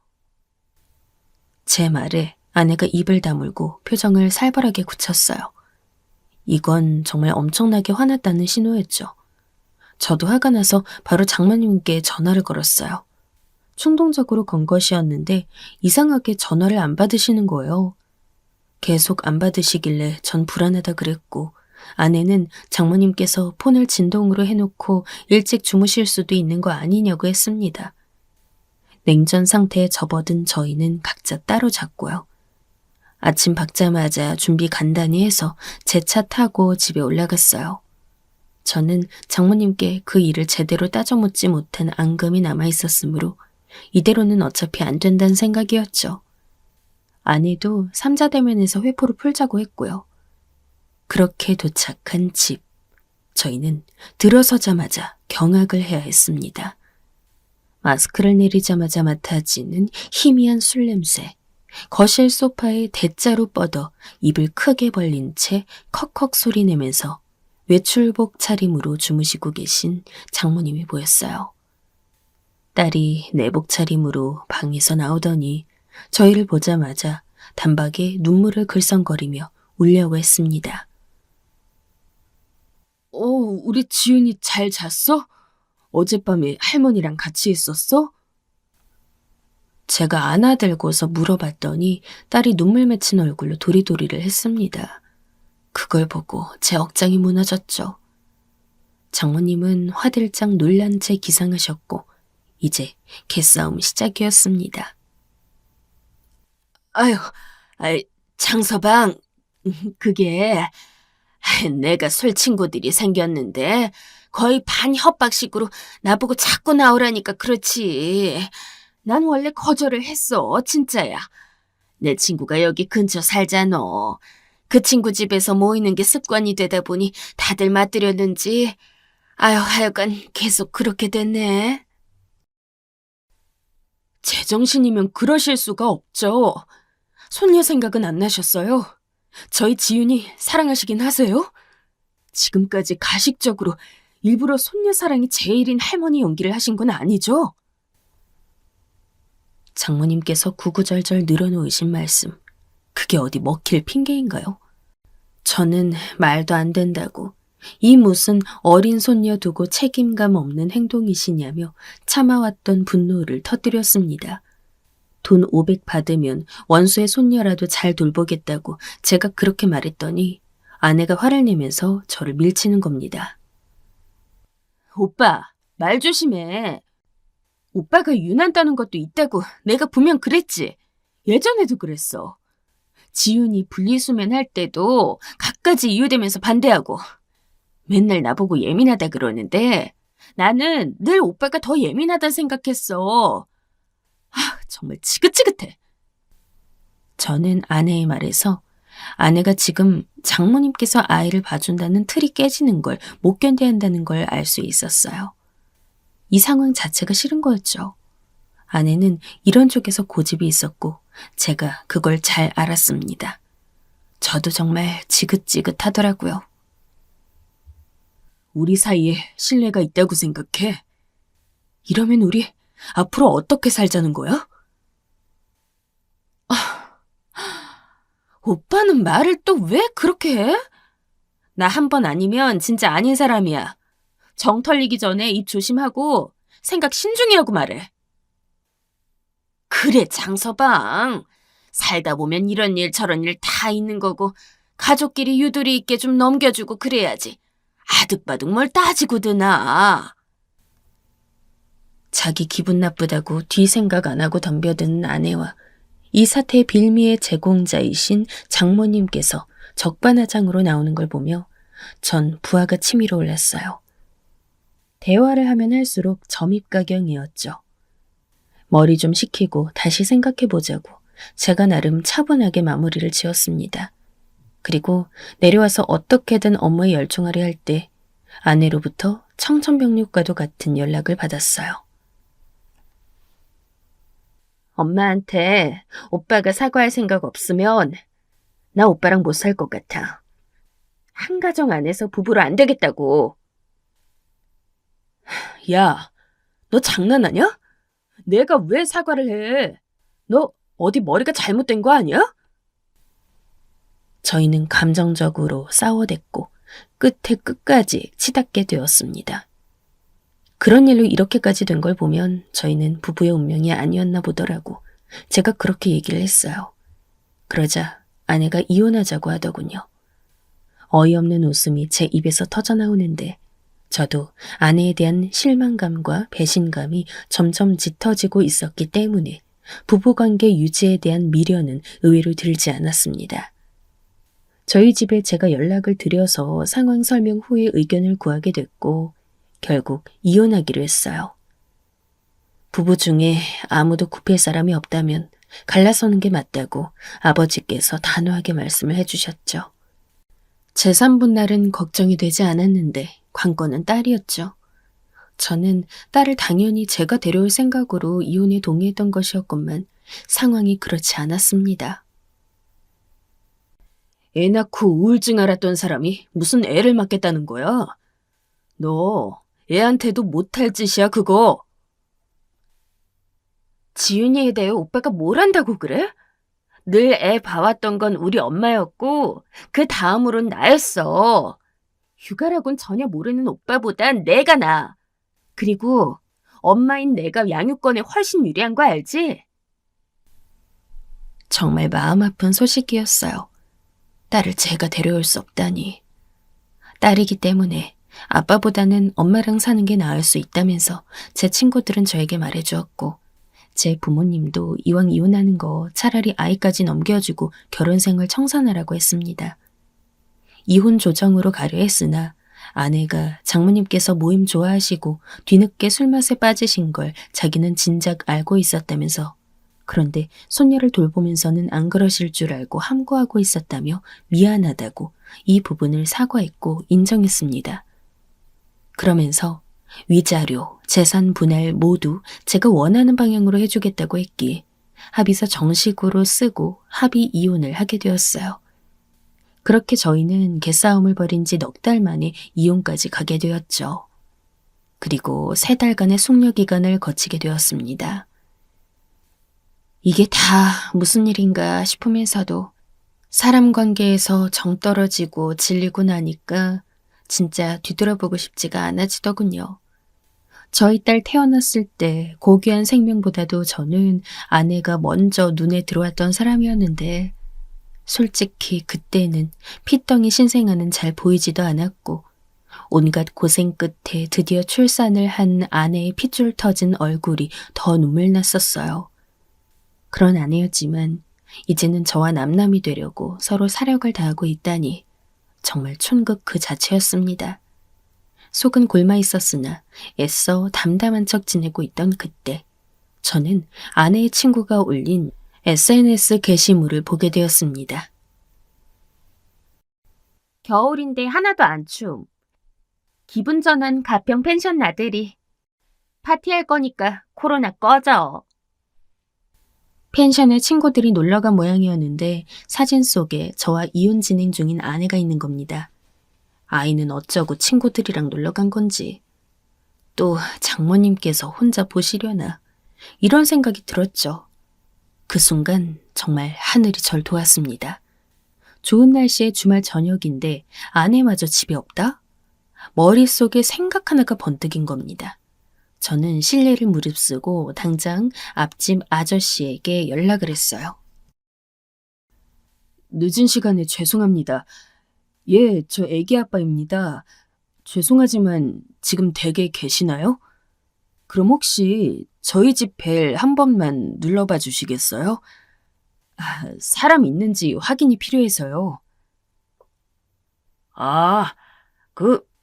제 말에 아내가 입을 다물고 표정을 살벌하게 굳혔어요. 이건 정말 엄청나게 화났다는 신호였죠. 저도 화가 나서 바로 장모님께 전화를 걸었어요. 충동적으로 건 것이었는데 이상하게 전화를 안 받으시는 거예요. 계속 안 받으시길래 전 불안하다 그랬고 아내는 장모님께서 폰을 진동으로 해놓고 일찍 주무실 수도 있는 거 아니냐고 했습니다. 냉전 상태에 접어든 저희는 각자 따로 잤고요. 아침 밝자마자 준비 간단히 해서 제 차 타고 집에 올라갔어요. 저는 장모님께 그 일을 제대로 따져 묻지 못한 앙금이 남아있었으므로 이대로는 어차피 안 된다는 생각이었죠. 아내도 삼자대면에서 회포를 풀자고 했고요. 그렇게 도착한 집. 저희는 들어서자마자 경악을 해야 했습니다. 마스크를 내리자마자 맡아지는 희미한 술 냄새. 거실 소파에 대자로 뻗어 입을 크게 벌린 채 컥컥 소리 내면서 외출복 차림으로 주무시고 계신 장모님이 보였어요. 딸이 내복 차림으로 방에서 나오더니 저희를 보자마자 단박에 눈물을 글썽거리며 울려고 했습니다. 우리 지윤이 잘 잤어? 어젯밤에 할머니랑 같이 있었어? 제가 안아들고서 물어봤더니 딸이 눈물 맺힌 얼굴로 도리도리를 했습니다. 그걸 보고 제 억장이 무너졌죠. 장모님은 화들짝 놀란 채 기상하셨고 이제 개싸움 시작이었습니다. 아유, 장서방, 그게 내가 술 친구들이 생겼는데 거의 반 협박식으로 나보고 자꾸 나오라니까 그렇지. 난 원래 거절을 했어, 진짜야. 내 친구가 여기 근처 살잖아. 그 친구 집에서 모이는 게 습관이 되다 보니 다들 맞들였는지 하여간 계속 그렇게 됐네. 제정신이면 그러실 수가 없죠. 손녀 생각은 안 나셨어요? 저희 지윤이 사랑하시긴 하세요? 지금까지 가식적으로 일부러 손녀 사랑이 제일인 할머니 연기를 하신 건 아니죠? 장모님께서 구구절절 늘어놓으신 말씀, 그게 어디 먹힐 핑계인가요? 저는 말도 안 된다고, 이 무슨 어린 손녀 두고 책임감 없는 행동이시냐며 참아왔던 분노를 터뜨렸습니다. 돈 500 받으면 원수의 손녀라도 잘 돌보겠다고 제가 그렇게 말했더니 아내가 화를 내면서 저를 밀치는 겁니다. 오빠, 말 조심해. 오빠가 유난 떠는 것도 있다고 내가 분명 그랬지. 예전에도 그랬어. 지윤이 분리수면 할 때도 갖가지 이유대면서 반대하고 맨날 나보고 예민하다 그러는데 나는 늘 오빠가 더 예민하다 생각했어. 정말 지긋지긋해. 저는 아내의 말에서 아내가 지금 장모님께서 아이를 봐준다는 틀이 깨지는 걸 못 견뎌야 한다는 걸 알 수 있었어요. 이 상황 자체가 싫은 거였죠. 아내는 이런 쪽에서 고집이 있었고 제가 그걸 잘 알았습니다. 저도 정말 지긋지긋하더라고요. 우리 사이에 신뢰가 있다고 생각해. 이러면 우리 앞으로 어떻게 살자는 거야? 오빠는 말을 또 왜 그렇게 해? 나 한 번 아니면 진짜 아닌 사람이야. 정 털리기 전에 입 조심하고 생각 신중히 하고 말해. 그래, 장서방. 살다 보면 이런 일 저런 일 다 있는 거고 가족끼리 유도리 있게 좀 넘겨주고 그래야지. 아득바득 뭘 따지고 드나. 자기 기분 나쁘다고 뒤 생각 안 하고 덤벼드는 아내와 이 사태의 빌미의 제공자이신 장모님께서 적반하장으로 나오는 걸 보며 전 부하가 치밀어 올랐어요. 대화를 하면 할수록 점입가경이었죠. 머리 좀 식히고 다시 생각해보자고 제가 나름 차분하게 마무리를 지었습니다. 그리고 내려와서 어떻게든 업무에 열중하려 할 때 아내로부터 청천벽력과도 같은 연락을 받았어요. 엄마한테 오빠가 사과할 생각 없으면 나 오빠랑 못 살 것 같아. 한 가정 안에서 부부로 안 되겠다고. 야, 너 장난하냐? 내가 왜 사과를 해? 너 어디 머리가 잘못된 거 아니야? 저희는 감정적으로 싸워댔고 끝에 끝까지 치닫게 되었습니다. 그런 일로 이렇게까지 된 걸 보면 저희는 부부의 운명이 아니었나 보더라고 제가 그렇게 얘기를 했어요. 그러자 아내가 이혼하자고 하더군요. 어이없는 웃음이 제 입에서 터져나오는데 저도 아내에 대한 실망감과 배신감이 점점 짙어지고 있었기 때문에 부부관계 유지에 대한 미련은 의외로 들지 않았습니다. 저희 집에 제가 연락을 드려서 상황 설명 후에 의견을 구하게 됐고 결국 이혼하기로 했어요. 부부 중에 아무도 굽힐 사람이 없다면 갈라서는 게 맞다고 아버지께서 단호하게 말씀을 해주셨죠. 제3분 날은 걱정이 되지 않았는데 관건은 딸이었죠. 저는 딸을 당연히 제가 데려올 생각으로 이혼에 동의했던 것이었건만 상황이 그렇지 않았습니다. 애 낳고 우울증 앓았던 사람이 무슨 애를 맡겠다는 거야? 너 애한테도 못할 짓이야 그거. 지윤이에 대해 오빠가 뭘 안다고 그래? 늘 애 봐왔던 건 우리 엄마였고 그 다음으론 나였어. 휴가라곤 전혀 모르는 오빠보단 내가 나아. 그리고 엄마인 내가 양육권에 훨씬 유리한 거 알지? 정말 마음 아픈 소식이었어요. 딸을 제가 데려올 수 없다니. 딸이기 때문에 아빠보다는 엄마랑 사는 게 나을 수 있다면서 제 친구들은 저에게 말해주었고, 제 부모님도 이왕 이혼하는 거 차라리 아이까지 넘겨주고 결혼 생활 청산하라고 했습니다. 이혼 조정으로 가려 했으나 아내가 장모님께서 모임 좋아하시고 뒤늦게 술맛에 빠지신 걸 자기는 진작 알고 있었다면서, 그런데 손녀를 돌보면서는 안 그러실 줄 알고 함구하고 있었다며 미안하다고 이 부분을 사과했고 인정했습니다. 그러면서 위자료, 재산 분할 모두 제가 원하는 방향으로 해주겠다고 했기에 합의서 정식으로 쓰고 합의 이혼을 하게 되었어요. 그렇게 저희는 개싸움을 벌인 지 넉 달 만에 이혼까지 가게 되었죠. 그리고 3달간의 숙려 기간을 거치게 되었습니다. 이게 다 무슨 일인가 싶으면서도 사람 관계에서 정 떨어지고 질리고 나니까 진짜 뒤돌아보고 싶지가 않아지더군요. 저희 딸 태어났을 때 고귀한 생명보다도 저는 아내가 먼저 눈에 들어왔던 사람이었는데, 솔직히 그때는 피덩이 신생아는 잘 보이지도 않았고 온갖 고생 끝에 드디어 출산을 한 아내의 핏줄 터진 얼굴이 더 눈물 났었어요. 그런 아내였지만 이제는 저와 남남이 되려고 서로 사력을 다하고 있다니 정말 촌극 그 자체였습니다. 속은 골마 있었으나 애써 담담한 척 지내고 있던 그때, 저는 아내의 친구가 올린 SNS 게시물을 보게 되었습니다. 겨울인데 하나도 안 추움. 기분 전환 가평 펜션 나들이. 파티할 거니까 코로나 꺼져. 펜션에 친구들이 놀러간 모양이었는데 사진 속에 저와 이혼 진행 중인 아내가 있는 겁니다. 아이는 어쩌고 친구들이랑 놀러간 건지, 또 장모님께서 혼자 보시려나, 이런 생각이 들었죠. 그 순간 정말 하늘이 절 도왔습니다. 좋은 날씨의 주말 저녁인데 아내마저 집에 없다? 머릿속에 생각 하나가 번뜩인 겁니다. 저는 실례를 무릅쓰고 당장 앞집 아저씨에게 연락을 했어요. 늦은 시간에 죄송합니다. 예, 저 애기 아빠입니다. 죄송하지만 지금 댁에 계시나요? 그럼 혹시 저희 집 벨 한 번만 눌러봐 주시겠어요? 사람 있는지 확인이 필요해서요.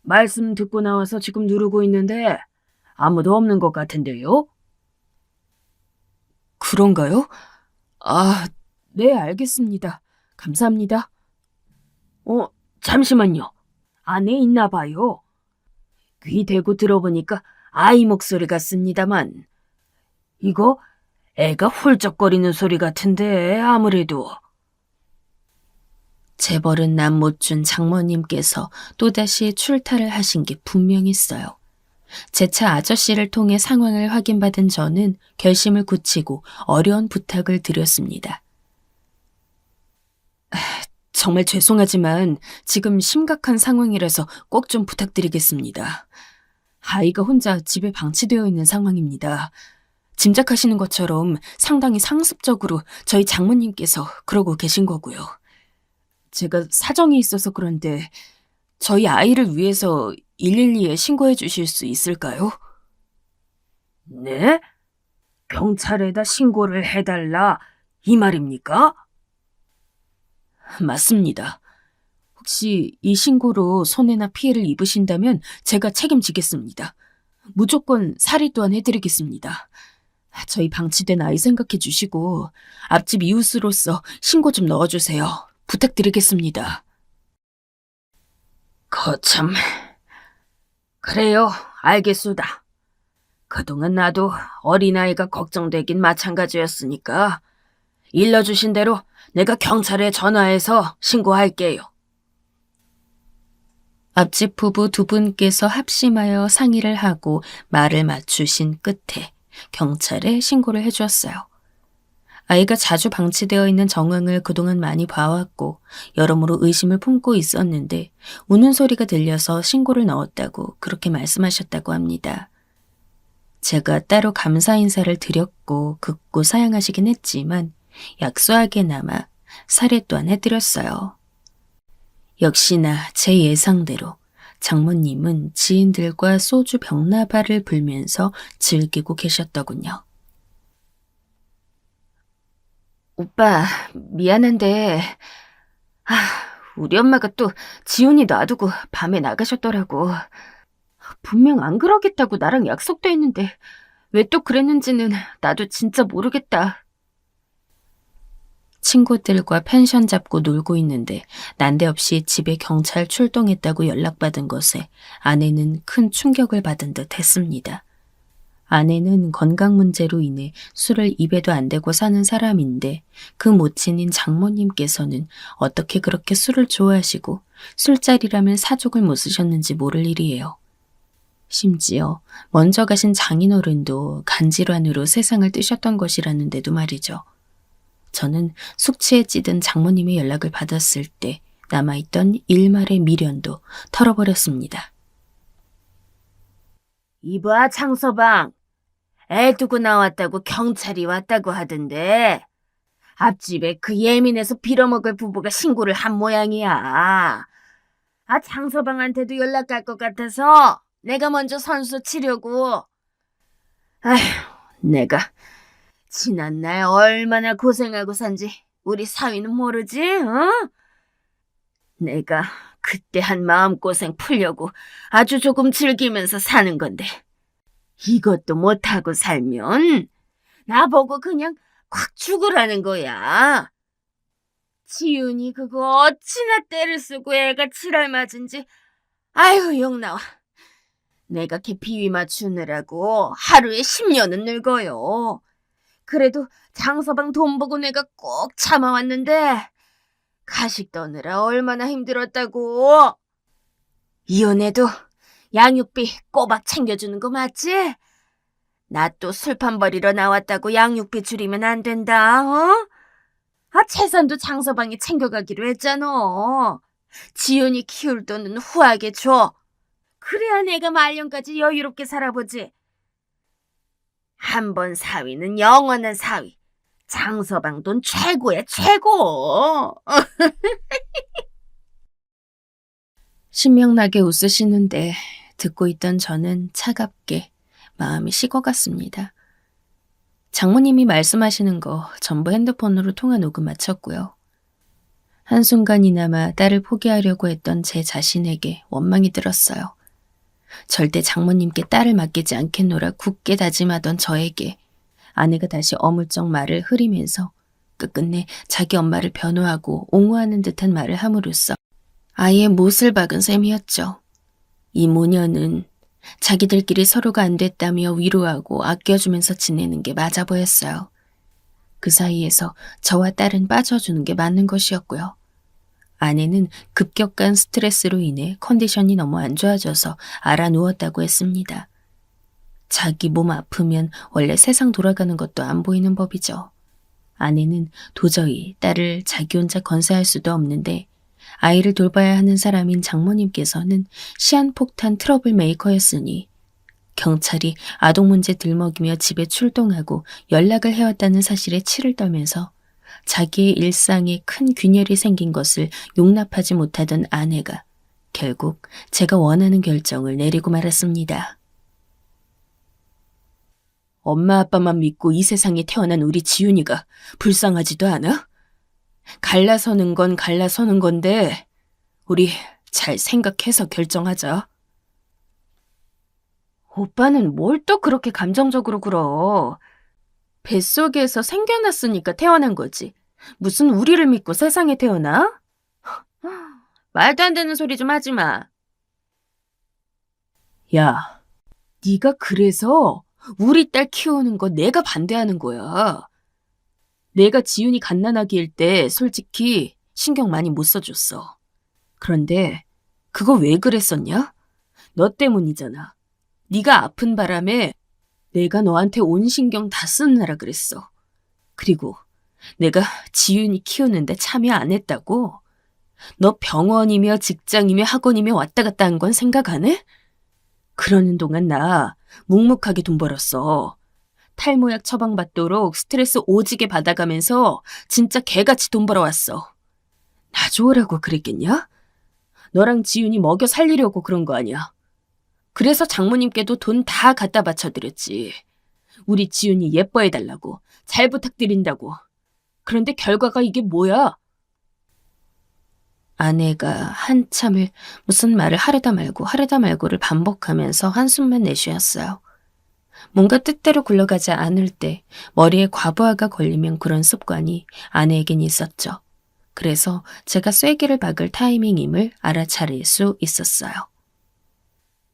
말씀 듣고 나와서 지금 누르고 있는데 아무도 없는 것 같은데요? 그런가요? 네, 알겠습니다. 감사합니다. 잠시만요. 안에 있나 봐요. 귀 대고 들어보니까 아이 목소리 같습니다만, 이거 애가 훌쩍거리는 소리 같은데 아무래도. 재벌은 남 못 준 장모님께서 또다시 출타를 하신 게 분명했어요. 재차 아저씨를 통해 상황을 확인받은 저는 결심을 굳히고 어려운 부탁을 드렸습니다. 정말 죄송하지만 지금 심각한 상황이라서 꼭 좀 부탁드리겠습니다. 아이가 혼자 집에 방치되어 있는 상황입니다. 짐작하시는 것처럼 상당히 상습적으로 저희 장모님께서 그러고 계신 거고요. 제가 사정이 있어서 그런데 저희 아이를 위해서 112에 신고해 주실 수 있을까요? 네? 경찰에다 신고를 해달라, 이 말입니까? 맞습니다. 혹시 이 신고로 손해나 피해를 입으신다면 제가 책임지겠습니다. 무조건 사리 또한 해드리겠습니다. 저희 방치된 아이 생각해 주시고 앞집 이웃으로서 신고 좀 넣어주세요. 부탁드리겠습니다. 거참. 그래요, 알겠소다. 그동안 나도 어린아이가 걱정되긴 마찬가지였으니까 일러주신 대로 내가 경찰에 전화해서 신고할게요. 앞집 부부 2분께서 합심하여 상의를 하고 말을 맞추신 끝에 경찰에 신고를 해주었어요. 아이가 자주 방치되어 있는 정황을 그동안 많이 봐왔고 여러모로 의심을 품고 있었는데 우는 소리가 들려서 신고를 넣었다고 그렇게 말씀하셨다고 합니다. 제가 따로 감사 인사를 드렸고 극구 사양하시긴 했지만 약소하게나마 사례 또한 해드렸어요. 역시나 제 예상대로 장모님은 지인들과 소주 병나발을 불면서 즐기고 계셨더군요. 오빠, 미안한데, 우리 엄마가 또 지훈이 놔두고 밤에 나가셨더라고. 분명 안 그러겠다고 나랑 약속도 했는데 왜 또 그랬는지는 나도 진짜 모르겠다. 친구들과 펜션 잡고 놀고 있는데 난데없이 집에 경찰 출동했다고 연락받은 것에 아내는 큰 충격을 받은 듯 했습니다. 아내는 건강 문제로 인해 술을 입에도 안 대고 사는 사람인데 그 모친인 장모님께서는 어떻게 그렇게 술을 좋아하시고 술자리라면 사족을 못 쓰셨는지 모를 일이에요. 심지어 먼저 가신 장인어른도 간질환으로 세상을 뜨셨던 것이라는데도 말이죠. 저는 숙취에 찌든 장모님의 연락을 받았을 때 남아있던 일말의 미련도 털어버렸습니다. 이봐 장서방, 애 두고 나왔다고 경찰이 왔다고 하던데 앞집에 그 예민해서 빌어먹을 부부가 신고를 한 모양이야. 장서방한테도 연락 갈 것 같아서 내가 먼저 선수 치려고. 아휴, 내가 지난날 얼마나 고생하고 산지 우리 사위는 모르지? 어? 내가 그때 한 마음고생 풀려고 아주 조금 즐기면서 사는 건데 이것도 못하고 살면 나보고 그냥 콱 죽으라는 거야. 지훈이 그거 어찌나 때를 쓰고 애가 지랄 맞은지 아유 욕나와. 내가 걔 비위 맞추느라고 하루에 10년은 늙어요. 그래도 장서방 돈 보고 내가 꼭 참아왔는데 가식 떠느라 얼마나 힘들었다고. 이혼해도 양육비 꼬박 챙겨주는 거 맞지? 나 또 술판 버리러 나왔다고 양육비 줄이면 안 된다, 어? 재산도 장서방이 챙겨가기로 했잖아. 지훈이 키울 돈은 후하게 줘. 그래야 내가 말년까지 여유롭게 살아보지. 한 번 사위는 영원한 사위. 장서방 돈 최고야, 최고. 신명나게 웃으시는데 듣고 있던 저는 차갑게 마음이 식어갔습니다. 장모님이 말씀하시는 거 전부 핸드폰으로 통화 녹음 마쳤고요. 한순간이나마 딸을 포기하려고 했던 제 자신에게 원망이 들었어요. 절대 장모님께 딸을 맡기지 않겠노라 굳게 다짐하던 저에게 아내가 다시 어물쩍 말을 흐리면서 끝끝내 자기 엄마를 변호하고 옹호하는 듯한 말을 함으로써 아예 못을 박은 셈이었죠. 이 모녀는 자기들끼리 서로가 안 됐다며 위로하고 아껴주면서 지내는 게 맞아 보였어요. 그 사이에서 저와 딸은 빠져주는 게 맞는 것이었고요. 아내는 급격한 스트레스로 인해 컨디션이 너무 안 좋아져서 알아 누웠다고 했습니다. 자기 몸 아프면 원래 세상 돌아가는 것도 안 보이는 법이죠. 아내는 도저히 딸을 자기 혼자 건사할 수도 없는데 아이를 돌봐야 하는 사람인 장모님께서는 시한폭탄 트러블 메이커였으니 경찰이 아동 문제 들먹이며 집에 출동하고 연락을 해왔다는 사실에 치를 떨면서 자기의 일상에 큰 균열이 생긴 것을 용납하지 못하던 아내가 결국 제가 원하는 결정을 내리고 말았습니다. 엄마 아빠만 믿고 이 세상에 태어난 우리 지훈이가 불쌍하지도 않아? 갈라서는 건 갈라서는 건데 우리 잘 생각해서 결정하자. 오빠는 뭘 또 그렇게 감정적으로 굴어. 뱃속에서 생겨났으니까 태어난 거지. 무슨 우리를 믿고 세상에 태어나? 말도 안 되는 소리 좀 하지 마. 야, 네가 그래서 우리 딸 키우는 거 내가 반대하는 거야. 내가 지훈이 갓난아기일 때 솔직히 신경 많이 못 써줬어. 그런데 그거 왜 그랬었냐? 너 때문이잖아. 네가 아픈 바람에 내가 너한테 온 신경 다 쓰느라 그랬어. 그리고 내가 지윤이 키우는데 참여 안 했다고? 너 병원이며 직장이며 학원이며 왔다 갔다 한 건 생각 안 해? 그러는 동안 나 묵묵하게 돈 벌었어. 탈모약 처방받도록 스트레스 오지게 받아가면서 진짜 개같이 돈 벌어왔어. 나 좋으라고 그랬겠냐? 너랑 지윤이 먹여 살리려고 그런 거 아니야. 그래서 장모님께도 돈 다 갖다 바쳐드렸지. 우리 지윤이 예뻐해달라고, 잘 부탁드린다고. 그런데 결과가 이게 뭐야? 아내가 한참을 무슨 말을 하려다 말고를 반복하면서 한숨만 내쉬었어요. 뭔가 뜻대로 굴러가지 않을 때 머리에 과부하가 걸리면 그런 습관이 아내에겐 있었죠. 그래서 제가 쐐기를 박을 타이밍임을 알아차릴 수 있었어요.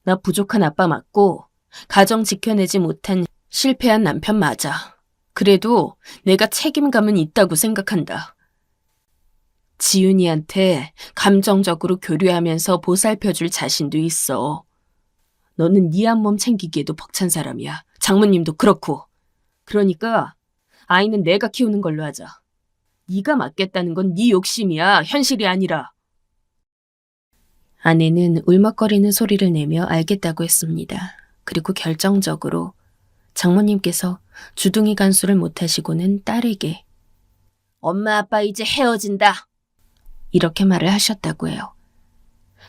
나 부족한 아빠 맞고 가정 지켜내지 못한 실패한 남편 맞아. 그래도 내가 책임감은 있다고 생각한다. 지윤이한테 감정적으로 교류하면서 보살펴줄 자신도 있어. 너는 네 한 몸 챙기기에도 벅찬 사람이야. 장모님도 그렇고. 그러니까 아이는 내가 키우는 걸로 하자. 네가 맡겠다는 건 네 욕심이야. 현실이 아니라. 아내는 울먹거리는 소리를 내며 알겠다고 했습니다. 그리고 결정적으로 장모님께서 주둥이 간수를 못하시고는 딸에게 엄마 아빠 이제 헤어진다. 이렇게 말을 하셨다고 해요.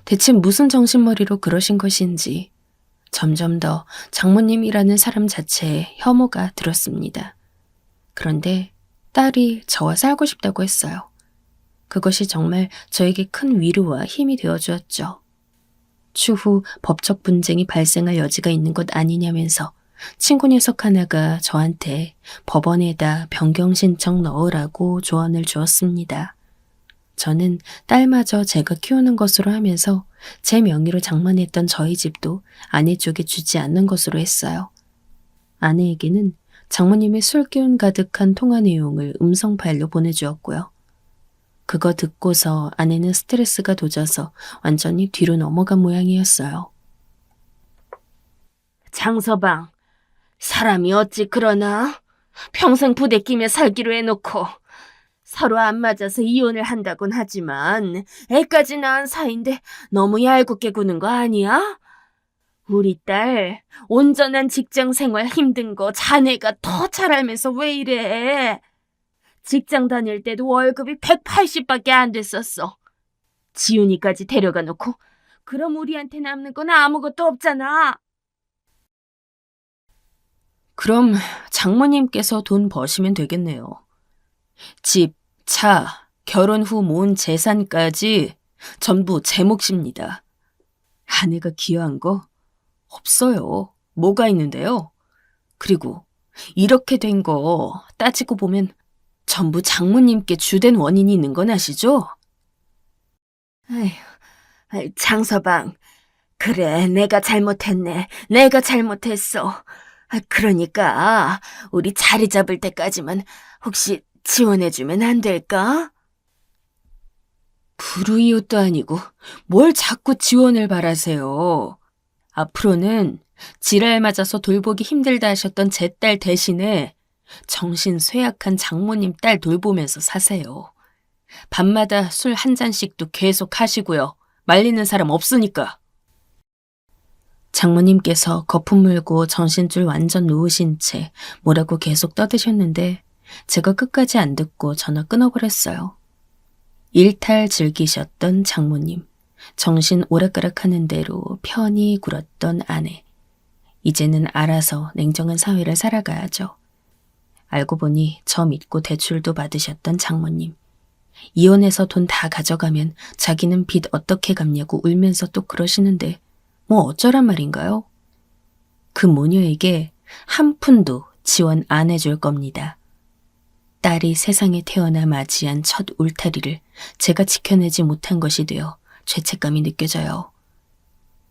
대체 무슨 정신머리로 그러신 것인지 점점 더 장모님이라는 사람 자체에 혐오가 들었습니다. 그런데 딸이 저와 살고 싶다고 했어요. 그것이 정말 저에게 큰 위로와 힘이 되어주었죠. 추후 법적 분쟁이 발생할 여지가 있는 것 아니냐면서 친구 녀석 하나가 저한테 법원에다 변경 신청 넣으라고 조언을 주었습니다. 저는 딸마저 제가 키우는 것으로 하면서 제 명의로 장만했던 저희 집도 아내 쪽에 주지 않는 것으로 했어요. 아내에게는 장모님의 술 기운 가득한 통화 내용을 음성 파일로 보내주었고요. 그거 듣고서 아내는 스트레스가 도져서 완전히 뒤로 넘어간 모양이었어요. 장서방, 사람이 어찌 그러나? 평생 부대끼며 살기로 해놓고 서로 안 맞아서 이혼을 한다곤 하지만 애까지 낳은 사이인데 너무 얄궂게 구는 거 아니야? 우리 딸 온전한 직장 생활 힘든 거 자네가 더 잘 알면서 왜 이래? 직장 다닐 때도 월급이 180밖에 안 됐었어. 지훈이까지 데려가 놓고 그럼 우리한테 남는 건 아무것도 없잖아. 그럼 장모님께서 돈 버시면 되겠네요. 집, 차, 결혼 후 모은 재산까지 전부 제 몫입니다. 아내가 기여한 거 없어요. 뭐가 있는데요? 그리고 이렇게 된 거 따지고 보면 전부 장모님께 주된 원인이 있는 건 아시죠? 아휴, 장서방. 그래, 내가 잘못했네. 내가 잘못했어. 그러니까 우리 자리 잡을 때까지만 혹시 지원해주면 안 될까? 불우이웃도 아니고 뭘 자꾸 지원을 바라세요. 앞으로는 지랄 맞아서 돌보기 힘들다 하셨던 제 딸 대신에 정신 쇠약한 장모님 딸 돌보면서 사세요. 밤마다 술 한 잔씩도 계속 하시고요. 말리는 사람 없으니까. 장모님께서 거품 물고 정신줄 완전 누우신 채 뭐라고 계속 떠드셨는데 제가 끝까지 안 듣고 전화 끊어버렸어요. 일탈 즐기셨던 장모님, 정신 오락가락하는 대로 편히 굴었던 아내. 이제는 알아서 냉정한 사회를 살아가야죠. 알고 보니 저 믿고 대출도 받으셨던 장모님. 이혼해서 돈 다 가져가면 자기는 빚 어떻게 갚냐고 울면서 또 그러시는데 뭐 어쩌란 말인가요? 그 모녀에게 한 푼도 지원 안 해줄 겁니다. 딸이 세상에 태어나 맞이한 첫 울타리를 제가 지켜내지 못한 것이 되어 죄책감이 느껴져요.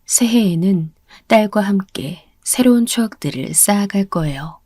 새해에는 딸과 함께 새로운 추억들을 쌓아갈 거예요.